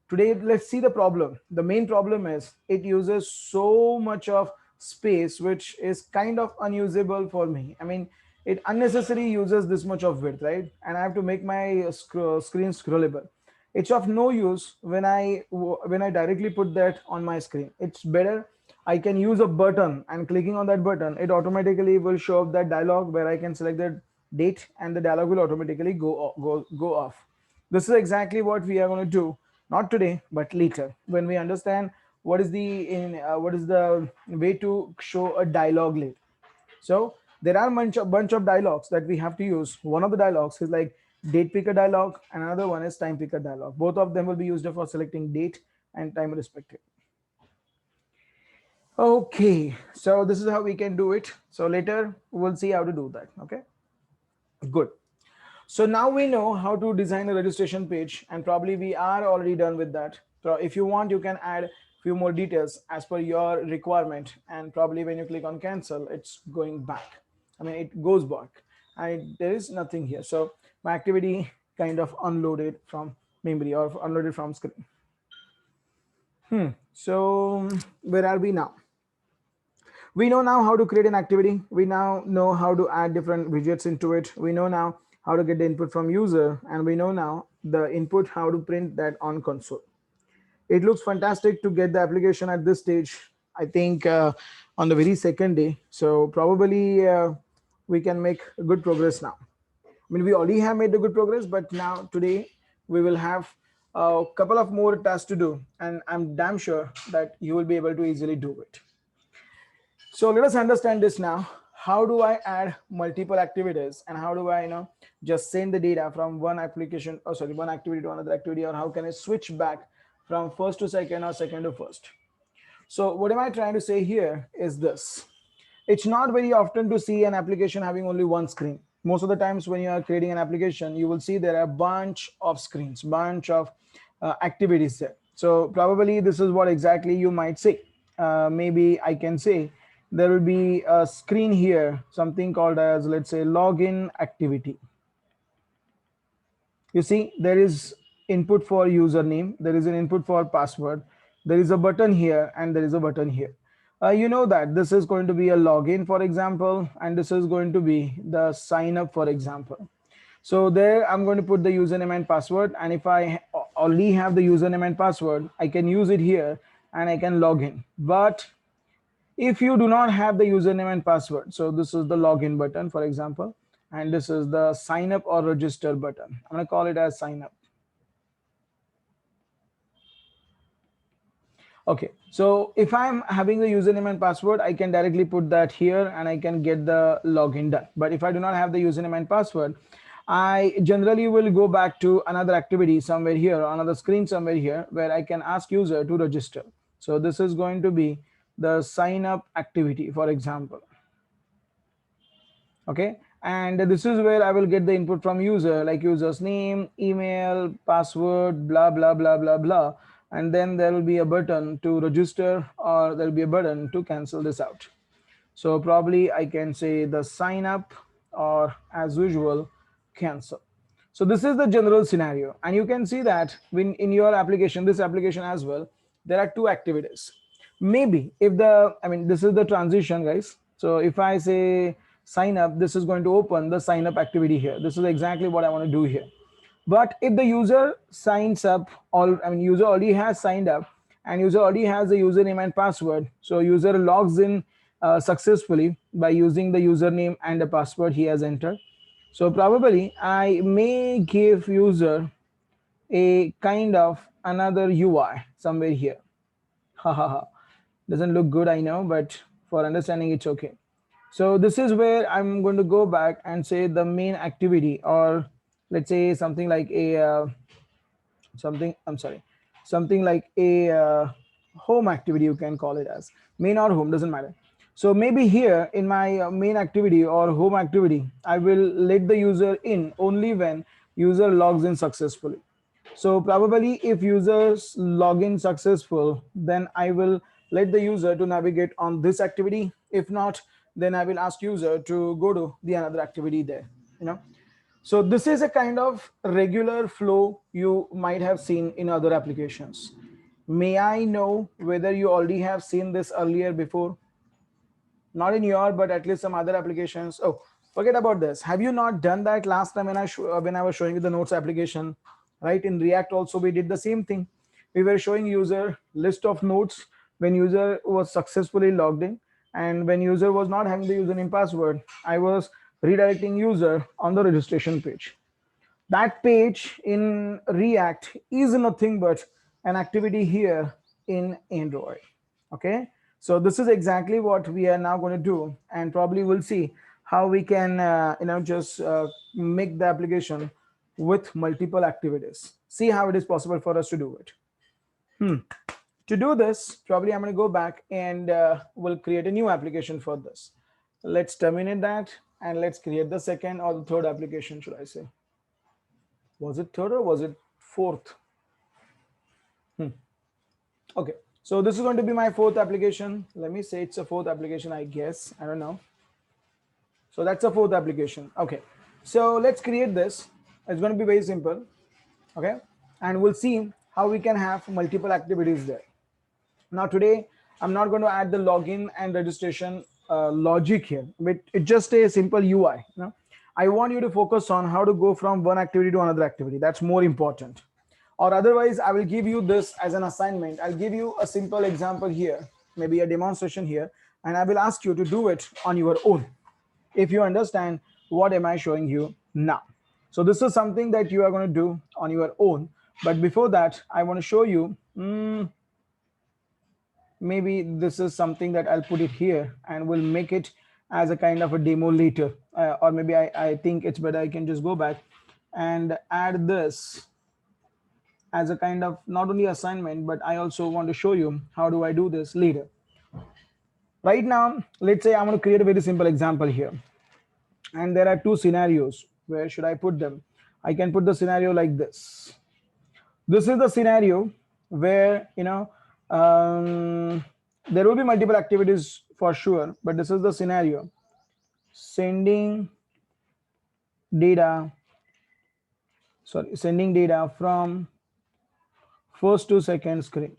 Today, let's see the problem. The main problem is it uses so much of space, which is kind of unusable for me. I mean, it unnecessarily uses this much of width, right? And I have to make my screen scrollable. It's of no use when I directly put that on my screen. It's better I can use a button, and clicking on that button, it automatically will show up that dialog where I can select the date, and the dialog will automatically go off. This is exactly what we are going to do, not today but later, when we understand what is the way to show a dialogue later. So there are bunch of dialogues that we have to use. One of the dialogues is like date picker dialog, and another one is time picker dialog. Both of them will be used for selecting date and time respectively. Okay, so this is how we can do it. So later we'll see how to do that. Okay, good. So now we know how to design a registration page, and probably we are already done with that. So if you want, you can add a few more details as per your requirement, and probably when you click on cancel, it's going back. I mean, it goes back, and there is nothing here. So my activity kind of unloaded from memory or unloaded from screen. So where are we now? We know now how to create an activity. We now know how to add different widgets into it. We know now how to get the input from user, and we know now the input how to print that on console. It looks fantastic to get the application at this stage. I think on the very second day. So probably we can make good progress now. I mean, we already have made the good progress, but now today we will have a couple of more tasks to do, and I'm damn sure that you will be able to easily do it. So let us understand this now. How do I add multiple activities, and how do I, just send the data from one application, or sorry, one activity to another activity, or how can I switch back from first to second or second to first? So what am I trying to say here is this. It's not very often to see an application having only one screen. Most of the times when you are creating an application, you will see there are a bunch of screens, bunch of activities there. So probably this is what exactly you might say. Maybe I can say there will be a screen here, something called as, let's say, login activity. You see, there is input for username, there is an input for password, there is a button here, and there is a button here. You know that this is going to be a login, for example, and this is going to be the sign up, for example. So there I'm going to put the username and password, and if I already have the username and password, I can use it here and I can log in. But if you do not have the username and password, so this is the login button, for example, and this is the sign up or register button. I'm going to call it as sign up. Okay, so if I'm having the username and password, I can directly put that here and I can get the login done. But if I do not have the username and password, I generally will go back to another activity somewhere here, another screen somewhere here, where I can ask user to register. So this is going to be the sign up activity, for example. Okay, and this is where I will get the input from user, like user's name, email, password, blah blah blah blah blah, and then there will be a button to register, or there will be a button to cancel this out. So probably I can say the sign up, or as usual, cancel. So this is the general scenario. And you can see that when in your application, this application as well, there are two activities. Maybe if this is the transition, guys. So if I say sign up, this is going to open the sign up activity here. This is exactly what I want to do here. But if the user signs up, user already has signed up, and user already has the username and password. So user logs in successfully by using the username and the password he has entered. So probably I may give user a kind of another UI somewhere here. Ha ha ha. Doesn't look good, I know, but for understanding, it's okay. So this is where I'm going to go back and say the main activity, or let's say something like a something. I'm sorry, something like a home activity. You can call it as main or home, doesn't matter. So maybe here in my main activity or home activity, I will let the user in only when user logs in successfully. So probably if users log in successful, then I will let the user to navigate on this activity. If not, then I will ask user to go to the another activity there, you know. So this is a kind of regular flow you might have seen in other applications. May I know whether you already have seen this earlier before? Not in your, but at least some other applications. Oh, forget about this. Have you not done that last time when when I was showing you the notes application? Right, in React also we did the same thing. We were showing user list of notes when user was successfully logged in, and when user was not having the username password, I was redirecting user on the registration page. That page in React is nothing but an activity here in Android. Okay, so this is exactly what we are now going to do, and probably we'll see how we can just make the application with multiple activities. See how it is possible for us to do it. To do this, probably I'm going to go back and we'll create a new application for this. Let's terminate that, and let's create the second or the third application, should I say. Was it third or was it fourth? Okay, so this is going to be my fourth application. Let me say it's a fourth application, I guess. I don't know. So that's a fourth application. Okay, so let's create this. It's going to be very simple. Okay, and we'll see how we can have multiple activities there. Now today, I'm not going to add the login and registration logic here, but it's just a simple UI. I want you to focus on how to go from one activity to another activity. That's more important. Or otherwise, I will give you this as an assignment. I'll give you a simple example here, maybe a demonstration here, and I will ask you to do it on your own. If you understand what am I showing you now. So this is something that you are going to do on your own. But before that, I want to show you, maybe this is something that I'll put it here and we'll make it as a kind of a demo later. Or maybe I think it's better I can just go back and add this as a kind of not only assignment, but I also want to show you how do I do this later. Right now, let's say I want to create a very simple example here. And there are two scenarios. Where should I put them? I can put the scenario like this. This is the scenario where, there will be multiple activities for sure, but this is the scenario. Sending data from first to second screen.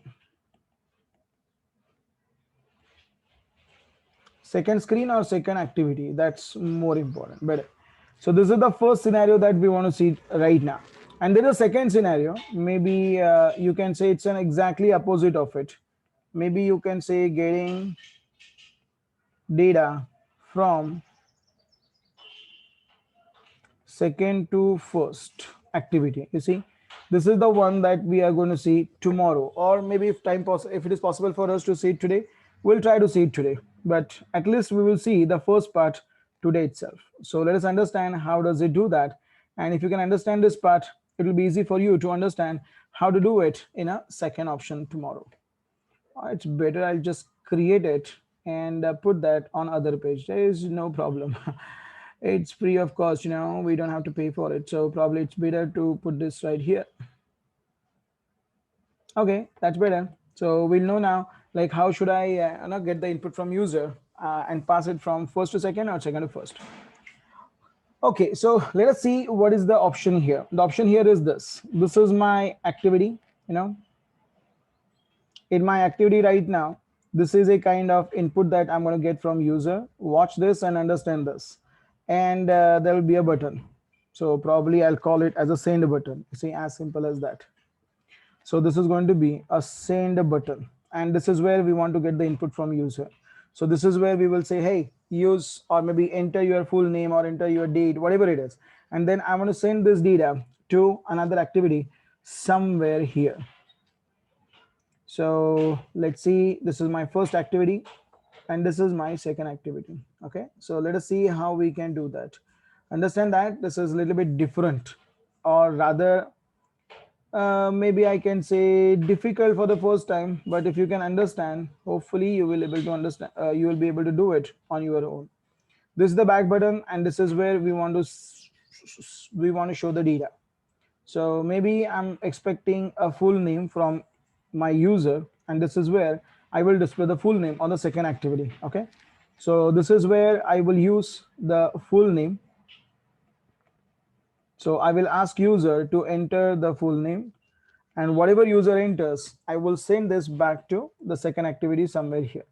Second screen or second activity, that's more important, better. So this is the first scenario that we want to see right now. And there is a second scenario. Maybe you can say it's an exactly opposite of it. Maybe you can say getting data from second to first activity. You see, this is the one that we are going to see tomorrow, or maybe if if it is possible for us to see it today, we'll try to see it today. But at least we will see the first part today itself. So let us understand how does it do that. And if you can understand this part, it will be easy for you to understand how to do it in a second option tomorrow. It's better I'll just create it and put that on other page. There is no problem. It's free of cost, we don't have to pay for it. So probably it's better to put this right here. Okay, that's better. So we'll know now, like how should I get the input from user and pass it from first to second or second to first. Okay, so let us see what is the option here. The option here is this. This is my activity, you know, in my activity right now. This is a kind of input that I'm going to get from user. Watch this and understand this. And there will be a button. So probably I'll call it as a send button. You see, as simple as that. So this is going to be a send button. And this is where we want to get the input from user. So this is where we will say, hey, use or maybe enter your full name or enter your date, whatever it is. And then I want to send this data to another activity somewhere here. So let's see, this is my first activity and this is my second activity. Okay, so let us see how we can do that. Understand that this is a little bit different, or rather maybe I can say difficult for the first time, but if you can understand, hopefully you will able to understand, you will be able to do it on your own. This is the back button and this is where we want to show the data. So maybe I'm expecting a full name from my user, and this is where I will display the full name on the second activity. Okay, so this is where I will use the full name. So I will ask user to enter the full name, and whatever user enters, I will send this back to the second activity somewhere here.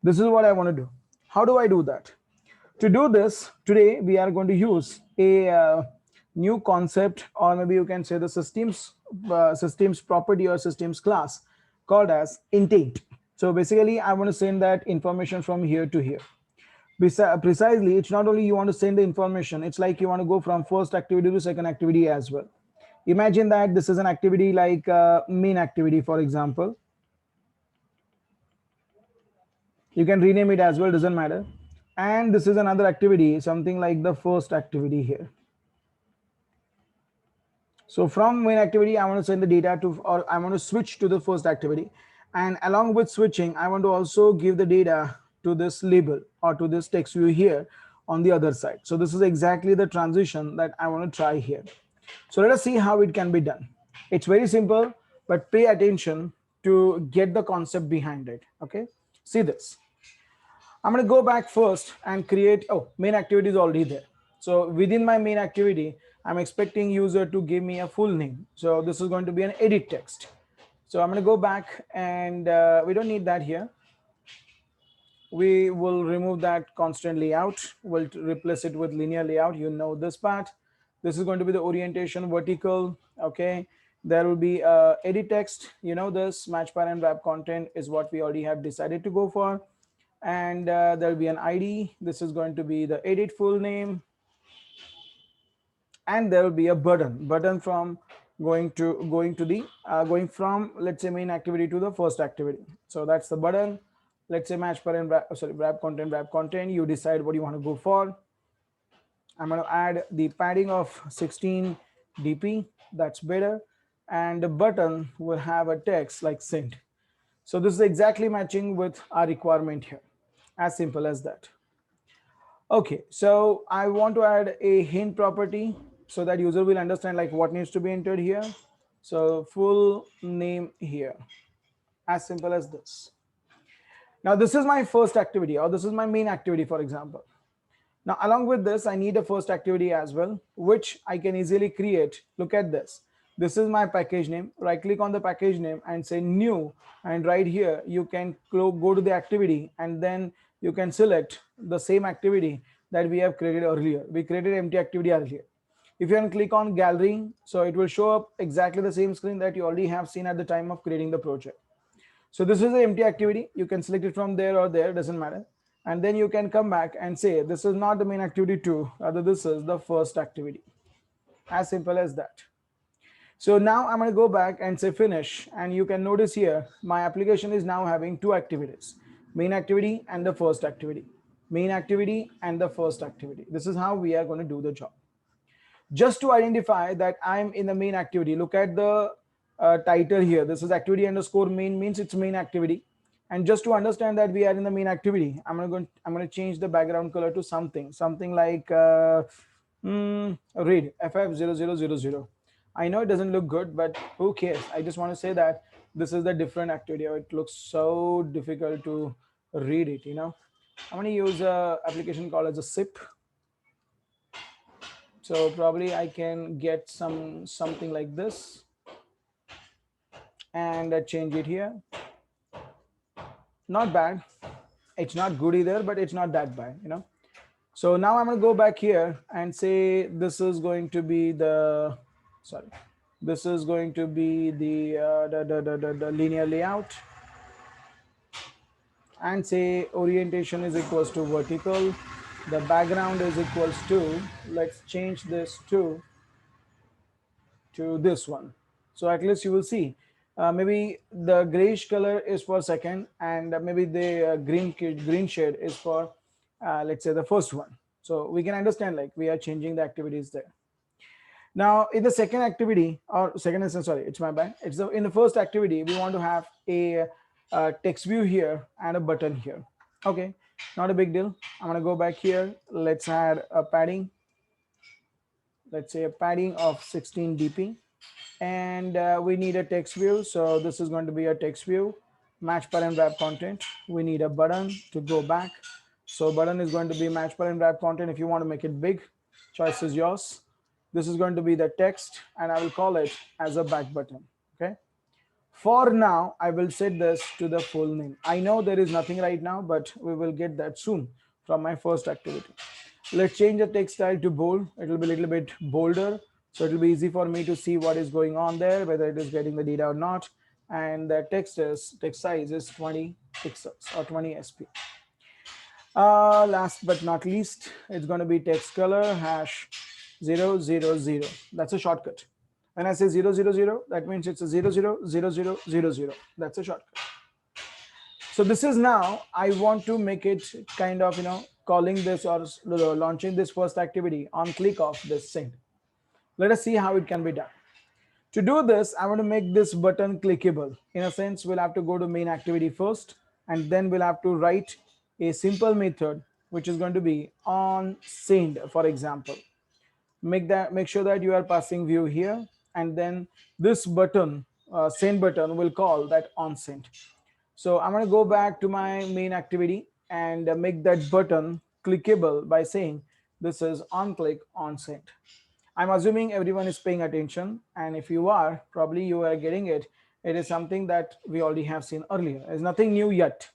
This is what I want to do. How do I do that? To do this, today we are going to use a new concept, or maybe you can say the systems property or systems class called as intent. So basically, I want to send that information from here to here. Precisely, it's not only you want to send the information, it's like you want to go from first activity to second activity as well. Imagine that this is an activity like main activity, for example. You can rename it as well, doesn't matter. And this is another activity, something like the first activity here. So from main activity, I want to send the data to, or I want to switch to the first activity. And along with switching, I want to also give the data to this label or to this text view here on the other side. So this is exactly the transition that I want to try here. So let us see how it can be done. It's very simple, but pay attention to get the concept behind it. Okay, see this. I'm going to go back first and create, oh, main activity is already there. So within my main activity, I'm expecting user to give me a full name. So this is going to be an edit text. So I'm going to go back and we don't need that here. We will remove that constant layout. We'll replace it with linear layout. You know this part. This is going to be the orientation vertical. Okay. There will be edit text. You know this match parent wrap content is what we already have decided to go for. And there'll be an ID. This is going to be the edit full name. And there will be a button from going to the going from, let's say, main activity to the first activity. So that's the button. Let's say match parent wrap content. You decide what you want to go for. I'm going to add the padding of 16 dp. That's better. And the button will have a text like send. So this is exactly matching with our requirement here. As simple as that. Okay, so I want to add a hint property so that user will understand like what needs to be entered here. So full name here, as simple as this. Now this is my first activity, or this is my main activity, for example. Now along with this, I need a first activity as well, which I can easily create. Look at this. This is my package name. Right click on the package name and say new. And right here, you can go to the activity and then you can select the same activity that we have created earlier. We created empty activity earlier. If you can click on gallery, so it will show up exactly the same screen that you already have seen at the time of creating the project. So this is the empty activity. You can select it from there or there, doesn't matter. And then you can come back and say, this is not the main activity 2, rather this is the first activity. As simple as that. So now I'm going to go back and say finish. And you can notice here, my application is now having 2 activities, main activity and the first activity. Main activity and the first activity. This is how we are going to do the job. Just to identify that I'm in the main activity, look at the title here. This is activity underscore main, means it's main activity. And just to understand that we are in the main activity, I'm going to change the background color to something like red, FF0000. I know it doesn't look good, but who cares? I just want to say that This is the different activity. It looks so difficult to read it, I'm going to use a application called as a SIP. So probably I can get something like this and change it here. Not bad. It's not good either, but it's not that bad. So now I'm going to go back here and say this is going to be the, sorry, this is going to be the linear layout, and say orientation is equals to vertical. The background is equals to, let's change this to this one. So at least you will see maybe the grayish color is for second, and maybe the green shade is for let's say the first one. So we can understand like we are changing the activities there. Now in the second activity, or second instance, sorry, it's my bad. It's in the first activity we want to have a text view here and a button here. Okay, not a big deal. I'm gonna go back here. Let's add a padding. Let's say a padding of 16 dp, and we need a text view. So this is going to be a text view. Match parent wrap content. We need a button to go back. So button is going to be match parent wrap content. If you want to make it big, choice is yours. This is going to be the text, and I will call it as a back button. Okay. For now, I will set this to the full name. I know there is nothing right now, but we will get that soon from my first activity. Let's change the text style to bold. It will be a little bit bolder. So it will be easy for me to see what is going on there, whether it is getting the data or not. And the text size is 20 pixels or 20 sp. Last but not least, it's going to be text color hash 000. That's a shortcut. When I say 000, that means it's a 000000. That's a shortcut. So this is now, I want to make it kind of, calling this or launching this first activity on click of this send. Let us see how it can be done. To do this, I want to make this button clickable. In a sense, we'll have to go to main activity first, and then we'll have to write a simple method, which is going to be on send, for example. Make sure that you are passing view here, and then this button, send button, will call that on send. So I'm going to go back to my main activity and make that button clickable by saying this is on click on send. I'm assuming everyone is paying attention, and if you are, probably you are getting it. It is something that we already have seen earlier. There's nothing new yet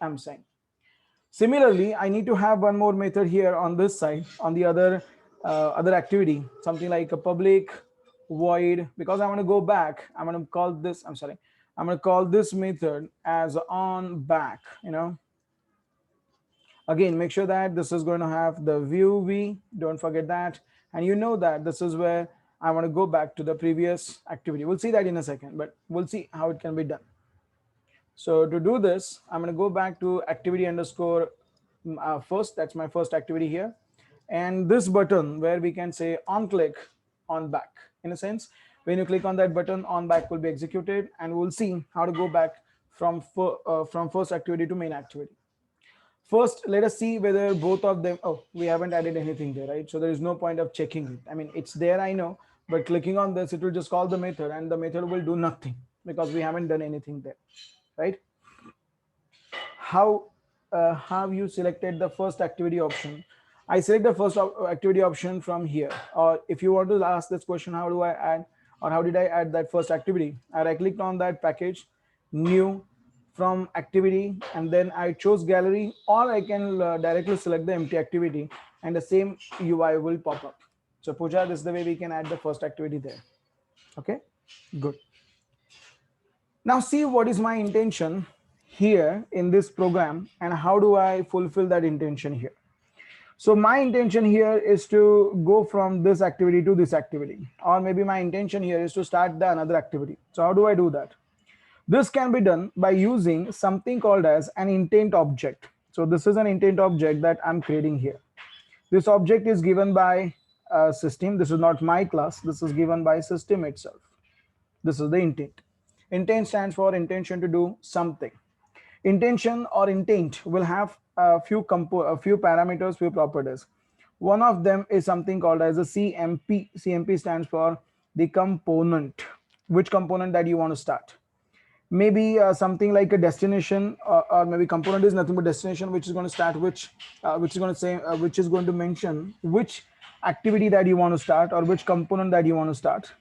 I'm saying. Similarly, I need to have one more method here on this side, on the other activity, something like a public void, because I want to go back. I'm going to call this, I'm going to call this method as on back, Again, make sure that this is going to have the view v, don't forget that. And you know that this is where I want to go back to the previous activity. We'll see that in a second, but we'll see how it can be done. So to do this, I'm going to go back to activity underscore first. That's my first activity here. And this button where we can say on click on back. In a sense, when you click on that button, on back will be executed, and we'll see how to go back from first activity to main activity. First, let us see whether both of them, oh, we haven't added anything there, right? So there is no point of checking it. I mean, it's there, I know, but clicking on this, it will just call the method, and the method will do nothing because we haven't done anything there, right? How have you selected the first activity option? I select the first activity option from here. Or if you want to ask this question, how do I add, or how did I add that first activity? I right clicked on that package, new, from activity, and then I chose gallery, or I can directly select the empty activity and the same UI will pop up. So Pooja, this is the way we can add the first activity there. Okay, good. Now see what is my intention here in this program and how do I fulfill that intention here. So my intention here is to go from this activity to this activity, or maybe my intention here is to start the another activity. So how do I do that? This can be done by using something called as an intent object. So this is an intent object that I'm creating here. This object is given by a system. This is not my class. This is given by system itself. This is the intent. Intent stands for intention to do something. Intention or intent will have a few parameters, few properties. One of them is something called as a CMP. CMP stands for the component. Which component that you want to start? maybe something like a destination, or maybe component is nothing but destination, which is going to start which is going to say which is going to mention which activity that you want to start or which component that you want to start.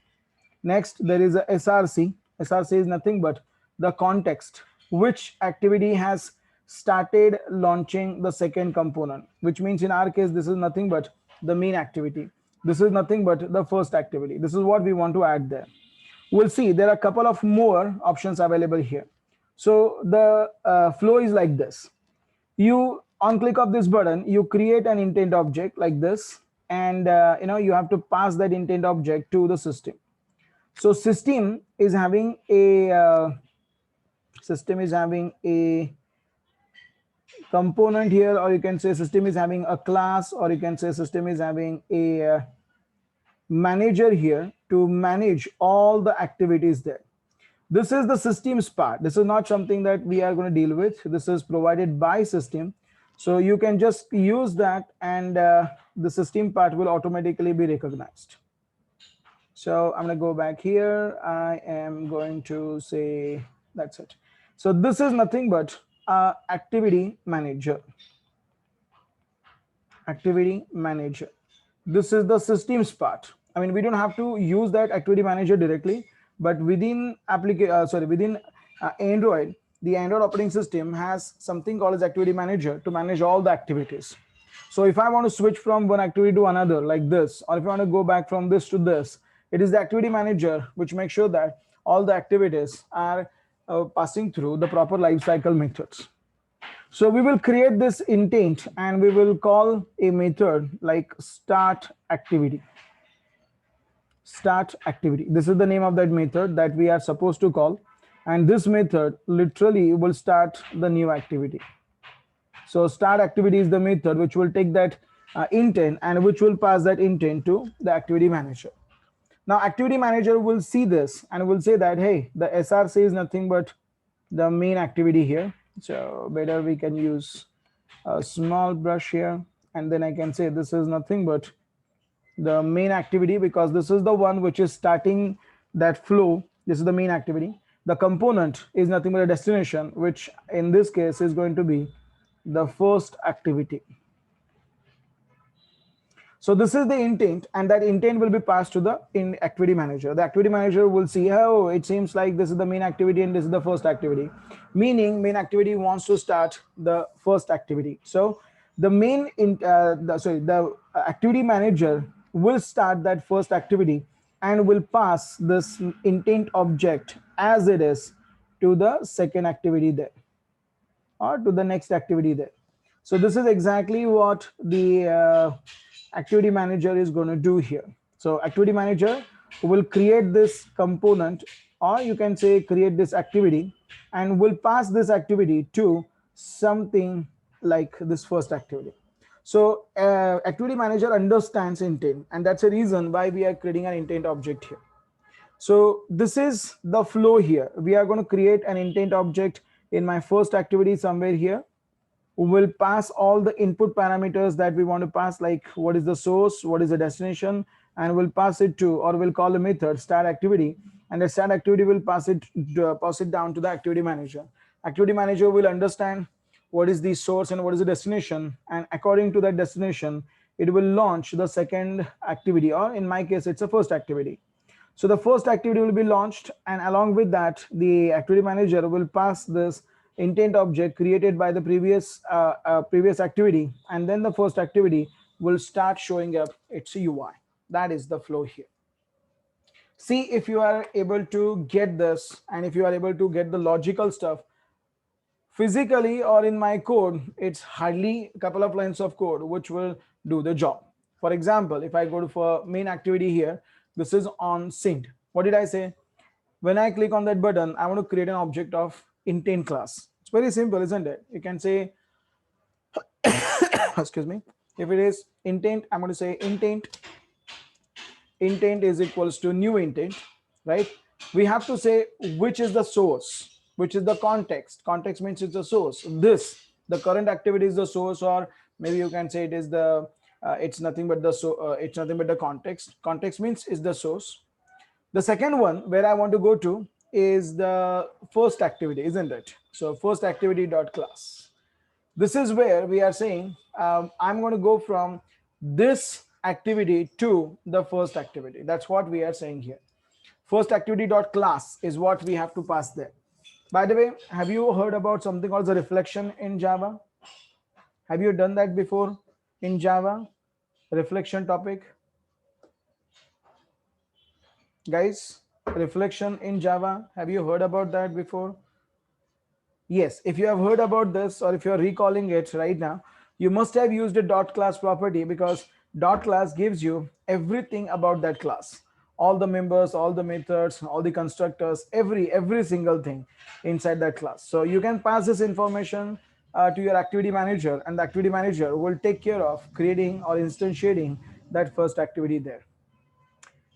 Next, there is a SRC. SRC is nothing but the context, which activity has started launching the second component, which means in our case, this is nothing but the main activity. This is nothing but the first activity. This is what we want to add there. We'll see there are a couple of more options available here. So the flow is like this. You on click of this button, you create an intent object like this, and you have to pass that intent object to the system. So system is having a component here, or you can say system is having a class, or you can say system is having a manager here to manage all the activities there. This is the system's part. This is not something that we are going to deal with. This is provided by system. So you can just use that, and the system part will automatically be recognized. So I'm going to go back here. I am going to say that's it. So this is nothing but activity manager. Activity manager. This is the systems part. I mean, we don't have to use that activity manager directly, but within Android, the Android operating system has something called as activity manager to manage all the activities. So if I want to switch from one activity to another like this, or if I want to go back from this to this, it is the activity manager which makes sure that all the activities are passing through the proper lifecycle methods. So we will create this intent and we will call a method like start activity. Start activity. This is the name of that method that we are supposed to call. And this method literally will start the new activity. So start activity is the method which will take that intent and which will pass that intent to the activity manager. Now activity manager will see this and will say that, hey, the SRC is nothing but the main activity here. So better we can use a small brush here, and then I can say this is nothing but the main activity, because this is the one which is starting that flow. This is the main activity. The component is nothing but a destination, which in this case is going to be the first activity. So this is the intent, and that intent will be passed to the activity manager. The activity manager will see, oh, it seems like this is the main activity and this is the first activity, meaning main activity wants to start the first activity. So the activity manager will start that first activity and will pass this intent object as it is to the second activity there, or to the next activity there. So this is exactly what the activity manager is going to do here. So activity manager will create this component, or you can say create this activity, and will pass this activity to something like this first activity. So activity manager understands intent, and that's a reason why we are creating an intent object here. So this is the flow here. We are going to create an intent object in my first activity somewhere here. We will pass all the input parameters that we want to pass, like what is the source, what is the destination, and we'll pass it to, or we'll call a method start activity, and the start activity will pass it down to the activity manager. Activity manager will understand what is the source and what is the destination, and according to that destination, it will launch the second activity, or in my case, it's a first activity. So the first activity will be launched, and along with that, the activity manager will pass this intent object created by the previous activity, and then the first activity will start showing up its UI. That is the flow here. See if you are able to get this, and if you are able to get the logical stuff physically or in my code. It's hardly a couple of lines of code which will do the job. For example, if I go to for main activity here, this is on synced. What did I say? When I click on that button, I want to create an object of intent class. It's very simple, isn't it? You can say, excuse me, if it is intent, I'm going to say intent is equals to new intent, right? We have to say which is the source, which is the context. Context means it's the source. The current activity is the source, or maybe you can say it is the, it's nothing but the context. Context means is the source. The second one where I want to go to is the first activity, isn't it? So first activity dot class. This is where we are saying I'm going to go from this activity to the first activity. That's what we are saying here. First activity dot class is what we have to pass there. By the way, have you heard about something called the reflection in Java? Have you done that before in Java? Reflection topic, guys. Reflection in Java. Have you heard about that before? Yes, if you have heard about this or if you're recalling it right now, you must have used a dot class property because dot class gives you everything about that class. All the members, all the methods, all the constructors, every single thing inside that class. So you can pass this information to your activity manager, and the activity manager will take care of creating or instantiating that first activity there.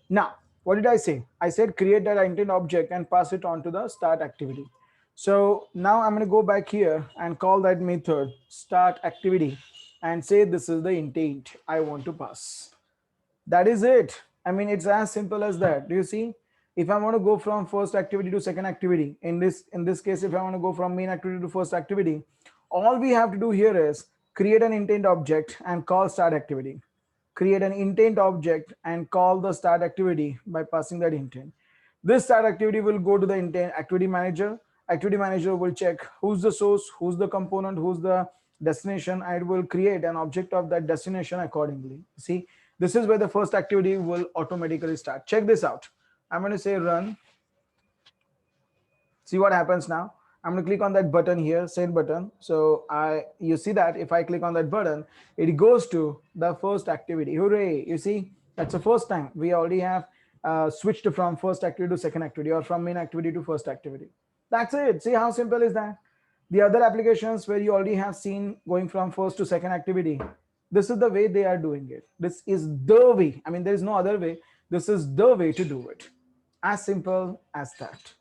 Now, what did I say? I said create that intent object and pass it on to the start activity. So now I'm going to go back here and call that method start activity and say this is the intent I want to pass. That is it. I mean, it's as simple as that. Do you see? If I want to go from first activity to second activity, in this case, if I want to go from main activity to first activity, all we have to do here is create an intent object and call start activity. Create an intent object and call the start activity by passing that intent. This start activity will go to the intent activity manager. Activity manager will check who's the source, who's the component, who's the destination, and it will create an object of that destination accordingly. See, this is where the first activity will automatically start. Check this out. I'm going to say run. See what happens now. I'm going to click on that button here, send button. So you see that if I click on that button, it goes to the first activity. Hooray! You see, that's the first time we already have switched from first activity to second activity, or from main activity to first activity. That's it. See how simple is that? The other applications where you already have seen going from first to second activity, this is the way they are doing it. This is the way. I mean, there is no other way. This is the way to do it. As simple as that.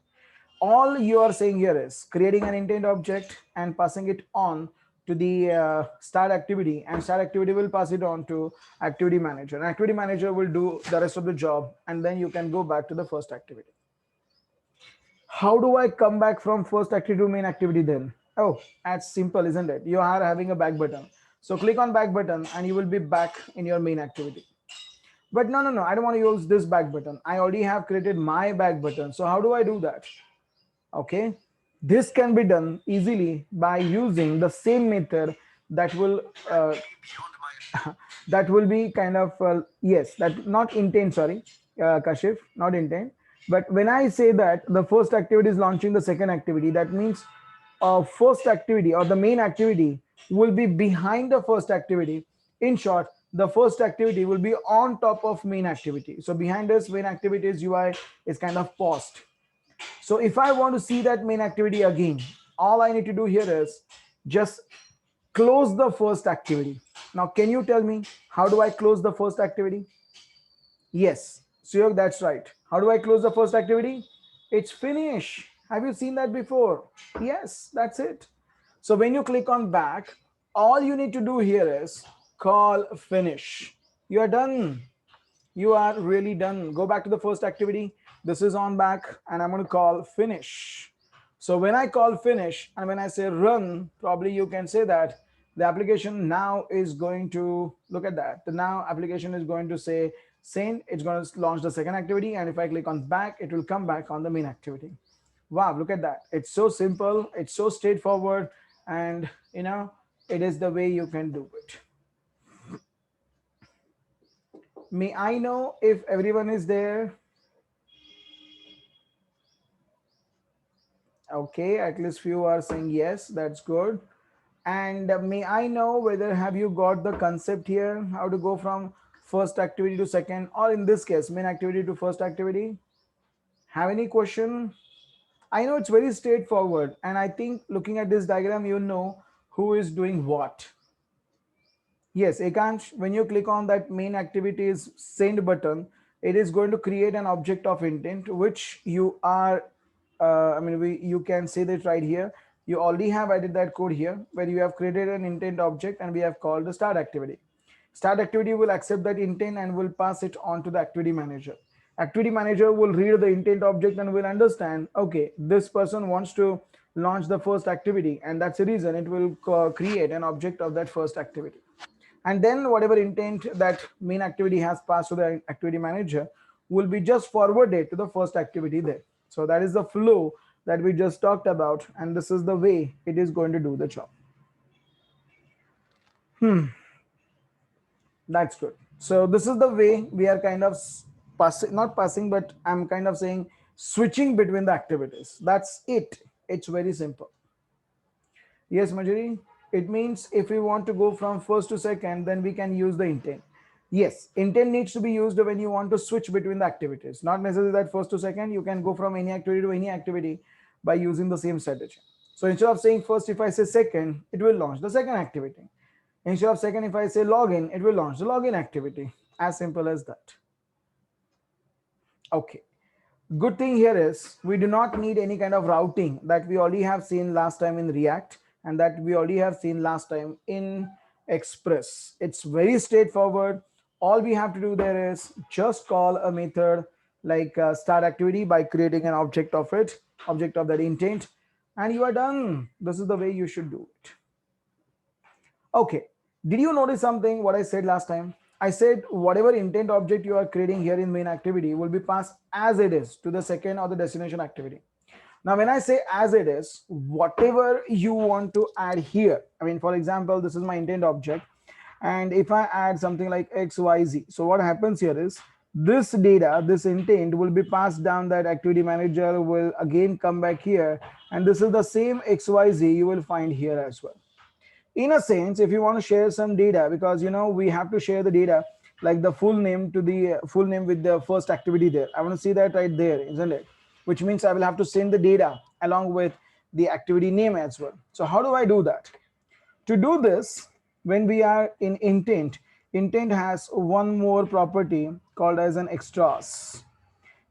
All you are saying here is creating an intent object and passing it on to the start activity, and start activity will pass it on to activity manager, and activity manager will do the rest of the job, and then you can go back to the first activity. How do I come back from first activity to main activity then? Oh, that's simple, isn't it? You are having a back button. So click on back button and you will be back in your main activity. But no, I don't want to use this back button. I already have created my back button. So how do I do that? Okay, this can be done easily by using the same method that will that will be kind of yes, that not intent, sorry, Kashif, not intent. But when I say that the first activity is launching the second activity, that means first activity or the main activity will be behind the first activity. In short, the first activity will be on top of main activity. So behind this main activities UI is kind of paused. So if I want to see that main activity again, all I need to do here is just close the first activity. Now, can you tell me how do I close the first activity? Yes, Suyog, that's right. How do I close the first activity? It's finish. Have you seen that before? Yes, that's it. So when you click on back, all you need to do here is call finish. You are done. You are really done. Go back to the first activity. This is on back, and I'm going to call finish. So when I call finish and when I say run, probably you can say that the application now is going to look at that. The now application is going to say send. It's going to launch the second activity, and if I click on back, it will come back on the main activity. Wow, look at that. It's so simple. It's so straightforward, and it is the way you can do it. May I know if everyone is there? Okay, at least few are saying yes, that's good. And may I know whether have you got the concept here, how to go from first activity to second, or in this case, main activity to first activity? Have any question? I know it's very straightforward, and I think looking at this diagram, you know who is doing what. Yes, Ekansh, when you click on that main activities send button, it is going to create an object of intent, which you are, you can see that right here. You already have added that code here where you have created an intent object and we have called the start activity. Start activity will accept that intent and will pass it on to the activity manager. Activity manager will read the intent object and will understand, okay, this person wants to launch the first activity, and that's the reason it will create an object of that first activity. And then whatever intent that main activity has passed to the activity manager will be just forwarded to the first activity there. So that is the flow that we just talked about, and this is the way it is going to do the job. That's good. So this is the way we are kind of passing, not passing, but I'm kind of saying switching between the activities. That's it. It's very simple. Yes, Majori. It means if we want to go from first to second, then we can use the intent. Yes, intent needs to be used when you want to switch between the activities. Not necessarily that first to second, you can go from any activity to any activity by using the same strategy. So instead of saying first, if I say second, it will launch the second activity. Instead of second, if I say login, it will launch the login activity. As simple as that. Okay. Good thing here is we do not need any kind of routing that we already have seen last time in React and that we already have seen last time in Express. It's very straightforward. All we have to do there is just call a method like start activity by creating an object of it, object of that intent, and you are done. This is the way you should do it. Okay, did you notice something what I said last time? I said whatever intent object you are creating here in main activity will be passed as it is to the second or the destination activity. Now, when I say as it is, whatever you want to add here, I mean, for example, this is my intent object. And if I add something like XYZ, so what happens here is this data, this intent will be passed down, that activity manager will again come back here. And this is the same XYZ you will find here as well. In a sense, if you want to share some data, because we have to share the data like the full name to the full name with the first activity there. I want to see that right there, isn't it? Which means I will have to send the data along with the activity name as well. So how do I do that? To do this, when we are in intent has one more property called as an extras.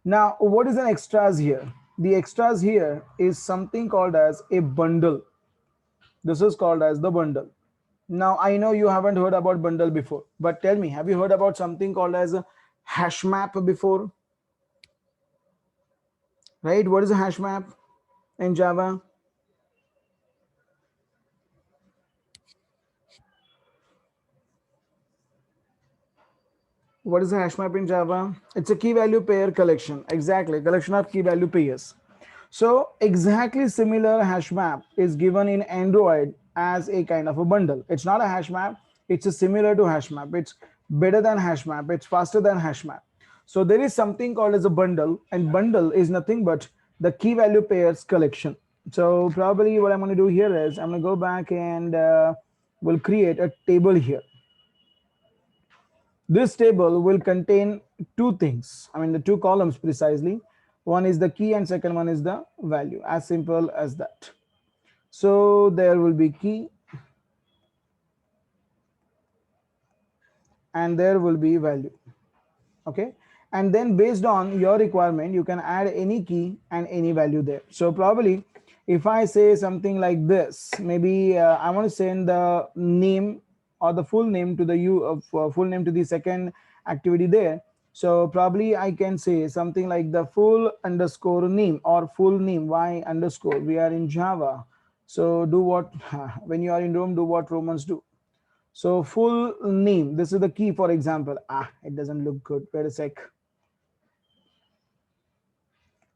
Now, what is an extras here? The extras here is something called as a bundle. This is called as the bundle. Now, I know you haven't heard about bundle before, but tell me, have you heard about something called as a hash map before? Right? What is a hash map in Java? What is a hash map in Java? It's a key value pair collection. Exactly, collection of key value pairs. So exactly similar hash map is given in Android as a kind of a bundle. It's not a hash map. It's a similar to hash map. It's better than hash map. It's faster than hash map. So there is something called as a bundle, and bundle is nothing but the key value pairs collection. So probably what I'm going to do here is I'm going to go back and we'll create a table here. This table will contain two things. I mean, the two columns precisely. One is the key and second one is the value. As simple as that. So there will be key and there will be value. Okay. And then based on your requirement, you can add any key and any value there. So probably if I say something like this, maybe I want to send the name or the full name to the full name to the second activity there. So probably I can say something like the full underscore name or full name y underscore. We are in Java. So do what, when you are in Rome, do what Romans do. So full name, this is the key, for example. It doesn't look good. Wait a sec.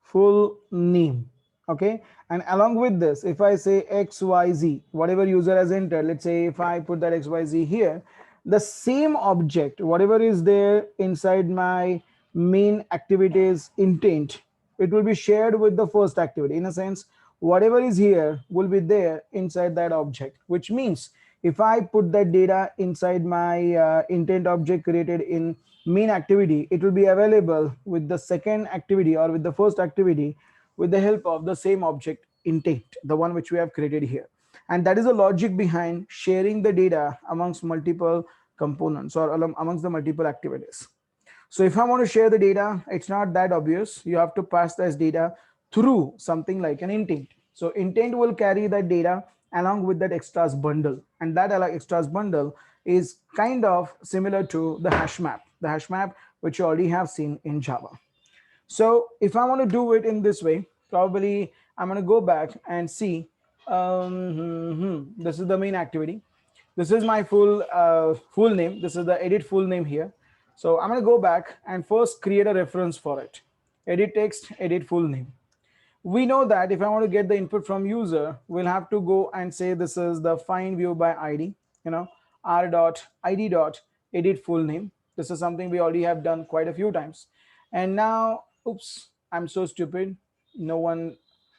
Full name. Okay. And along with this, if I say XYZ, whatever user has entered, let's say if I put that XYZ here, the same object, whatever is there inside my main activities intent, it will be shared with the first activity. In a sense, whatever is here will be there inside that object, which means if I put that data inside my intent object created in main activity, it will be available with the second activity or with the first activity with the help of the same object intent, the one which we have created here. And that is the logic behind sharing the data amongst multiple components or amongst the multiple activities. So if I want to share the data, it's not that obvious. You have to pass this data through something like an intent. So intent will carry that data along with that extras bundle. And that extras bundle is kind of similar to the hash map which you already have seen in Java. So if I want to do it in this way, probably I'm going to go back and see. This is the main activity. This is my full name. This is the edit full name here. So I'm going to go back and first create a reference for it. Edit text, edit full name. We know that if I want to get the input from user, we'll have to go and say this is the find view by ID, r dot id dot edit full name. This is something we already have done quite a few times. And now, oops, I'm so stupid. No one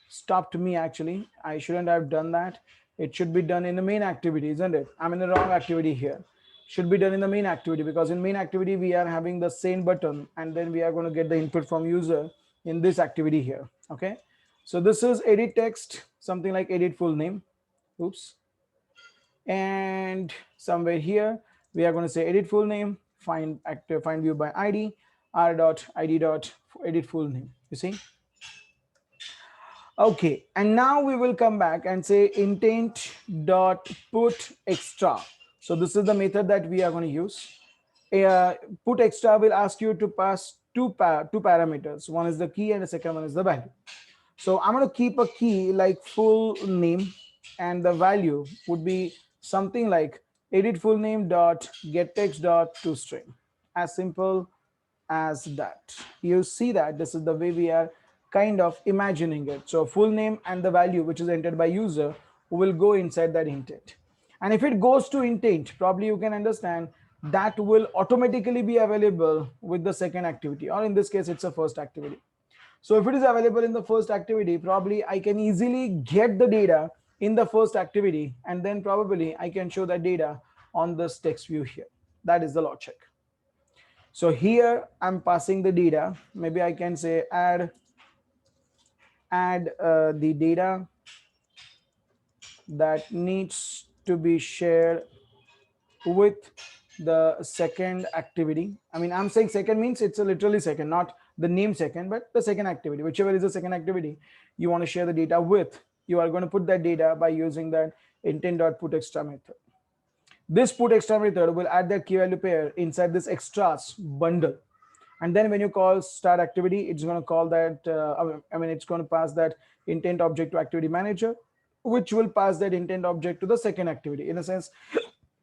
stopped me actually. I shouldn't have done that. It should be done in the main activity, isn't it? I'm in the wrong activity here. Should be done in the main activity, because in main activity we are having the same button and then we are going to get the input from user in this activity here. Okay. So this is edit text, something like edit full name. Oops. And somewhere here, we are going to say edit full name, find view by ID, r dot id dot edit full name. You see? Okay, and now we will come back and say intent dot put extra. So this is the method that we are going to use. Put extra will ask you to pass two parameters. One is the key and the second one is the value. So I'm going to keep a key like full name, and the value would be something like edit full name dot get text dot to string. As simple as that. You see that this is the way we are kind of imagining it. So full name and the value which is entered by user will go inside that intent. And if it goes to intent, probably you can understand that will automatically be available with the second activity, or in this case, it's a first activity. So if it is available in the first activity, probably I can easily get the data in the first activity, and then probably I can show that data on this text view here. That is the logic. So here I'm passing the data. Maybe I can say add the data that needs to be shared with the second activity. I mean, I'm saying second means it's a literally second, not the name second, but the second activity. Whichever is the second activity you want to share the data with, you are going to put that data by using that intent.putExtra method. This putExtra method will add that key value pair inside this extras bundle. And then when you call start activity, it's going to call that, it's going to pass that intent object to activity manager, which will pass that intent object to the second activity. In a sense,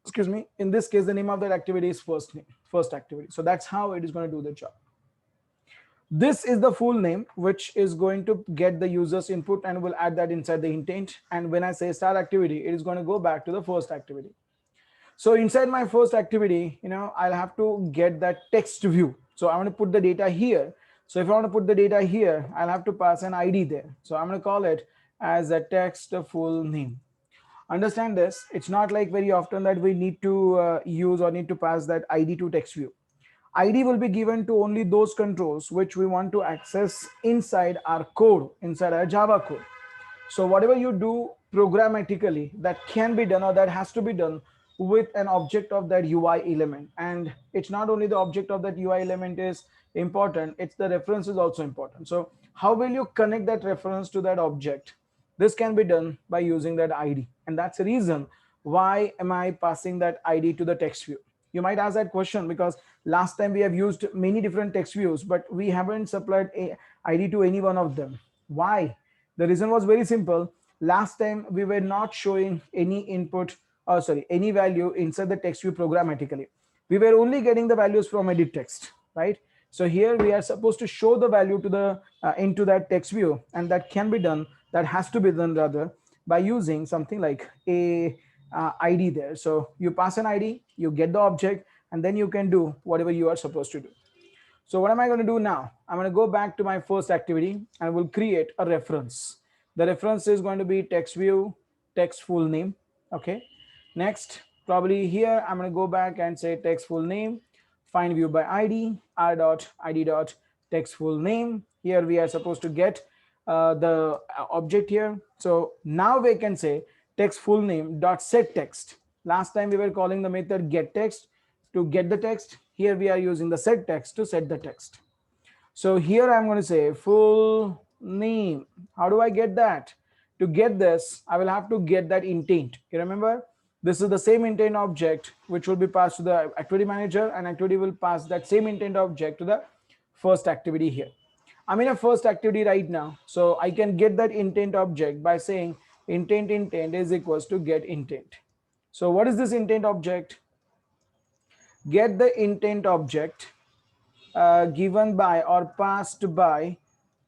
excuse me, in this case, the name of that activity is first activity. So that's how it is going to do the job. This is the full name, which is going to get the user's input and will add that inside the intent. And when I say start activity, it is going to go back to the first activity. So inside my first activity, I'll have to get that text view. So I'm going to put the data here. So if I want to put the data here, I'll have to pass an ID there. So I'm going to call it as a text full name. Understand this, it's not like very often that we need to use or need to pass that ID to text view. ID will be given to only those controls which we want to access inside our code, inside our Java code. So whatever you do programmatically, that can be done or that has to be done with an object of that UI element. And it's not only the object of that UI element is important, it's the reference is also important. So how will you connect that reference to that object? This can be done by using that ID. And that's the reason why am I passing that ID to the text view. You might ask that question because last time we have used many different text views, but we haven't supplied a ID to any one of them. Why? The reason was very simple. Last time we were not showing any input, any value inside the text view programmatically. We were only getting the values from edit text, right? So here we are supposed to show the value to the into that text view, and that can be done. That has to be done rather by using something like a ID there. So you pass an ID, you get the object, and then you can do whatever you are supposed to do. So what am I going to do now? I'm going to go back to my first activity and will create a reference. The reference is going to be text view, text full name. Okay. Next, probably here, I'm going to go back and say text full name, find view by ID, r dot id dot text full name. Here we are supposed to get the object here. So now we can say text full name dot set text. Last time we were calling the method get text to get the text. Here we are using the set text to set the text. So here I'm going to say full name. How do I get that? To get this, I will have to get that intent. You remember, this is the same intent object which will be passed to the activity manager, and activity will pass that same intent object to the first activity here. I'm in a first activity right now. So I can get that intent object by saying intent is equals to get intent. So what is this intent object? Get the intent object given by or passed by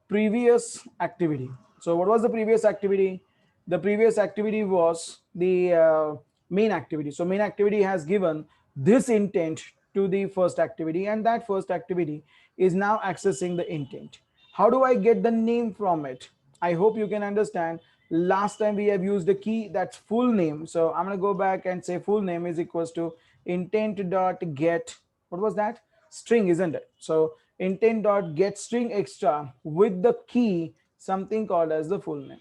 previous activity. So what was the previous activity? The previous activity was the main activity. So main activity has given this intent to the first activity, and that first activity is now accessing the intent. How do I get the name from it? I hope you can understand. Last time we have used a key that's full name. So I'm going to go back and say full name is equals to intent dot get, what was that? String, isn't it? So intent dot get string extra with the key, something called as the full name.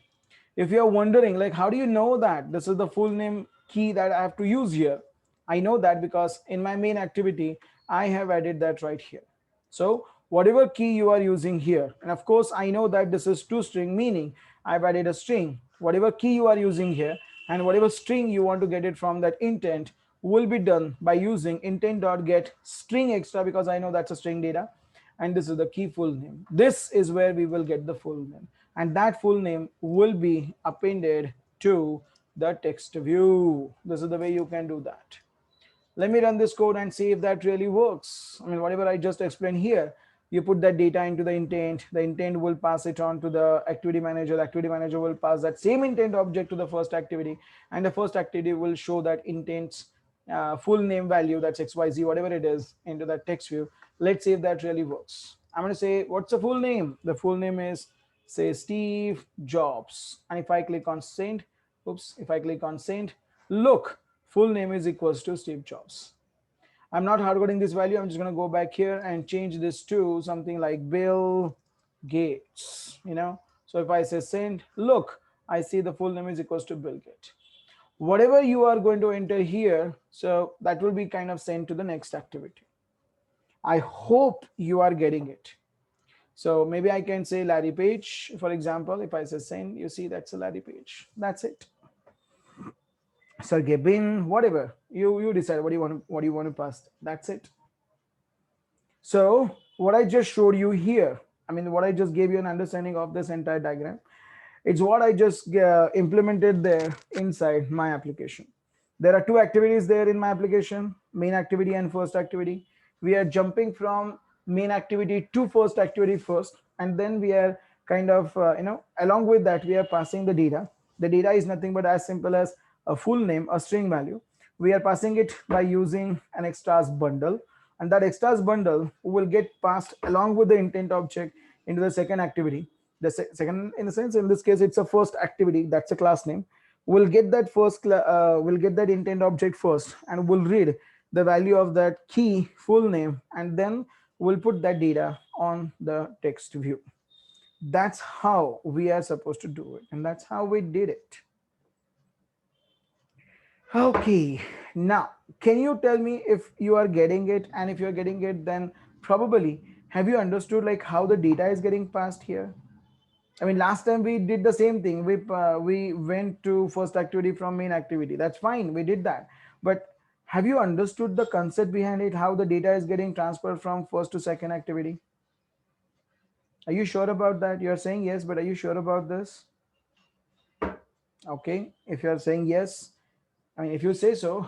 If you're wondering, like, how do you know that this is the full name key that I have to use here? I know that because in my main activity, I have added that right here. So whatever key you are using here, and of course, I know that this is toString, meaning I've added a string. Whatever key you are using here and whatever string you want to get it from that intent will be done by using intent.get string extra, because I know that's a string data. And this is the key full name. This is where we will get the full name. And that full name will be appended to the text view. This is the way you can do that. Let me run this code and see if that really works. I mean, whatever I just explained here, you put that data into the intent will pass it on to the activity manager will pass that same intent object to the first activity, and the first activity will show that intent's full name value, that's XYZ, whatever it is, into that text view. Let's see if that really works. I'm going to say, what's the full name? The full name is, say, Steve Jobs. And if I click on send, if I click on send, look, full name is equals to Steve Jobs. I'm not hardcoding this value. I'm just going to go back here and change this to something like Bill Gates, So if I say send, look, I see the full name is equals to Bill Gates. Whatever you are going to enter here, so that will be kind of sent to the next activity. I hope you are getting it. So maybe I can say Larry Page, for example. If I say send, you see that's a Larry Page. That's it. Sergey Brin, whatever you decide what you want to pass. That's it. So what I just showed you here, I mean, what I just gave you an understanding of this entire diagram, it's what I just implemented there inside my application. There are two activities there in my application, main activity and first activity. We are jumping from main activity to first activity first, and then we are kind of, along with that, we are passing the data. The data is nothing but as simple as a full name, a string value. We are passing it by using an extras bundle, and that extras bundle will get passed along with the intent object into the second activity. The second, in the sense, in this case, it's a first activity, that's a class name. We'll get that we'll get that intent object first, and we'll read the value of that key full name, and then we'll put that data on the text view. That's how we are supposed to do it, and that's how we did it. Okay, now can you tell me if you are getting it? And if you're getting it, then probably have you understood like how the data is getting passed here? I mean, last time we did the same thing. We went to first activity from main activity. That's fine. We did that. But have you understood the concept behind it? How the data is getting transferred from first to second activity? Are you sure about that? You're saying yes, but are you sure about this? Okay. If you're saying yes, I mean, if you say so,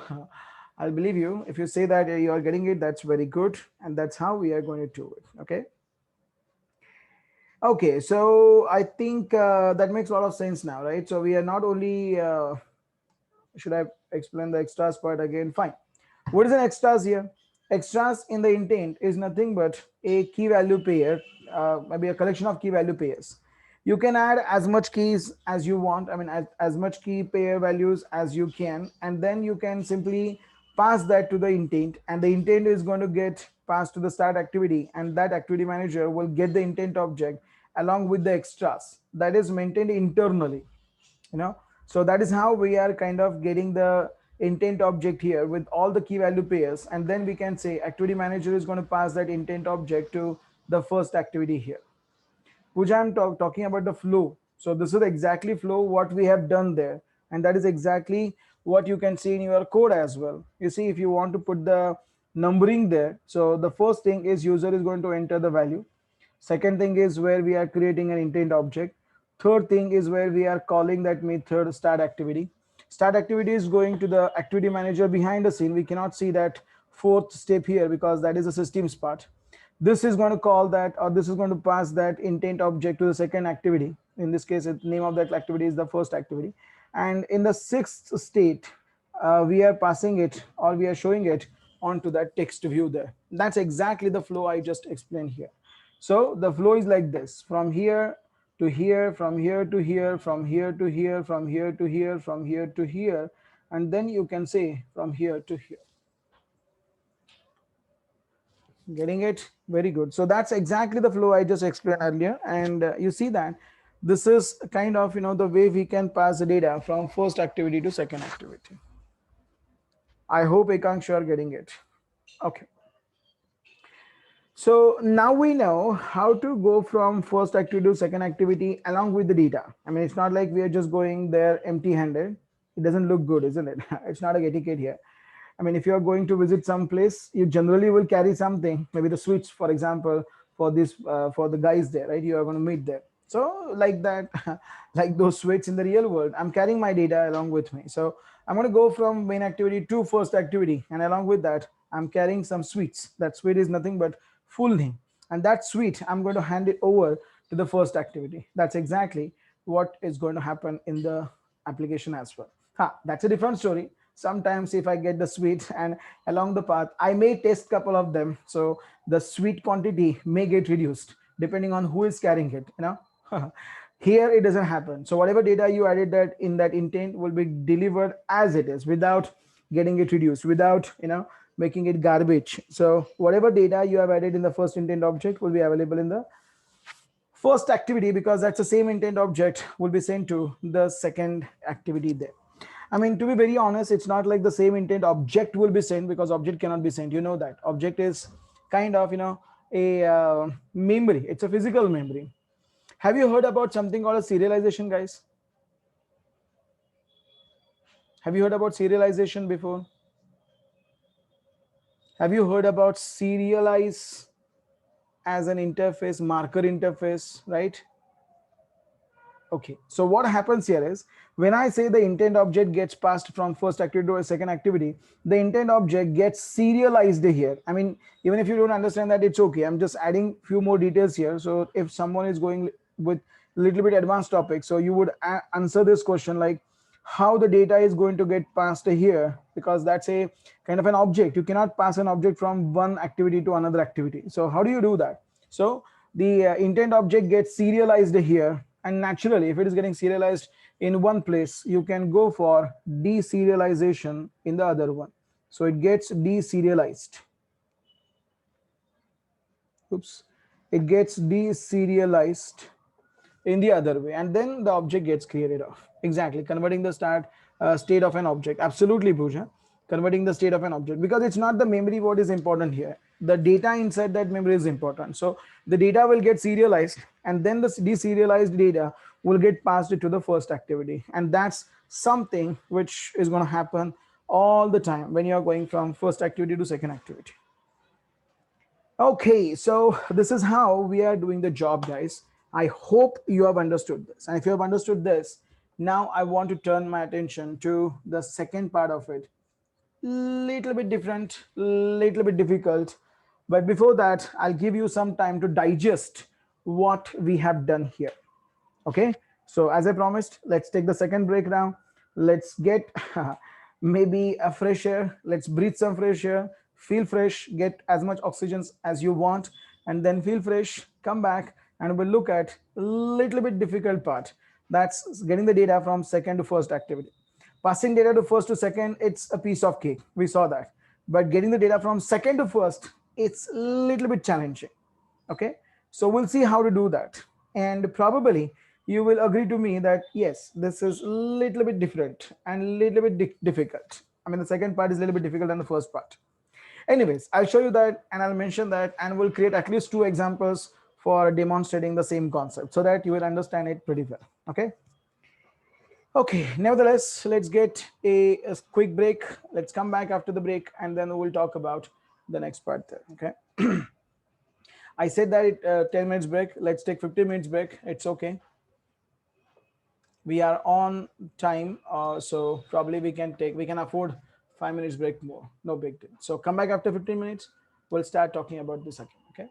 I'll believe you. If you say that you are getting it, that's very good. And that's how we are going to do it. Okay. Okay, so I think that makes a lot of sense now, right? So we are not only, should I explain the extras part again? Fine. What is an extras here? Extras in the intent is nothing but a key value pair, maybe a collection of key value pairs. You can add as much keys as you want. I mean, as much key pair values as you can, and then you can simply pass that to the intent, and the intent is going to get passed to the start activity, and that activity manager will get the intent object along with the extras that is maintained internally, so that is how we are kind of getting the intent object here with all the key value pairs, and then we can say activity manager is going to pass that intent object to the first activity here, which I'm talking about the flow. So this is exactly flow what we have done there, and that is exactly what you can see in your code as well. You see, if you want to put the numbering there, so the first thing is user is going to enter the value. Second thing is where we are creating an intent object. Third thing is where we are calling that method start activity. Start activity is going to the activity manager behind the scene. We cannot see that fourth step here because that is the systems part. This is going to call that, or this is going to pass that intent object to the second activity. In this case, the name of that activity is the first activity. And in the sixth state, we are passing it, or we are showing it onto that text view there. That's exactly the flow I just explained here. So the flow is like this: from here to here, from here to here, from here to here, from here to here, from here to here, and then you can say from here to here. Getting it? Very good. So that's exactly the flow I just explained earlier. And you see that this is kind of, the way we can pass the data from first activity to second activity. I hope Ekanksha are getting it. Okay. So now we know how to go from first activity to second activity along with the data. I mean, it's not like we are just going there empty handed. It doesn't look good, isn't it? It's not a etiquette here. I mean, if you are going to visit some place, you generally will carry something, maybe the sweets, for example, for this, for the guys there, right? You are going to meet there. So like that, like those sweets in the real world, I'm carrying my data along with me. So I'm going to go from main activity to first activity. And along with that, I'm carrying some sweets. That sweet is nothing but full name. And that sweet, I'm going to hand it over to the first activity. That's exactly what is going to happen in the application as well. That's a different story. Sometimes if I get the sweet and along the path, I may test couple of them. So the sweet quantity may get reduced depending on who is carrying it. Here it doesn't happen. So whatever data you added that in that intent will be delivered as it is without getting it reduced, without making it garbage. So whatever data you have added in the first intent object will be available in the first activity, because that's the same intent object will be sent to the second activity there. I mean, to be very honest, it's not like the same intent object will be sent, because object cannot be sent. You know that object is kind of a memory. It's a physical memory. Have you heard about something called a serialization, guys? Have you heard about serialization before? Have you heard about serialize as an interface, marker interface, right? Okay, so what happens here is when I say the intent object gets passed from first activity to a second activity, the intent object gets serialized here. I mean, even if you don't understand that, it's okay. I'm just adding few more details here. So if someone is going with a little bit advanced topic, so you would answer this question like how the data is going to get passed here, because that's a kind of an object. You cannot pass an object from one activity to another activity. So how do you do that? So the intent object gets serialized here, and naturally if it is getting serialized in one place, you can go for deserialization in the other one. So it gets deserialized. Oops. It gets deserialized in the other way, and then the object gets created off. Exactly, converting the state of an object. Absolutely, Pooja. Converting the state of an object, because it's not the memory what is important here. The data inside that memory is important. So the data will get serialized, and then the deserialized data will get passed to the first activity. And that's something which is going to happen all the time when you're going from first activity to second activity. Okay, so this is how we are doing the job, guys. I hope you have understood this. And if you have understood this, now I want to turn my attention to the second part of it. Little bit different, little bit difficult. But before that, I'll give you some time to digest what we have done here. Okay, so as I promised, let's take the second break now. Let's get maybe a fresh air. Let's breathe some fresh air, feel fresh, get as much oxygen as you want, and then feel fresh, come back, and we'll look at a little bit difficult part. That's getting the data from second to first activity. Passing data to first to second, it's a piece of cake. We saw that. But getting the data from second to first, it's a little bit challenging. Okay, so we'll see how to do that. And probably you will agree to me that yes, this is a little bit different and a little bit difficult. I mean, the second part is a little bit difficult than the first part. Anyways, I'll show you that and I'll mention that, and we'll create at least 2 examples for demonstrating the same concept so that you will understand it pretty well. Okay. Okay, nevertheless, let's get a quick break. Let's come back after the break, and then we'll talk about the next part there. Okay. I said that 10 minutes break. Let's take 15 minutes break. It's okay. We are on time, so probably we can afford 5 minutes break more. No big deal. So come back after 15 minutes. We'll start talking about this again. Okay.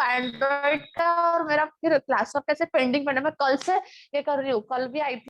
Android का और मेरा फिर class work कैसे pending पड़ा, मैं कल से ये कर रही हूँ, कल भी आई थी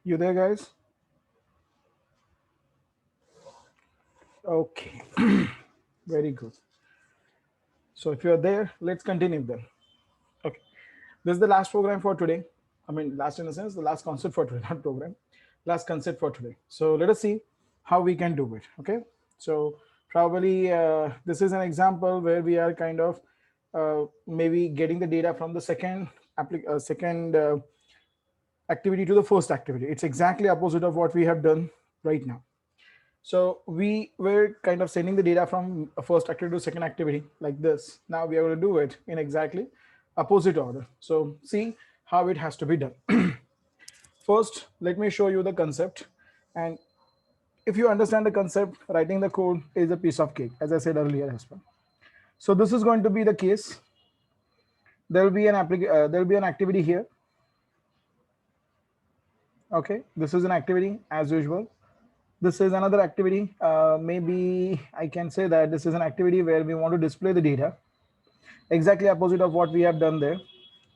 You there, guys? Okay. Very good. So if you're there, let's continue then. Okay. This is the last program for today. I mean, last in a sense, the last concept for today, not program, last concept for today. So let us see how we can do it. Okay. So probably this is an example where we are kind of maybe getting the data from the second activity to the first activity. It's exactly opposite of what we have done right now. So we were kind of sending the data from a first activity to second activity like this. Now we are going to do it in exactly opposite order. So see how it has to be done. First, let me show you the concept. And if you understand the concept, writing the code is a piece of cake, as I said earlier as well. So this is going to be the case. There will be an activity here. Okay, this is an activity as usual. This is another activity. Maybe I can say that this is an activity where we want to display the data. Exactly opposite of what we have done there.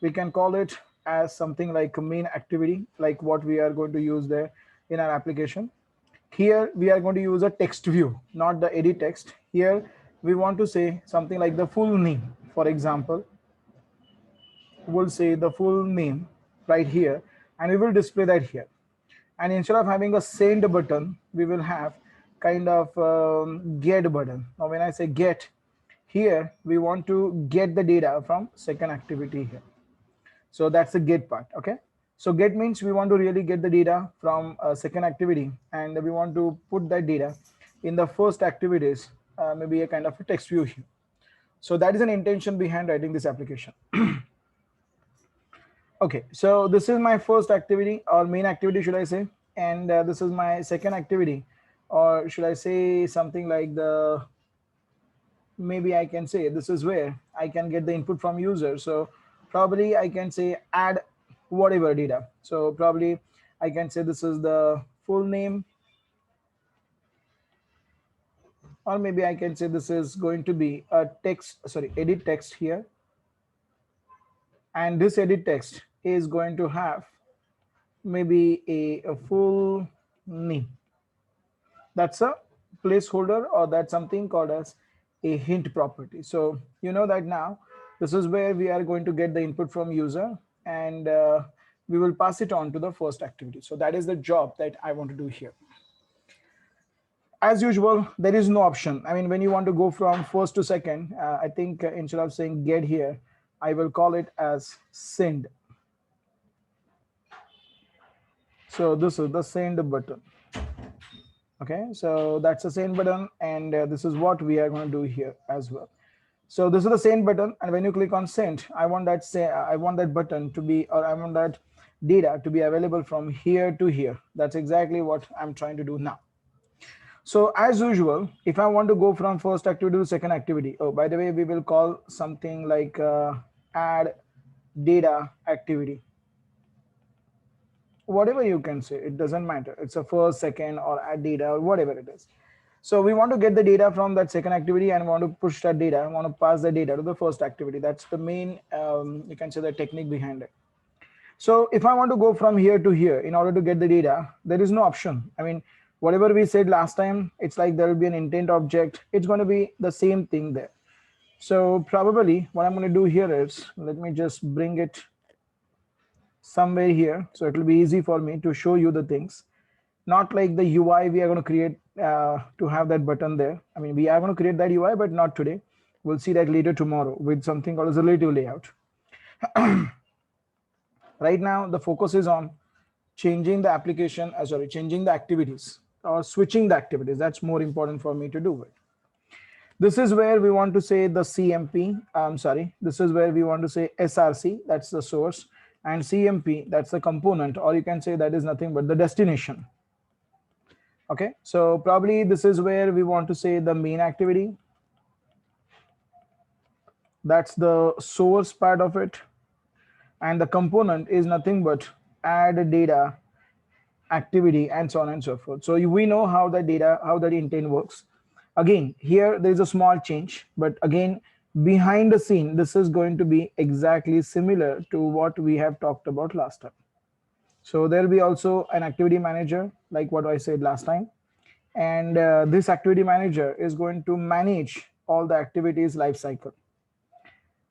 We can call it as something like a main activity, like what we are going to use there in our application. Here we are going to use a text view, not the edit text. Here we want to say something like the full name. For example, we'll say the full name right here, and we will display that here. And instead of having a send button, we will have kind of get button. Now, when I say get, here we want to get the data from second activity here. So that's the get part. Okay. So get means we want to really get the data from a second activity, and we want to put that data in the first activities, maybe a kind of a text view here. So that is an intention behind writing this application. Okay, so this is my first activity, or main activity, should I say, and this is my second activity, or should I say something like the, maybe I can say this is where I can get the input from user. So probably I can say add whatever data. So probably I can say this is the full name, or maybe I can say this is going to be a text, sorry, edit text here. And this edit text is going to have maybe a full name. That's a placeholder, or that's something called as a hint property. So you know that now this is where we are going to get the input from user, and we will pass it on to the first activity. So that is the job that I want to do here. As usual, there is no option. I mean, when you want to go from first to second, I think instead of saying get here, I will call it as send. So this is the send button. Okay, so that's the send button, and this is what we are going to do here as well. So this is the send button, and when you click on send, I want that button to be, or I want that data to be available from here to here. That's exactly what I'm trying to do now. So as usual, if I want to go from first activity to second activity, oh, by the way, we will call something like add data activity. Whatever you can say, it doesn't matter. It's a first, second, or add data, or whatever it is. So we want to get the data from that second activity and want to push that data, want to pass the data to the first activity. That's the main, you can say, the technique behind it. So if I want to go from here to here in order to get the data, there is no option. I mean, whatever we said last time, it's like there will be an intent object. It's going to be the same thing there. So probably what I'm going to do here is, let me just bring it somewhere here, so it will be easy for me to show you the things. Not like the UI we are going to create to have that button there. I mean, we are going to create that UI, but not today. We'll see that later tomorrow with something called as a relative layout. Right now, the focus is on changing the application, changing the activities, or switching the activities. That's more important for me to do it. This is where we want to say the CMP. This is where we want to say SRC, that's the source, and CMP, that's the component, or you can say that is nothing but the destination. Okay, so probably this is where we want to say the main activity. That's the source part of it. And the component is nothing but add data activity, and so on and so forth. So we know how the data, how the intent works. Again, here there's a small change, but again, behind the scene, this is going to be exactly similar to what we have talked about last time. So there will be also an activity manager, like what I said last time. And this activity manager is going to manage all the activities lifecycle.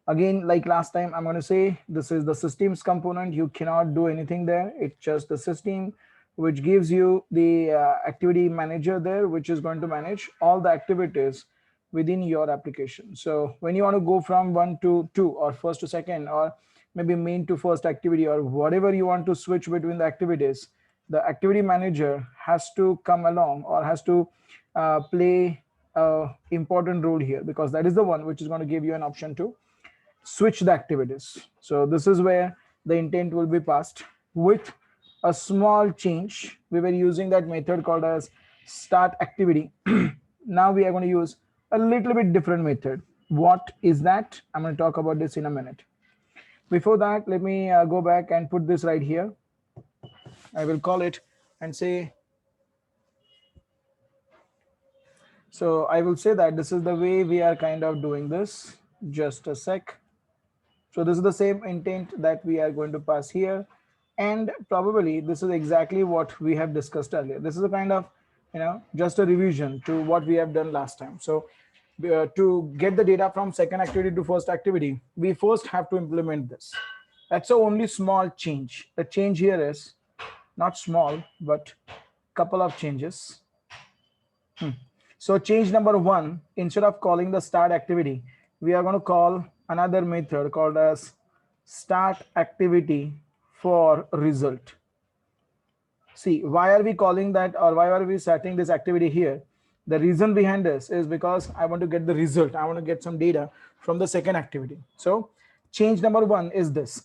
Again, like last time, I'm going to say this is the systems component. You cannot do anything there. It's just the system which gives you the activity manager there, which is going to manage all the activities within your application. So when you want to go from 1 to 2 or first to second, or maybe main to first activity, or whatever you want to switch between the activities, the activity manager has to come along or has to play a important role here, because that is the one which is going to give you an option to switch the activities. So this is where the intent will be passed with a small change. We were using that method called as start activity. Now we are going to use a little bit different method. What is that? I'm going to talk about this in a minute. Before that, let me go back and put this right here. I will call it and say, so I will say that this is the way we are kind of doing this. Just a sec. So this is the same intent that we are going to pass here. And probably this is exactly what we have discussed earlier. This is a kind of, just a revision to what we have done last time. So to get the data from second activity to first activity, we first have to implement this. That's the only small change. The change here is not small, but couple of changes. So change number 1, instead of calling the start activity, we are going to call another method called as start activity for result. See, why are we calling that, or why are we setting this activity here? The reason behind this is because I want to get the result. I want to get some data from the second activity. So change number 1 is this.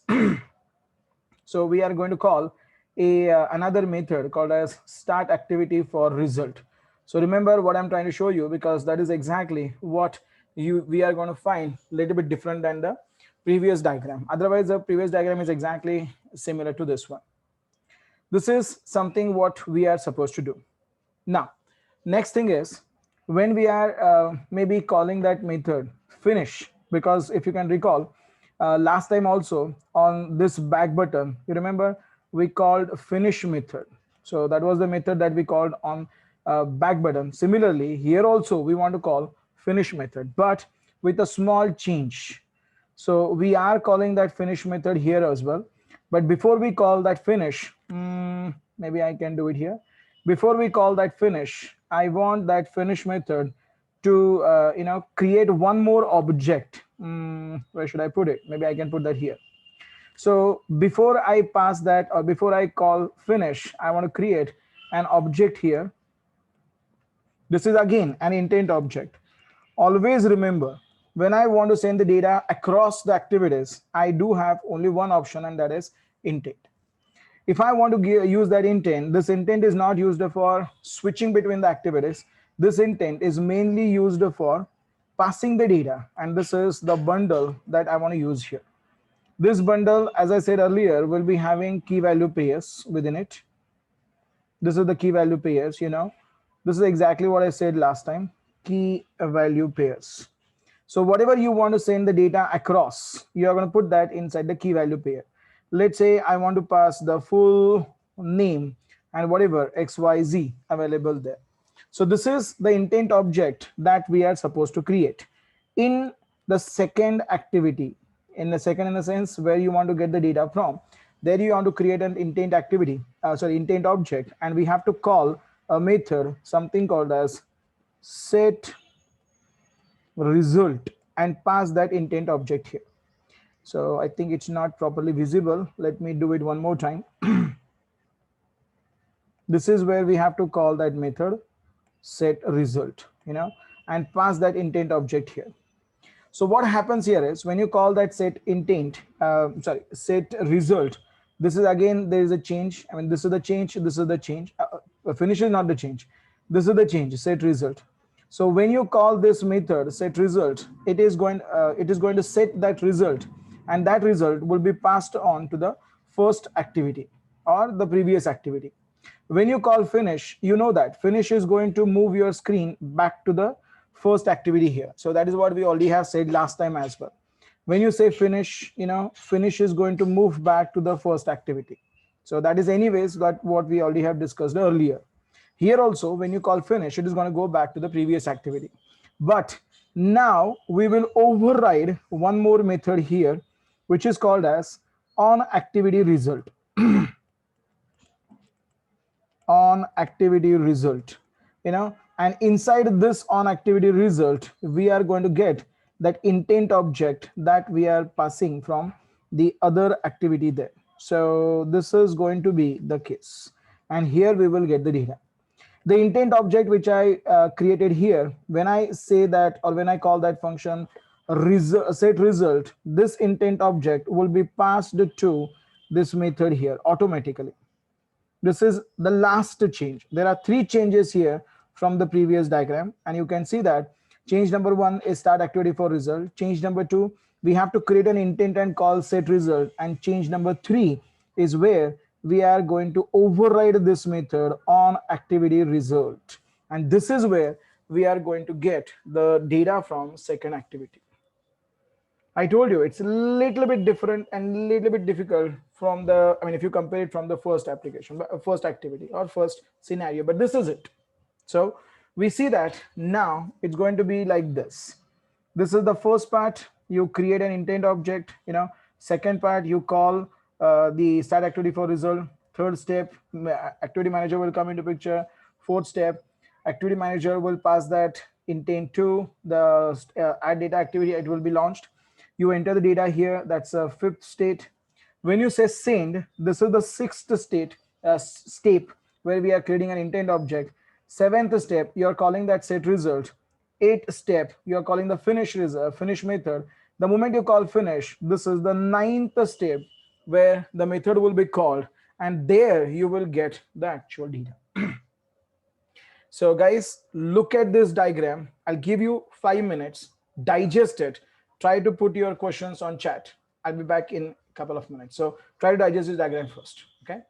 So we are going to call another method called as start activity for result. So remember what I'm trying to show you, because that is exactly what we are going to find a little bit different than the previous diagram. Otherwise, the previous diagram is exactly similar to this one. This is something what we are supposed to do. Now, next thing is when we are maybe calling that method finish, because if you can recall, last time also on this back button, you remember we called finish method. So that was the method that we called on back button. Similarly, here also we want to call finish method, but with a small change. So we are calling that finish method here as well. But before we call that finish, maybe I can do it here. Before we call that finish, I want that finish method to create one more object. Where should I put it? Maybe I can put that here. So before I pass that, or before I call finish, I want to create an object here. This is again an intent object. Always remember, when I want to send the data across the activities, I do have only one option, and that is intent. If I want to use that intent, this intent is not used for switching between the activities. This intent is mainly used for passing the data, and this is the bundle that I want to use here. This bundle, as I said earlier, will be having key value pairs within it. This is the key value pairs, This is exactly what I said last time, key value pairs. So whatever you want to send the data across, you are going to put that inside the key value pair. Let's say I want to pass the full name and whatever XYZ available there. So this is the intent object that we are supposed to create in the second activity. In the second, in the sense where you want to get the data from, there you want to create an intent activity, intent object, and we have to call a method, something called as set result, and pass that intent object here. So I think it's not properly visible. Let me do it one more time. This is where we have to call that method set result, and pass that intent object here. So what happens here is when you call that set intent, set result, this is again, there is a change. I mean, this is the change, this is the change. Finish is not the change. This is the change, set result. So when you call this method set result, it is going to set that result, and that result will be passed on to the first activity or the previous activity. When you call finish, you know that finish is going to move your screen back to the first activity here. So that is what we already have said last time as well. When you say finish, finish is going to move back to the first activity. So that is anyways what we already have discussed earlier. Here also, when you call finish, it is going to go back to the previous activity. But now we will override one more method here, which is called as on activity result. On activity result, and inside this on activity result, we are going to get that intent object that we are passing from the other activity there. So this is going to be the case, and here we will get the data. The intent object which I created here, when I say that, or when I call that function set result, this intent object will be passed to this method here automatically. This is the last change. There are three changes here from the previous diagram, and you can see that change number one is start activity for result. Change number two, we have to create an intent and call set result. And change number three is where we are going to override this method on activity result. And this is where we are going to get the data from second activity. I told you it's a little bit different and a little bit difficult from the, if you compare it from the first application, first activity or first scenario, but this is it. So we see that now it's going to be like this. This is the first part. You create an intent object, second part, you call the start activity for result. Third step, activity manager will come into picture. Fourth step, activity manager will pass that intent to the add data activity. It will be launched. You enter the data here. That's a fifth state. When you say send, this is the sixth state step where we are creating an intent object. Seventh step, you're calling that set result. Eighth step, you're calling the finish method. The moment you call finish, this is the ninth step where the method will be called, and there you will get the actual data. So guys, look at this diagram. I'll give you 5 minutes, digest it, try to put your questions on chat. I'll be back in a couple of minutes. So try to digest this diagram first, okay?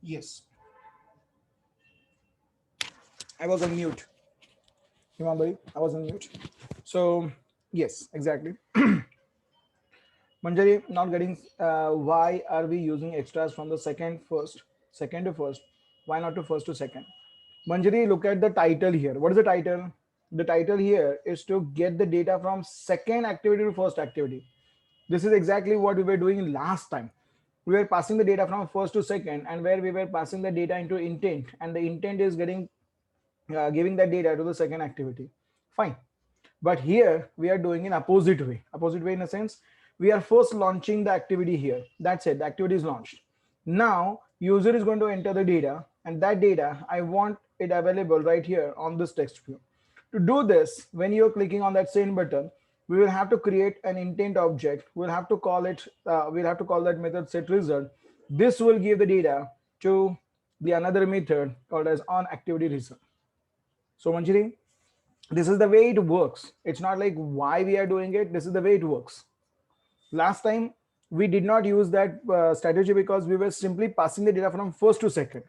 Yes, I was on mute. Himambari, I was on mute. So yes, exactly. Manjari, not getting why are we using extras from the second to first? Why not to first to second? Manjari, look at the title here. What is the title? The title here is to get the data from second activity to first activity. This is exactly what we were doing last time. We were passing the data from first to second, and where we were passing the data into intent, and the intent is getting giving that data to the second activity. Fine. But here we are doing in opposite way. Opposite way in a sense, we are first launching the activity here. That's it. The activity is launched. Now user is going to enter the data, and that data I want it available right here on this text view. To do this, when you're clicking on that send button, we will have to create an intent object. We'll have to call it. We'll have to call that method set result. This will give the data to the another method called as on activity result. So Manjari, this is the way it works. It's not like why we are doing it. This is the way it works. Last time we did not use that strategy because we were simply passing the data from first to second.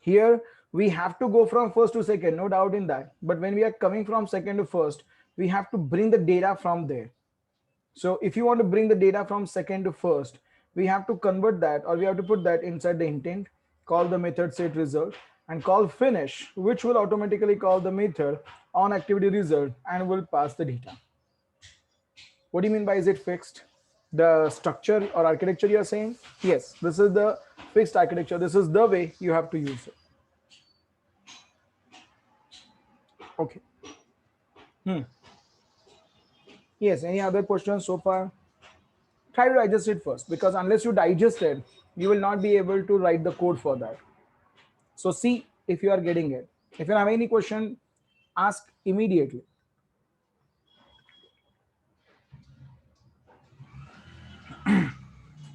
Here we have to go from first to second, no doubt in that. But when we are coming from second to first, we have to bring the data from there. So if you want to bring the data from second to first, we have to convert that, or we have to put that inside the intent, call the method set result, and call finish, which will automatically call the method on activity result and will pass the data. What do you mean by is it fixed? The structure or architecture you are saying? Yes, this is the fixed architecture. This is the way you have to use it. Okay. Yes, any other questions so far? Try to digest it first, because unless you digest it, you will not be able to write the code for that. So see if you are getting it. If you have any question, ask immediately.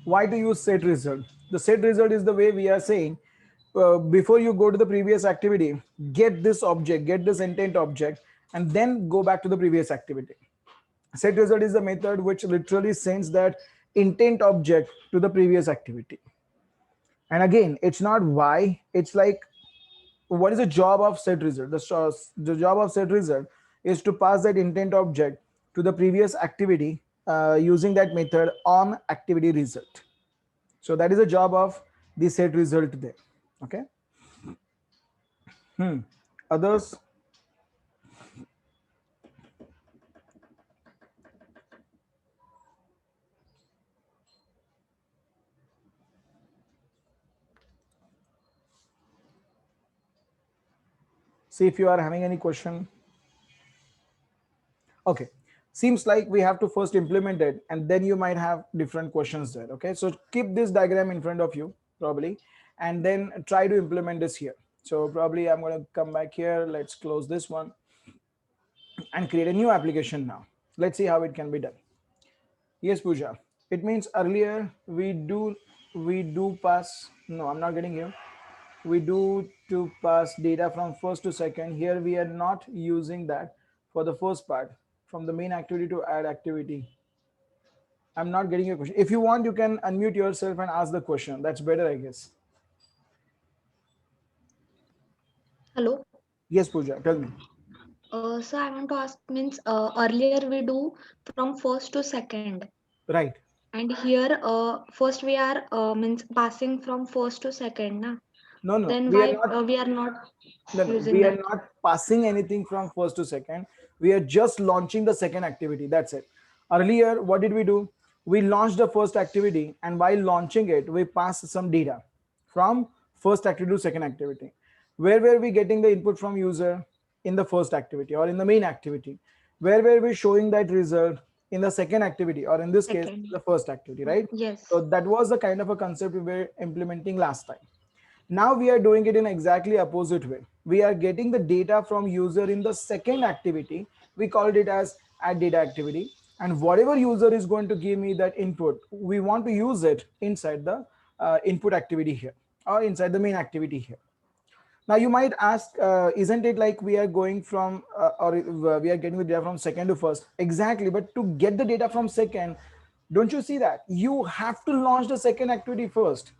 Why to use set result? The set result is the way we are saying, before you go to the previous activity, get this object, get this intent object, and then go back to the previous activity. Set result is the method which literally sends that intent object to the previous activity. And again, it's not why, it's like, what is the job of set result? The job of set result is to pass that intent object to the previous activity using that method on activity result. So that is the job of the set result there. Okay. Others? See if you are having any question. Okay, seems like we have to first implement it, and then you might have different questions there. Okay, so keep this diagram in front of you probably, and then try to implement this here. So probably I'm going to come back here. Let's close this one and create a new application now. Let's see how it can be done. Yes, Pooja. It means earlier we do pass. No, I'm not getting you. We do to pass data from first to second. Here we are not using that for the first part, from the main activity to add activity. I'm not getting your question. If you want, you can unmute yourself and ask the question. That's better, I guess. Hello. Yes, Pooja, tell me. So I want to ask, means earlier we do from first to second, Right. and here first we are means passing from first to second, na? No, no, Then we are why not. we are not No, no, using we are that? not passing anything from first to second. We are just launching the second activity. That's it. Earlier, what did we do? We launched the first activity, and while launching it, we passed some data from first activity to second activity. Where were we getting the input from user? In the first activity or in the main activity? Where were we showing that result? In the second activity, or in this case, Second. the first activity, right? Yes. So that was the kind of a concept we were implementing last time. Now we are doing it in exactly opposite way. We are getting the data from user in the second activity. We called it as add data activity. And whatever user is going to give me that input, we want to use it inside the input activity here, or inside the main activity here. Now you might ask, isn't it like we are going from, we are getting the data from second to first? Exactly, but to get the data from second, don't you see that? You have to launch the second activity first.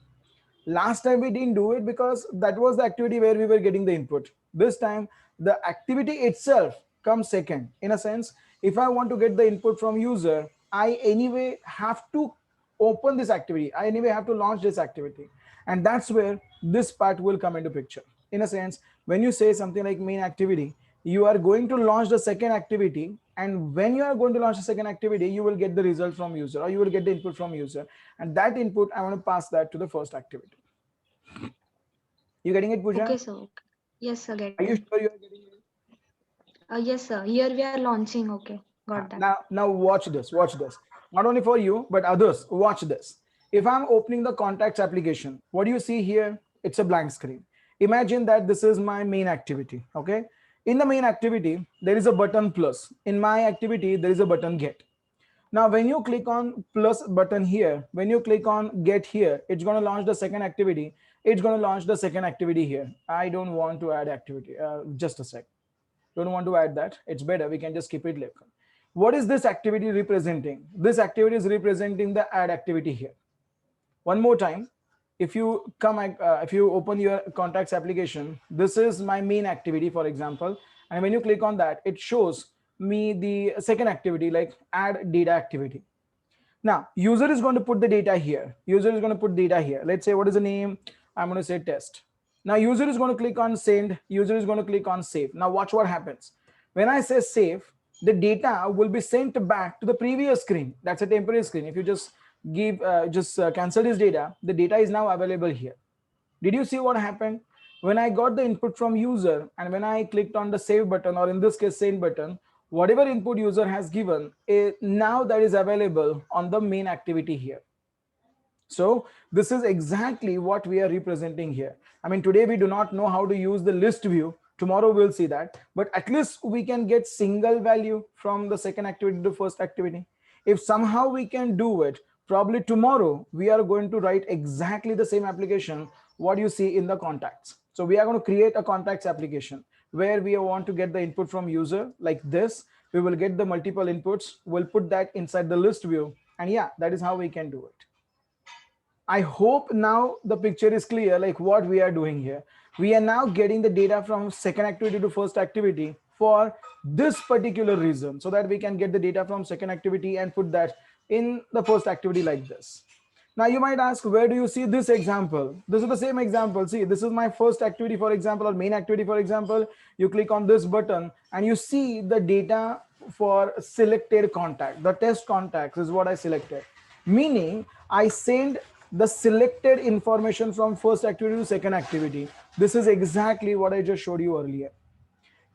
Last time we didn't do it because that was the activity where we were getting the input. This time the activity itself comes second. In a sense, if I want to get the input from user, I anyway have to open this activity. I anyway have to launch this activity. And that's where this part will come into picture. In a sense, when you say something like main activity, you are going to launch the second activity, and when you are going to launch the second activity, you will get the result from user, or you will get the input from user, and that input I want to pass that to the first activity. You getting it, Pooja? Okay, sir. Okay. Yes, sir. Are you Getting. sure you are getting it? Yes, sir. Here we are launching. Okay, got that. Now watch this. Watch this. Not only for you but others. Watch this. If I'm opening the contacts application, what do you see here? It's a blank screen. Imagine that this is my main activity. Okay. In the main activity, there is a button plus. In my activity, there is a button get. Now, when you click on plus button here, when you click on get here, it's going to launch the second activity. It's going to launch the second activity here. I don't want to add activity. Just a sec. Don't want to add that. It's better. We can just keep it left. What is this activity representing? This activity is representing the add activity here. One more time. If you open your contacts application, this is my main activity, for example. And when you click on that, it shows me the second activity, like add data activity. Now, user is going to put the data here. User is going to put data here. Let's say, what is the name? I'm going to say test. Now, user is going to click on send. User is going to click on save. Now, watch what happens. When I say save, the data will be sent back to the previous screen. That's a temporary screen. If you just cancel this the data is now available here. Did you see what happened? When I got the input from user and when I clicked on the save button, or in this case, send button, whatever input user has given, now that is available on the main activity here. So this is exactly what we are representing here. I mean, today we do not know how to use the list view. Tomorrow we'll see that, but at least we can get single value from the second activity to first activity. If somehow we can do it, probably tomorrow we are going to write exactly the same application what you see in the contacts. So we are going to create a contacts application where we want to get the input from user like this. We will get the multiple inputs. We'll put that inside the list view. And yeah, that is how we can do it. I hope now the picture is clear, like what we are doing here. We are now getting the data from second activity to first activity for this particular reason, so that we can get the data from second activity and put that in the first activity like this. Now you might ask, where do you see this example? This is the same example. See, this is my first activity, for example, or main activity, for example. You click on this button and you see the data for selected contact. The test contacts is what I selected, meaning I send the selected information from first activity to second activity. This is exactly what I just showed you earlier.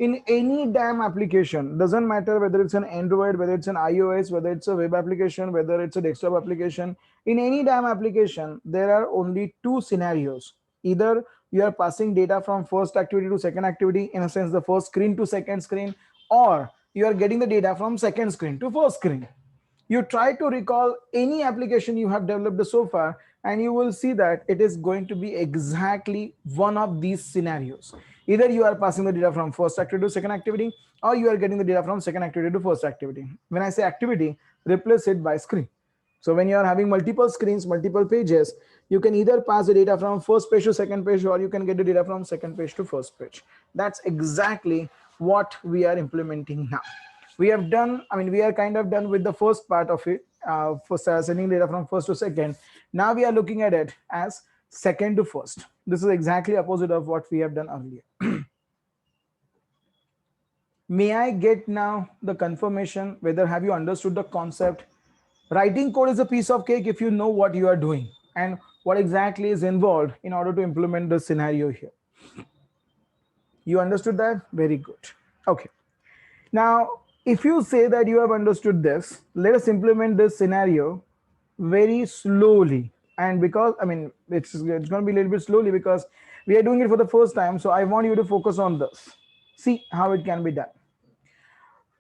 In any damn application, doesn't matter whether it's an Android, whether it's an iOS, whether it's a web application, whether it's a desktop application, in any damn application, there are only two scenarios. Either you are passing data from first activity to second activity, in a sense, the first screen to second screen, or you are getting the data from second screen to first screen. You try to recall any application you have developed so far, and you will see that it is going to be exactly one of these scenarios. Either you are passing the data from first activity to second activity, or you are getting the data from second activity to first activity. When I say activity, replace it by screen. So when you are having multiple screens, multiple pages, you can either pass the data from first page to second page, or you can get the data from second page to first page. That's exactly what we are implementing now. We have done, I mean, we are kind of done with the first part of it, for sending data from first to second. Now we are looking at it as second to first. This is exactly opposite of what we have done earlier. May I get now the confirmation whether have you understood the concept? Writing code is a piece of cake if you know what you are doing and what exactly is involved in order to implement the scenario here. You understood that? Very good. Okay. Now, if you say that you have understood this, let us implement this scenario very slowly. And because, I mean, it's going to be a little bit slowly because we are doing it for the first time. So I want you to focus on this. See how it can be done.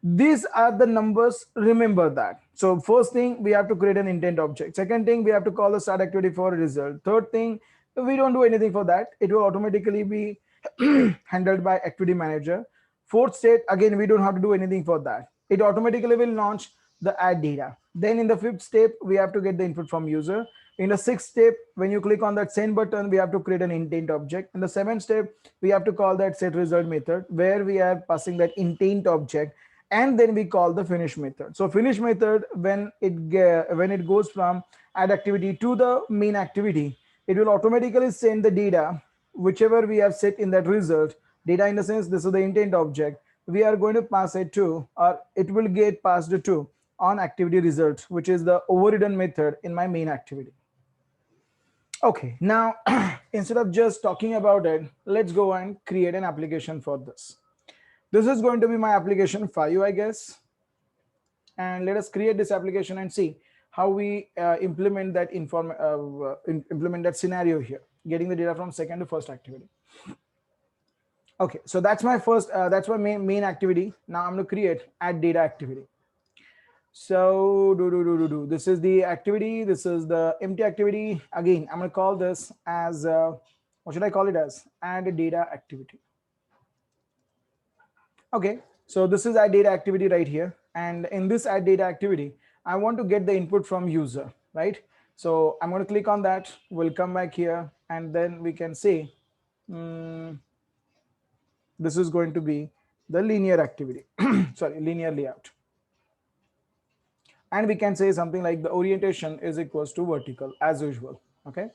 These are the numbers. Remember that. So first thing, we have to create an intent object. Second thing, we have to call the start activity for a result. Third thing, we don't do anything for that. It will automatically be handled by activity manager. Fourth state, again, we don't have to do anything for that. It automatically will launch the add data. Then in the fifth step, we have to get the input from user. In the sixth step, when you click on that send button, we have to create an intent object. In the seventh step, we have to call that set result method where we are passing that intent object, and then we call the finish method. So finish method, when it goes from add activity to the main activity, it will automatically send the data whichever we have set in that result. Data in the sense, this is the intent object. We are going to pass it to, or it will get passed to on activity result, which is the overridden method in my main activity. Okay, now instead of just talking about it, let's go and create an application for this. This is going to be my application 5, I guess. And let us create this application and see how we implement that implement that scenario here, getting the data from second to first activity. Okay, so that's my first, that's my main activity. Now I'm going to create add data activity. So this is the activity. This is the empty activity. Again, I'm going to call this as, what should I call it as? Add data activity. Okay, so this is add data activity right here. And in this add data activity, I want to get the input from user, right? So I'm going to click on that. We'll come back here and then we can say, this is going to be the linear activity, sorry, linear layout. And we can say something like the orientation is equals to vertical as usual. Okay.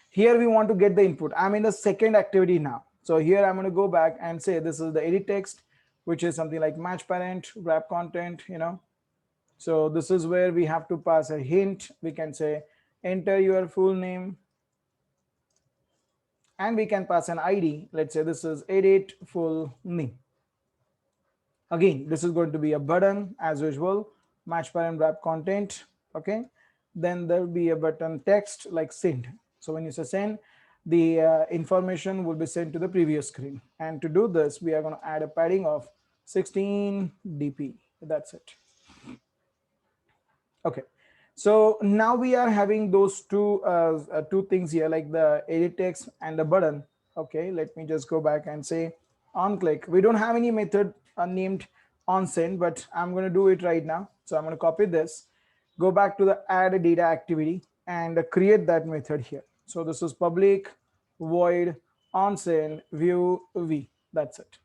Here we want to get the input. I'm in the second activity now. So here I'm going to go back and say this is the edit text, which is something like match parent, wrap content, you know. So this is where we have to pass a hint. We can say enter your full name, and we can pass an ID. Let's say this is edit full name. Again, this is going to be a button as usual, match parent wrap content. Okay. Then there'll be a button text like send. So when you say send, the information will be sent to the previous screen. And to do this, we are going to add a padding of 16 dp. That's it. Okay. So now we are having those two things here, like the edit text and the button. Okay, let me just go back and say on click. We don't have any method named on send, but I'm going to do it right now. So I'm going to copy this, go back to the add data activity and create that method here. So this is public void on send view v. That's it.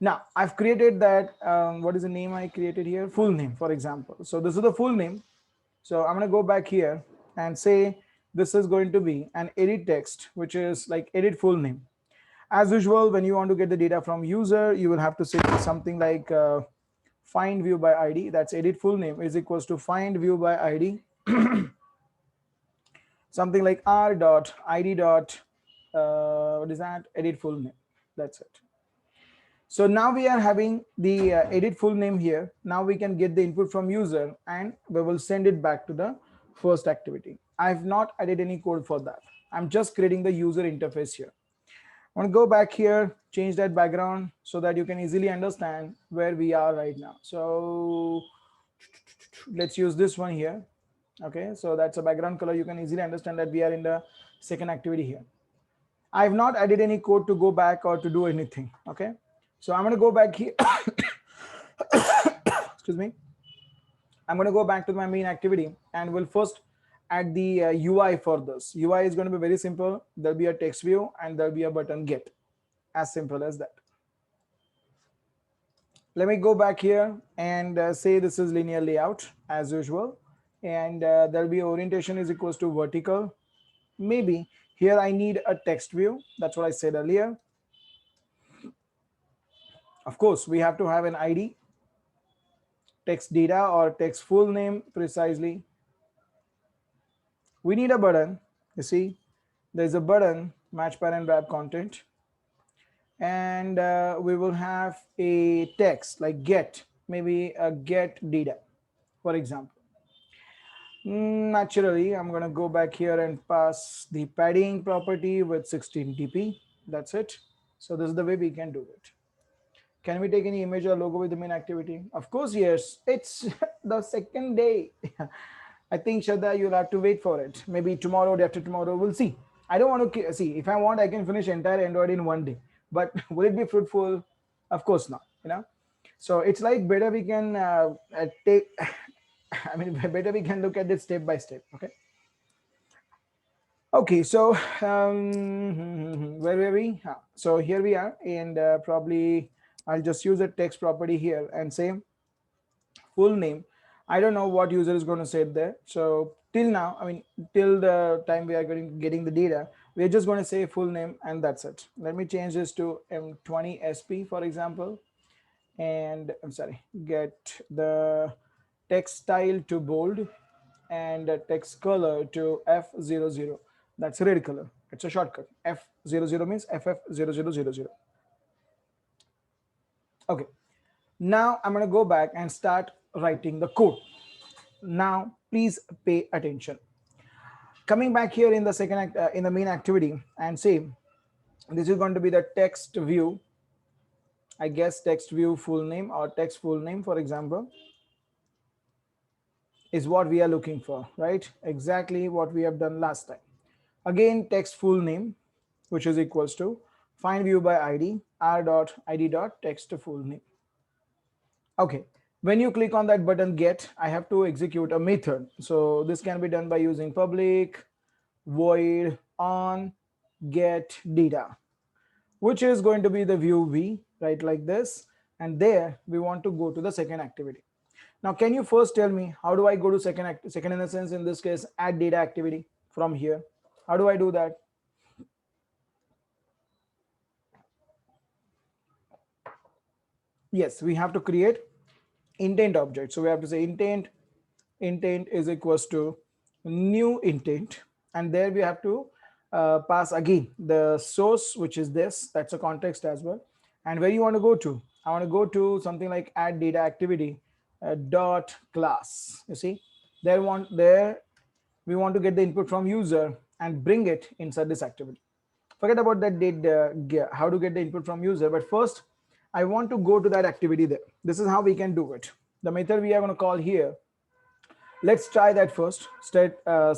Now I've created that. What is the name I created here? Full name, for example. So this is the full name. So I'm going to go back here and say this is going to be an edit text, which is like edit full name. As usual, when you want to get the data from user, you will have to say something like find view by ID. That's edit full name is equals to find view by ID. Something like r dot id dot what is that? Edit full name. That's it. So now we are having the edit full name here. Now we can get the input from user and we will send it back to the first activity. I have not added any code for that. I'm just creating the user interface here. I want to go back here, change that background so that you can easily understand where we are right now. So let's use this one here. Okay, so that's a background color. You can easily understand that we are in the second activity here. I have not added any code to go back or to do anything. Okay. So I'm going to go back here. Excuse me. I'm going to go back to my main activity and we'll first add the UI for this. UI is going to be very simple. There'll be a text view and there'll be a button get. As simple as that. Let me go back here and say this is linear layout as usual. And there'll be orientation is equals to vertical. Maybe here I need a text view. That's what I said earlier. Of course, we have to have an ID, text data or text full name precisely. We need a button. You see, there's a button, match parent wrap content. And we will have a text like get, maybe a get data, for example. Naturally, I'm going to go back here and pass the padding property with 16 dp. That's it. So this is the way we can do it. Can we take any image or logo with the main activity? Of course, yes. It's the second day. I think, Shraddha, you'll have to wait for it. Maybe tomorrow, day after tomorrow, we'll see. I don't want to see. If I want, I can finish entire Android in one day. But will it be fruitful? Of course not. You know. So it's like better we can take. I mean, better we can look at it step by step. Okay. Okay. So where were we? So here we are, and probably I'll just use a text property here and say full name. I don't know what user is going to say there. So till now, I mean, till the time we are getting the data, we're just going to say full name and that's it. Let me change this to M20SP, for example. And I'm sorry, get the text style to bold and the text color to F00. That's red color. It's a shortcut. F00 means FF0000. Okay, now I'm going to go back and start writing the code. Now, please pay attention. Coming back here in the second in the main activity and say, this is going to be the text view. I guess text view full name or text full name, for example, is what we are looking for, right? Exactly what we have done last time. Again, text full name, which is equals to find view by ID, r.id.text full name. Okay, when you click on that button get, I have to execute a method. So this can be done by using public void on get data, which is going to be the view v, right, like this. And there we want to go to the second activity. Now, can you first tell me how do I go to second in the sense, in this case, add data activity from here? How do I do that? Yes, we have to create intent object. So we have to say intent is equals to new intent, and there we have to pass again the source, which is this. That's a context as well. And where you want to go to? I want to go to something like add data activity dot class. You see, there we want to get the input from user and bring it inside this activity. Forget about that how to get the input from user, but first I want to go to that activity there. This is how we can do it. The method we are going to call here, let's try that first, start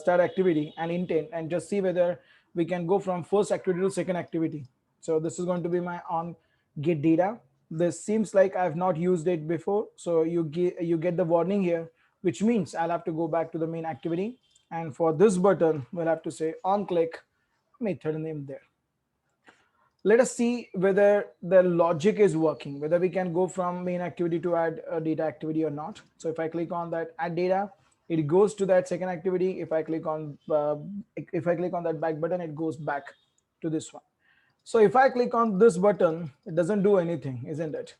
activity and intent, and just see whether we can go from first activity to second activity. So this is going to be my on get data. This seems like I've not used it before, so you get the warning here, which means I'll have to go back to the main activity, and for this button we'll have to say on click method name there. Let us see whether the logic is working, whether we can go from main activity to add a data activity or not. So if I click on that add data, it goes to that second activity. If I click on that back button, it goes back to this one. So if I click on this button, it doesn't do anything, isn't it?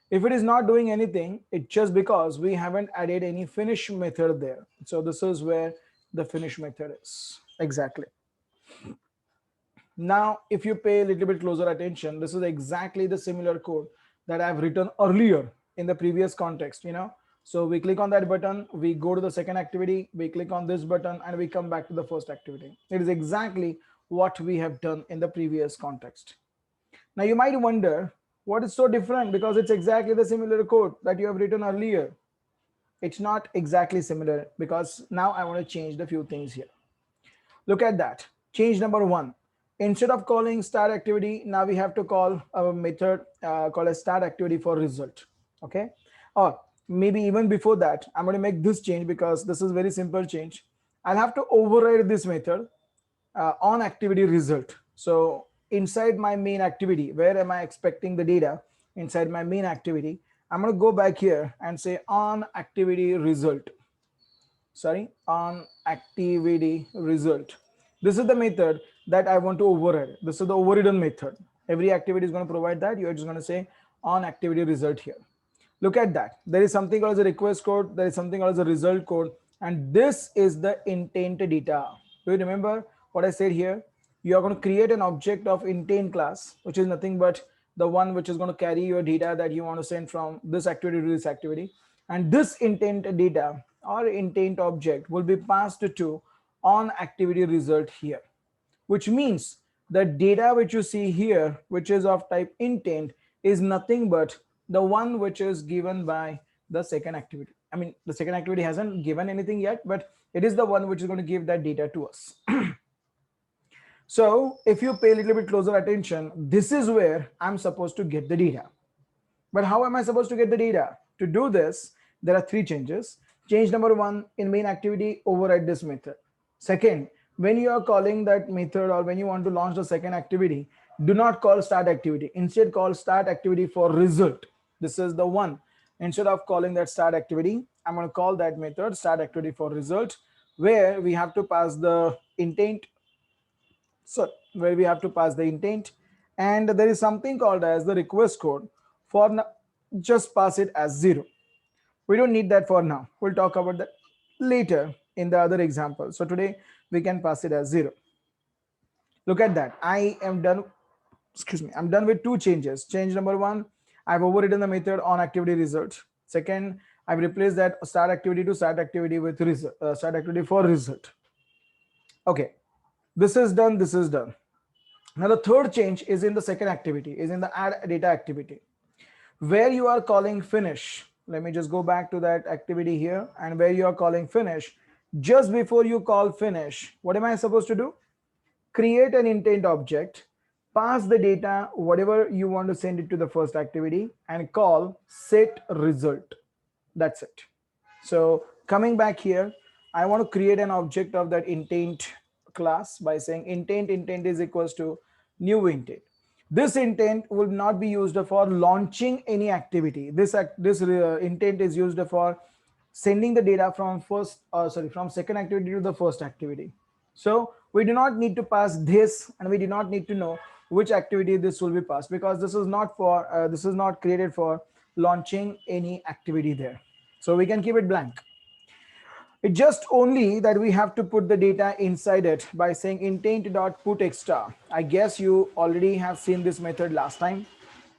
If it is not doing anything, it's just because we haven't added any finish method there. So this is where the finish method is exactly. Now, if you pay a little bit closer attention, this is exactly the similar code that I've written earlier in the previous context, you know. So we click on that button, we go to the second activity, we click on this button, and we come back to the first activity. It is exactly what we have done in the previous context. Now you might wonder, what is so different? Because it's exactly the similar code that you have written earlier. It's not exactly similar, because now I want to change the few things here. Look at that. Change number one. Instead of calling start activity, now we have to call a method called a start activity for result. Okay. Or maybe even before that, I'm going to make this change because this is very simple change. I'll have to override this method on activity result. So inside my main activity, where am I expecting the data? Inside my main activity, I'm going to go back here and say on activity result. Sorry, on activity result. This is the method that I want to override. This is the overridden method. Every activity is going to provide that. You're just going to say on activity result here. Look at that. There is something called as a request code. There is something called as a result code. And this is the intent data. Do you remember what I said here? You are going to create an object of intent class, which is nothing but the one which is going to carry your data that you want to send from this activity to this activity. And this intent data or intent object will be passed to on activity result here, which means the data which you see here, which is of type intent, is nothing but the one which is given by the second activity. I mean, the second activity hasn't given anything yet, but it is the one which is going to give that data to us. So if you pay a little bit closer attention, this is where I'm supposed to get the data. But how am I supposed to get the data? To do this, there are three changes. Change number one, in main activity, override this method. Second, when you are calling that method or when you want to launch the second activity, do not call start activity. Instead, call start activity for result. This is the one. Instead of calling that start activity, I'm going to call that method start activity for result, where we have to pass the intent. So where we have to pass the intent, and there is something called as the request code. For now, just pass it as 0. We don't need that for now. We'll talk about that later in the other example. So today we can pass it as 0. Look at that. I am done. Excuse me. I'm done with two changes. Change number one, I've overridden the method on activity result. Second, I've replaced that start activity to start activity with start activity for result. Okay. This is done. This is done. Now the third change is in the second activity, is in the add data activity, where you are calling finish. Let me just go back to that activity here, and where you are calling finish. Just before you call finish, what am I supposed to do? Create an intent object, pass the data, whatever you want to send it to the first activity, and call set result. That's it. So coming back here, I want to create an object of that intent class by saying intent is equals to new intent. This intent will not be used for launching any activity. This intent is used for sending the data from from second activity to the first activity. So we do not need to pass this, and we do not need to know which activity this will be passed, because this is not for this is not created for launching any activity there. So we can keep it blank. It just only that we have to put the data inside it by saying intent.put extra. I guess you already have seen this method last time,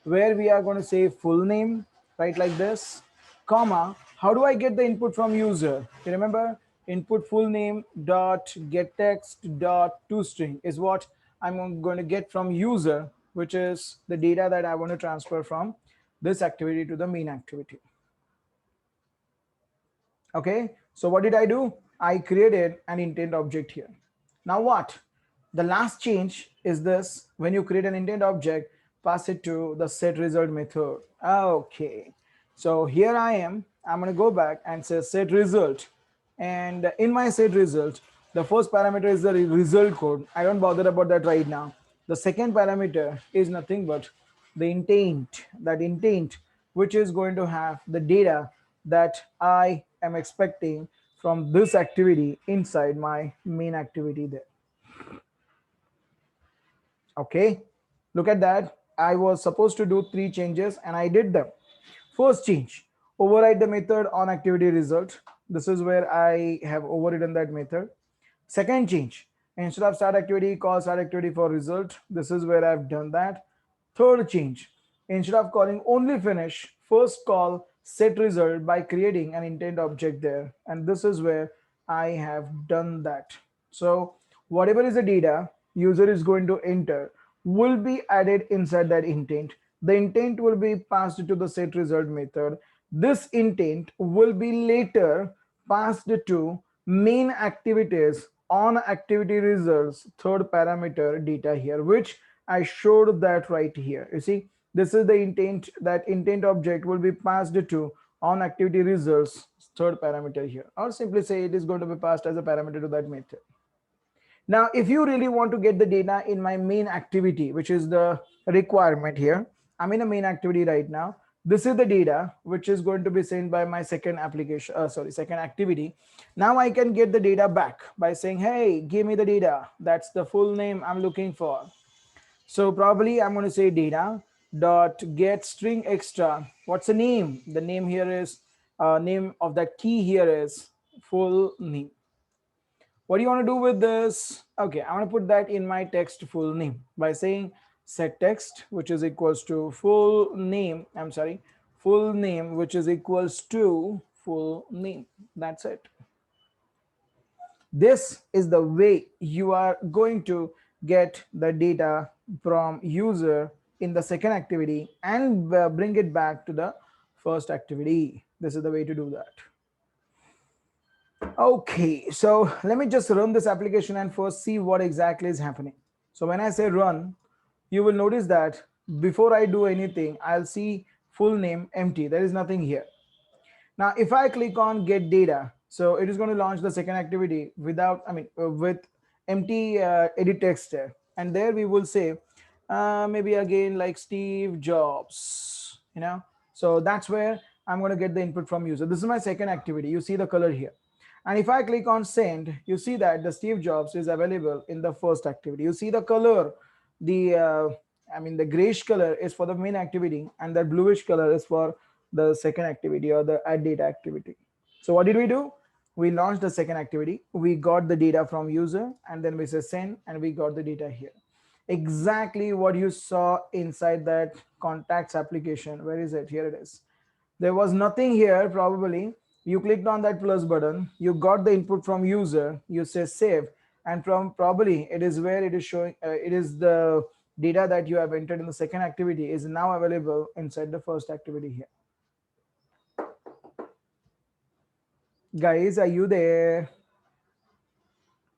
where we are going to say full name, right, like this, comma. How do I get the input from user? You remember, input full name dot get text dot toString is what I'm going to get from user, which is the data that I want to transfer from this activity to the main activity. Okay, so what did I do? I created an intent object here. Now what? The last change is this: when you create an intent object, pass it to the set result method. Okay, so here I'm going to go back and say set result. And in my set result, the first parameter is the result code. I don't bother about that right now. The second parameter is nothing but the intent, that intent, which is going to have the data that I am expecting from this activity inside my main activity there. Okay, look at that. I was supposed to do 3 changes and I did them. First change, override the method on activity result. This is where I have overridden that method. Second change, instead of start activity, call start activity for result. This is where I've done that. Third change, instead of calling only finish, first call set result by creating an intent object there. And this is where I have done that. So whatever is the data user is going to enter will be added inside that intent. The intent will be passed to the set result method. This intent will be later passed to main activities on activity results, third parameter data here, which I showed that right here. You see, this is the intent, that intent object will be passed to on activity results, third parameter here, or simply say it is going to be passed as a parameter to that method. Now, if you really want to get the data in my main activity, which is the requirement here, I'm in a main activity right now. This is the data which is going to be sent by my second application, second activity. Now I can get the data back by saying, hey, give me the data. That's the full name I'm looking for. So probably I'm going to say data dot get string extra. What's the name? The name here is name of that key here is full name. What do you want to do with this? Okay, I want to put that in my text full name by saying set text, which is equals to full name. I'm sorry, full name, which is equals to full name. That's it. This is the way you are going to get the data from user in the second activity and bring it back to the first activity. This is the way to do that. Okay, so let me just run this application and first see what exactly is happening. So when I say run, you will notice that before I do anything, I'll see full name empty. There is nothing here. Now, if I click on get data, so it is going to launch the second activity without, with empty edit text there. And there we will say, maybe again like Steve Jobs, you know. So that's where I'm going to get the input from user. This is my second activity. You see the color here. And if I click on send, you see that the Steve Jobs is available in the first activity. You see the color, the grayish color is for the main activity and the bluish color is for the second activity or the add data activity. So what did we do? We launched the second activity. We got the data from user and then we say send and we got the data here. Exactly what you saw inside that contacts application. Where is it? Here it is. There was nothing here probably. You clicked on that plus button, you got the input from user, you say save, and from probably it is where it is showing, it is the data that you have entered in the second activity is now available inside the first activity here. Guys, are you there?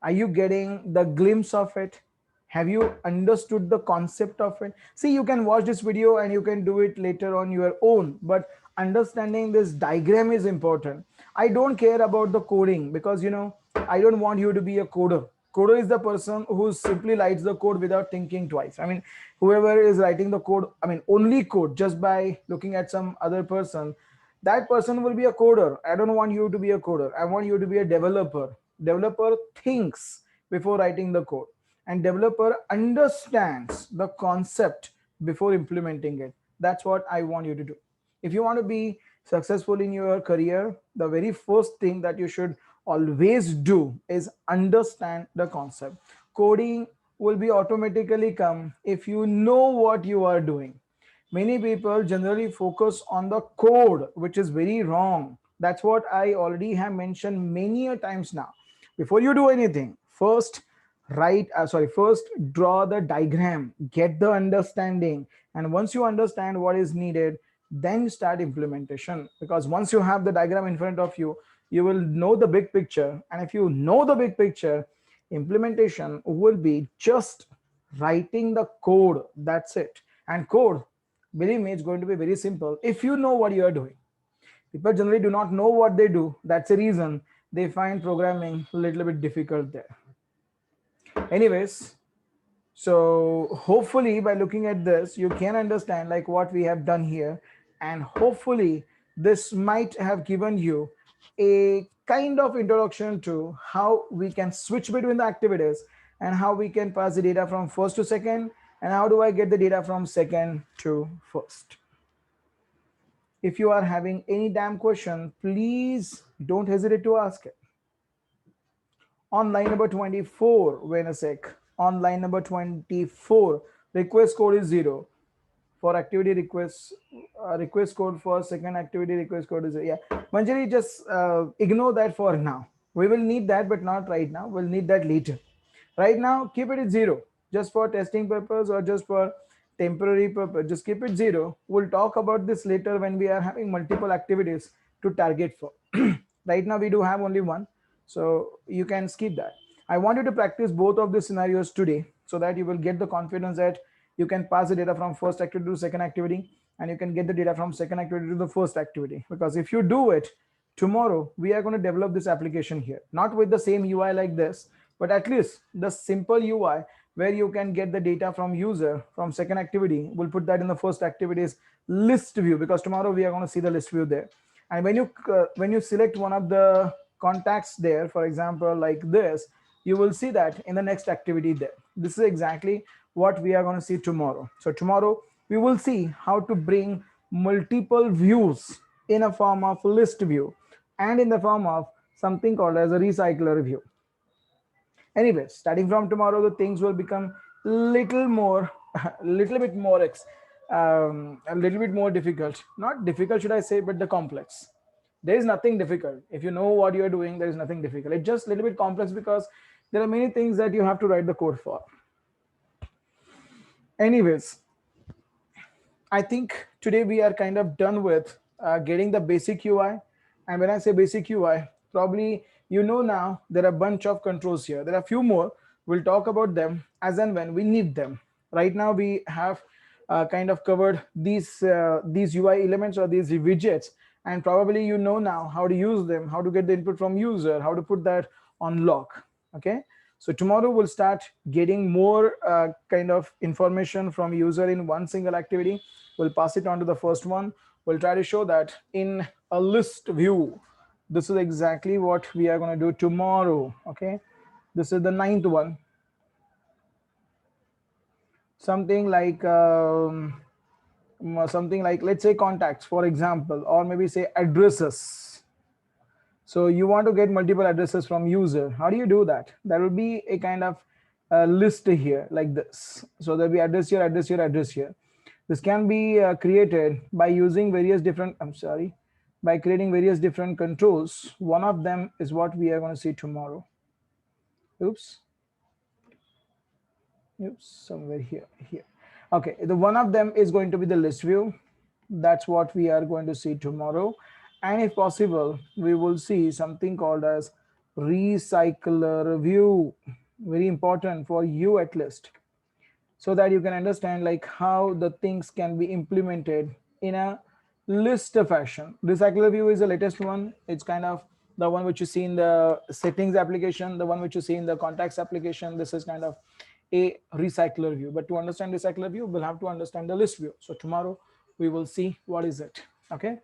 Are you getting the glimpse of it? Have you understood the concept of it? See, you can watch this video and you can do it later on your own, but understanding this diagram is important. I don't care about the coding because, you know, I don't want you to be a coder. Coder is the person who simply writes the code without thinking twice. I mean, whoever is writing the code, only code just by looking at some other person, That person will be a coder. I don't want you to be a coder. I want you to be a developer. Developer thinks before writing the code, and developer understands the concept before implementing it. That's what I want you to do. If you want to be successful in your career, the very first thing that you should always do is understand the concept. Coding will be automatically come if you know what you are doing. Many people generally focus on the code, which is very wrong. That's what I already have mentioned many a times now. Before you do anything, first draw the diagram, get the understanding, and once you understand what is needed, then start implementation. Because once you have the diagram in front of you, you will know the big picture, and if you know the big picture, implementation will be just writing the code. That's it. And code, believe me, it's going to be very simple if you know what you are doing. People generally do not know what they do. That's the reason they find programming a little bit difficult there. Anyways, so hopefully by looking at this, you can understand like what we have done here, and hopefully this might have given you a kind of introduction to how we can switch between the activities and how we can pass the data from first to second, and how do I get the data from second to first. If you are having any damn question, please don't hesitate to ask it. On line number 24, wait a sec. On line number 24, request code is 0. For activity request, request code for second activity request code is 0. Yeah, Manjari, just ignore that for now. We will need that, but not right now. We'll need that later. Right now, keep it at 0, just for testing purpose or just for temporary purpose. Just keep it 0. We'll talk about this later when we are having multiple activities to target for. Right now, we do have only one, so you can skip that. I want you to practice both of the scenarios today so that you will get the confidence that you can pass the data from first activity to second activity, and you can get the data from second activity to the first activity. Because if you do it, tomorrow we are going to develop this application here, not with the same UI like this, but at least the simple UI where you can get the data from user from second activity. We'll put that in the first activity's list view, because tomorrow we are going to see the list view there. And when you select one of the contacts there, for example, like this, you will see that in the next activity there. This is exactly what we are going to see tomorrow. So tomorrow we will see how to bring multiple views in a form of list view and in the form of something called as a recycler view. Anyways, starting from tomorrow, the things will become a little bit more difficult. Not difficult, should I say, but the complex. There is nothing difficult. If you know what you're doing, there is nothing difficult. It's just a little bit complex because there are many things that you have to write the code for. Anyways, I think today we are kind of done with getting the basic UI. And when I say basic UI, probably you know now there are a bunch of controls here. There are a few more. We'll talk about them as and when we need them. Right now we have kind of covered these UI elements or these widgets, and probably you know now how to use them, how to get the input from user, how to put that on lock. Okay, so tomorrow we'll start getting more kind of information from user in one single activity. We'll pass it on to the first one. We'll try to show that in a list view. This is exactly what we are going to do tomorrow. Okay, this is the 9th one. Something like let's say contacts, for example, or maybe say addresses. So you want to get multiple addresses from user. How do you do that? There will be a kind of list here like this. So there'll be address here, address here, address here. This can be created by using various different, by creating various different controls. One of them is what we are going to see tomorrow. Oops, somewhere here. Okay, the one of them is going to be the list view. That's what we are going to see tomorrow. And if possible, we will see something called as recycler view. Very important for you at least, so that you can understand like how the things can be implemented in a list fashion. Recycler view is the latest one. It's kind of the one which you see in the settings application, the one which you see in the contacts application. This is kind of a recycler view. But to understand recycler view, we'll have to understand the list view. So tomorrow we will see what is it. Okay.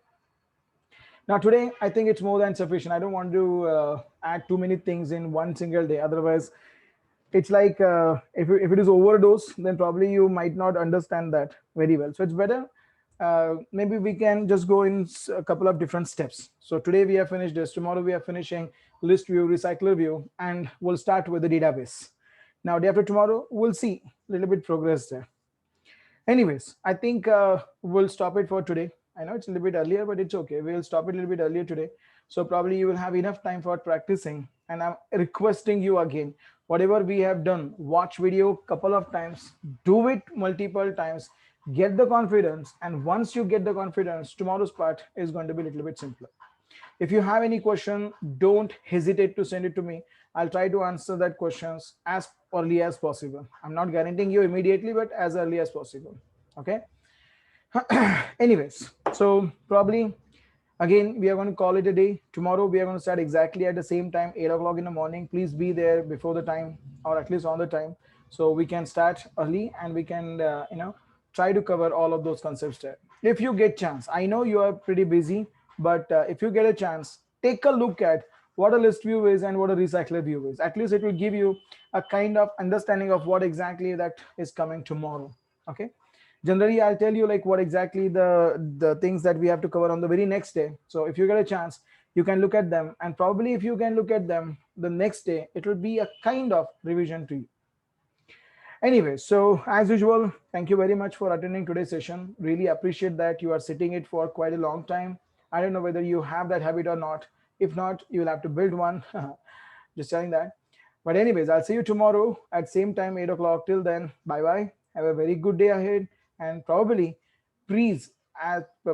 Now today, I think it's more than sufficient. I don't want to add too many things in one single day. Otherwise, it's like if it is overdose, then probably you might not understand that very well. So it's better. Maybe we can just go in a couple of different steps. So today we have finished this. Tomorrow we are finishing list view, recycler view, and we'll start with the database. Now day after tomorrow, we'll see a little bit progress there. Anyways, I think we'll stop it for today. I know it's a little bit earlier, but it's okay. We'll stop it a little bit earlier today. So probably you will have enough time for practicing. And I'm requesting you again, whatever we have done, watch video couple of times, do it multiple times, get the confidence. And once you get the confidence, tomorrow's part is going to be a little bit simpler. If you have any question, don't hesitate to send it to me. I'll try to answer that questions as early as possible. I'm not guaranteeing you immediately, but as early as possible. Okay. Anyways, so probably again, we are going to call it a day. Tomorrow, we are going to start exactly at the same time, 8 o'clock in the morning. Please be there before the time, or at least on the time, so we can start early and we can, try to cover all of those concepts there. If you get chance, I know you are pretty busy, but if you get a chance, take a look at what a list view is and what a recycler view is. At least it will give you a kind of understanding of what exactly that is coming tomorrow. Okay. Generally, I'll tell you like what exactly the things that we have to cover on the very next day. So if you get a chance, you can look at them, and probably if you can look at them the next day, it will be a kind of revision to you. Anyway, so as usual, thank you very much for attending today's session. Really appreciate that you are sitting it for quite a long time. I don't know whether you have that habit or not. If not, you will have to build one. Just telling that. But anyways, I'll see you tomorrow at same time, 8 o'clock. Till then, bye-bye. Have a very good day ahead. And probably please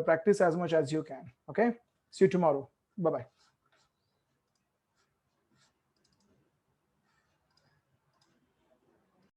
practice as much as you can. Okay. See you tomorrow. Bye-bye.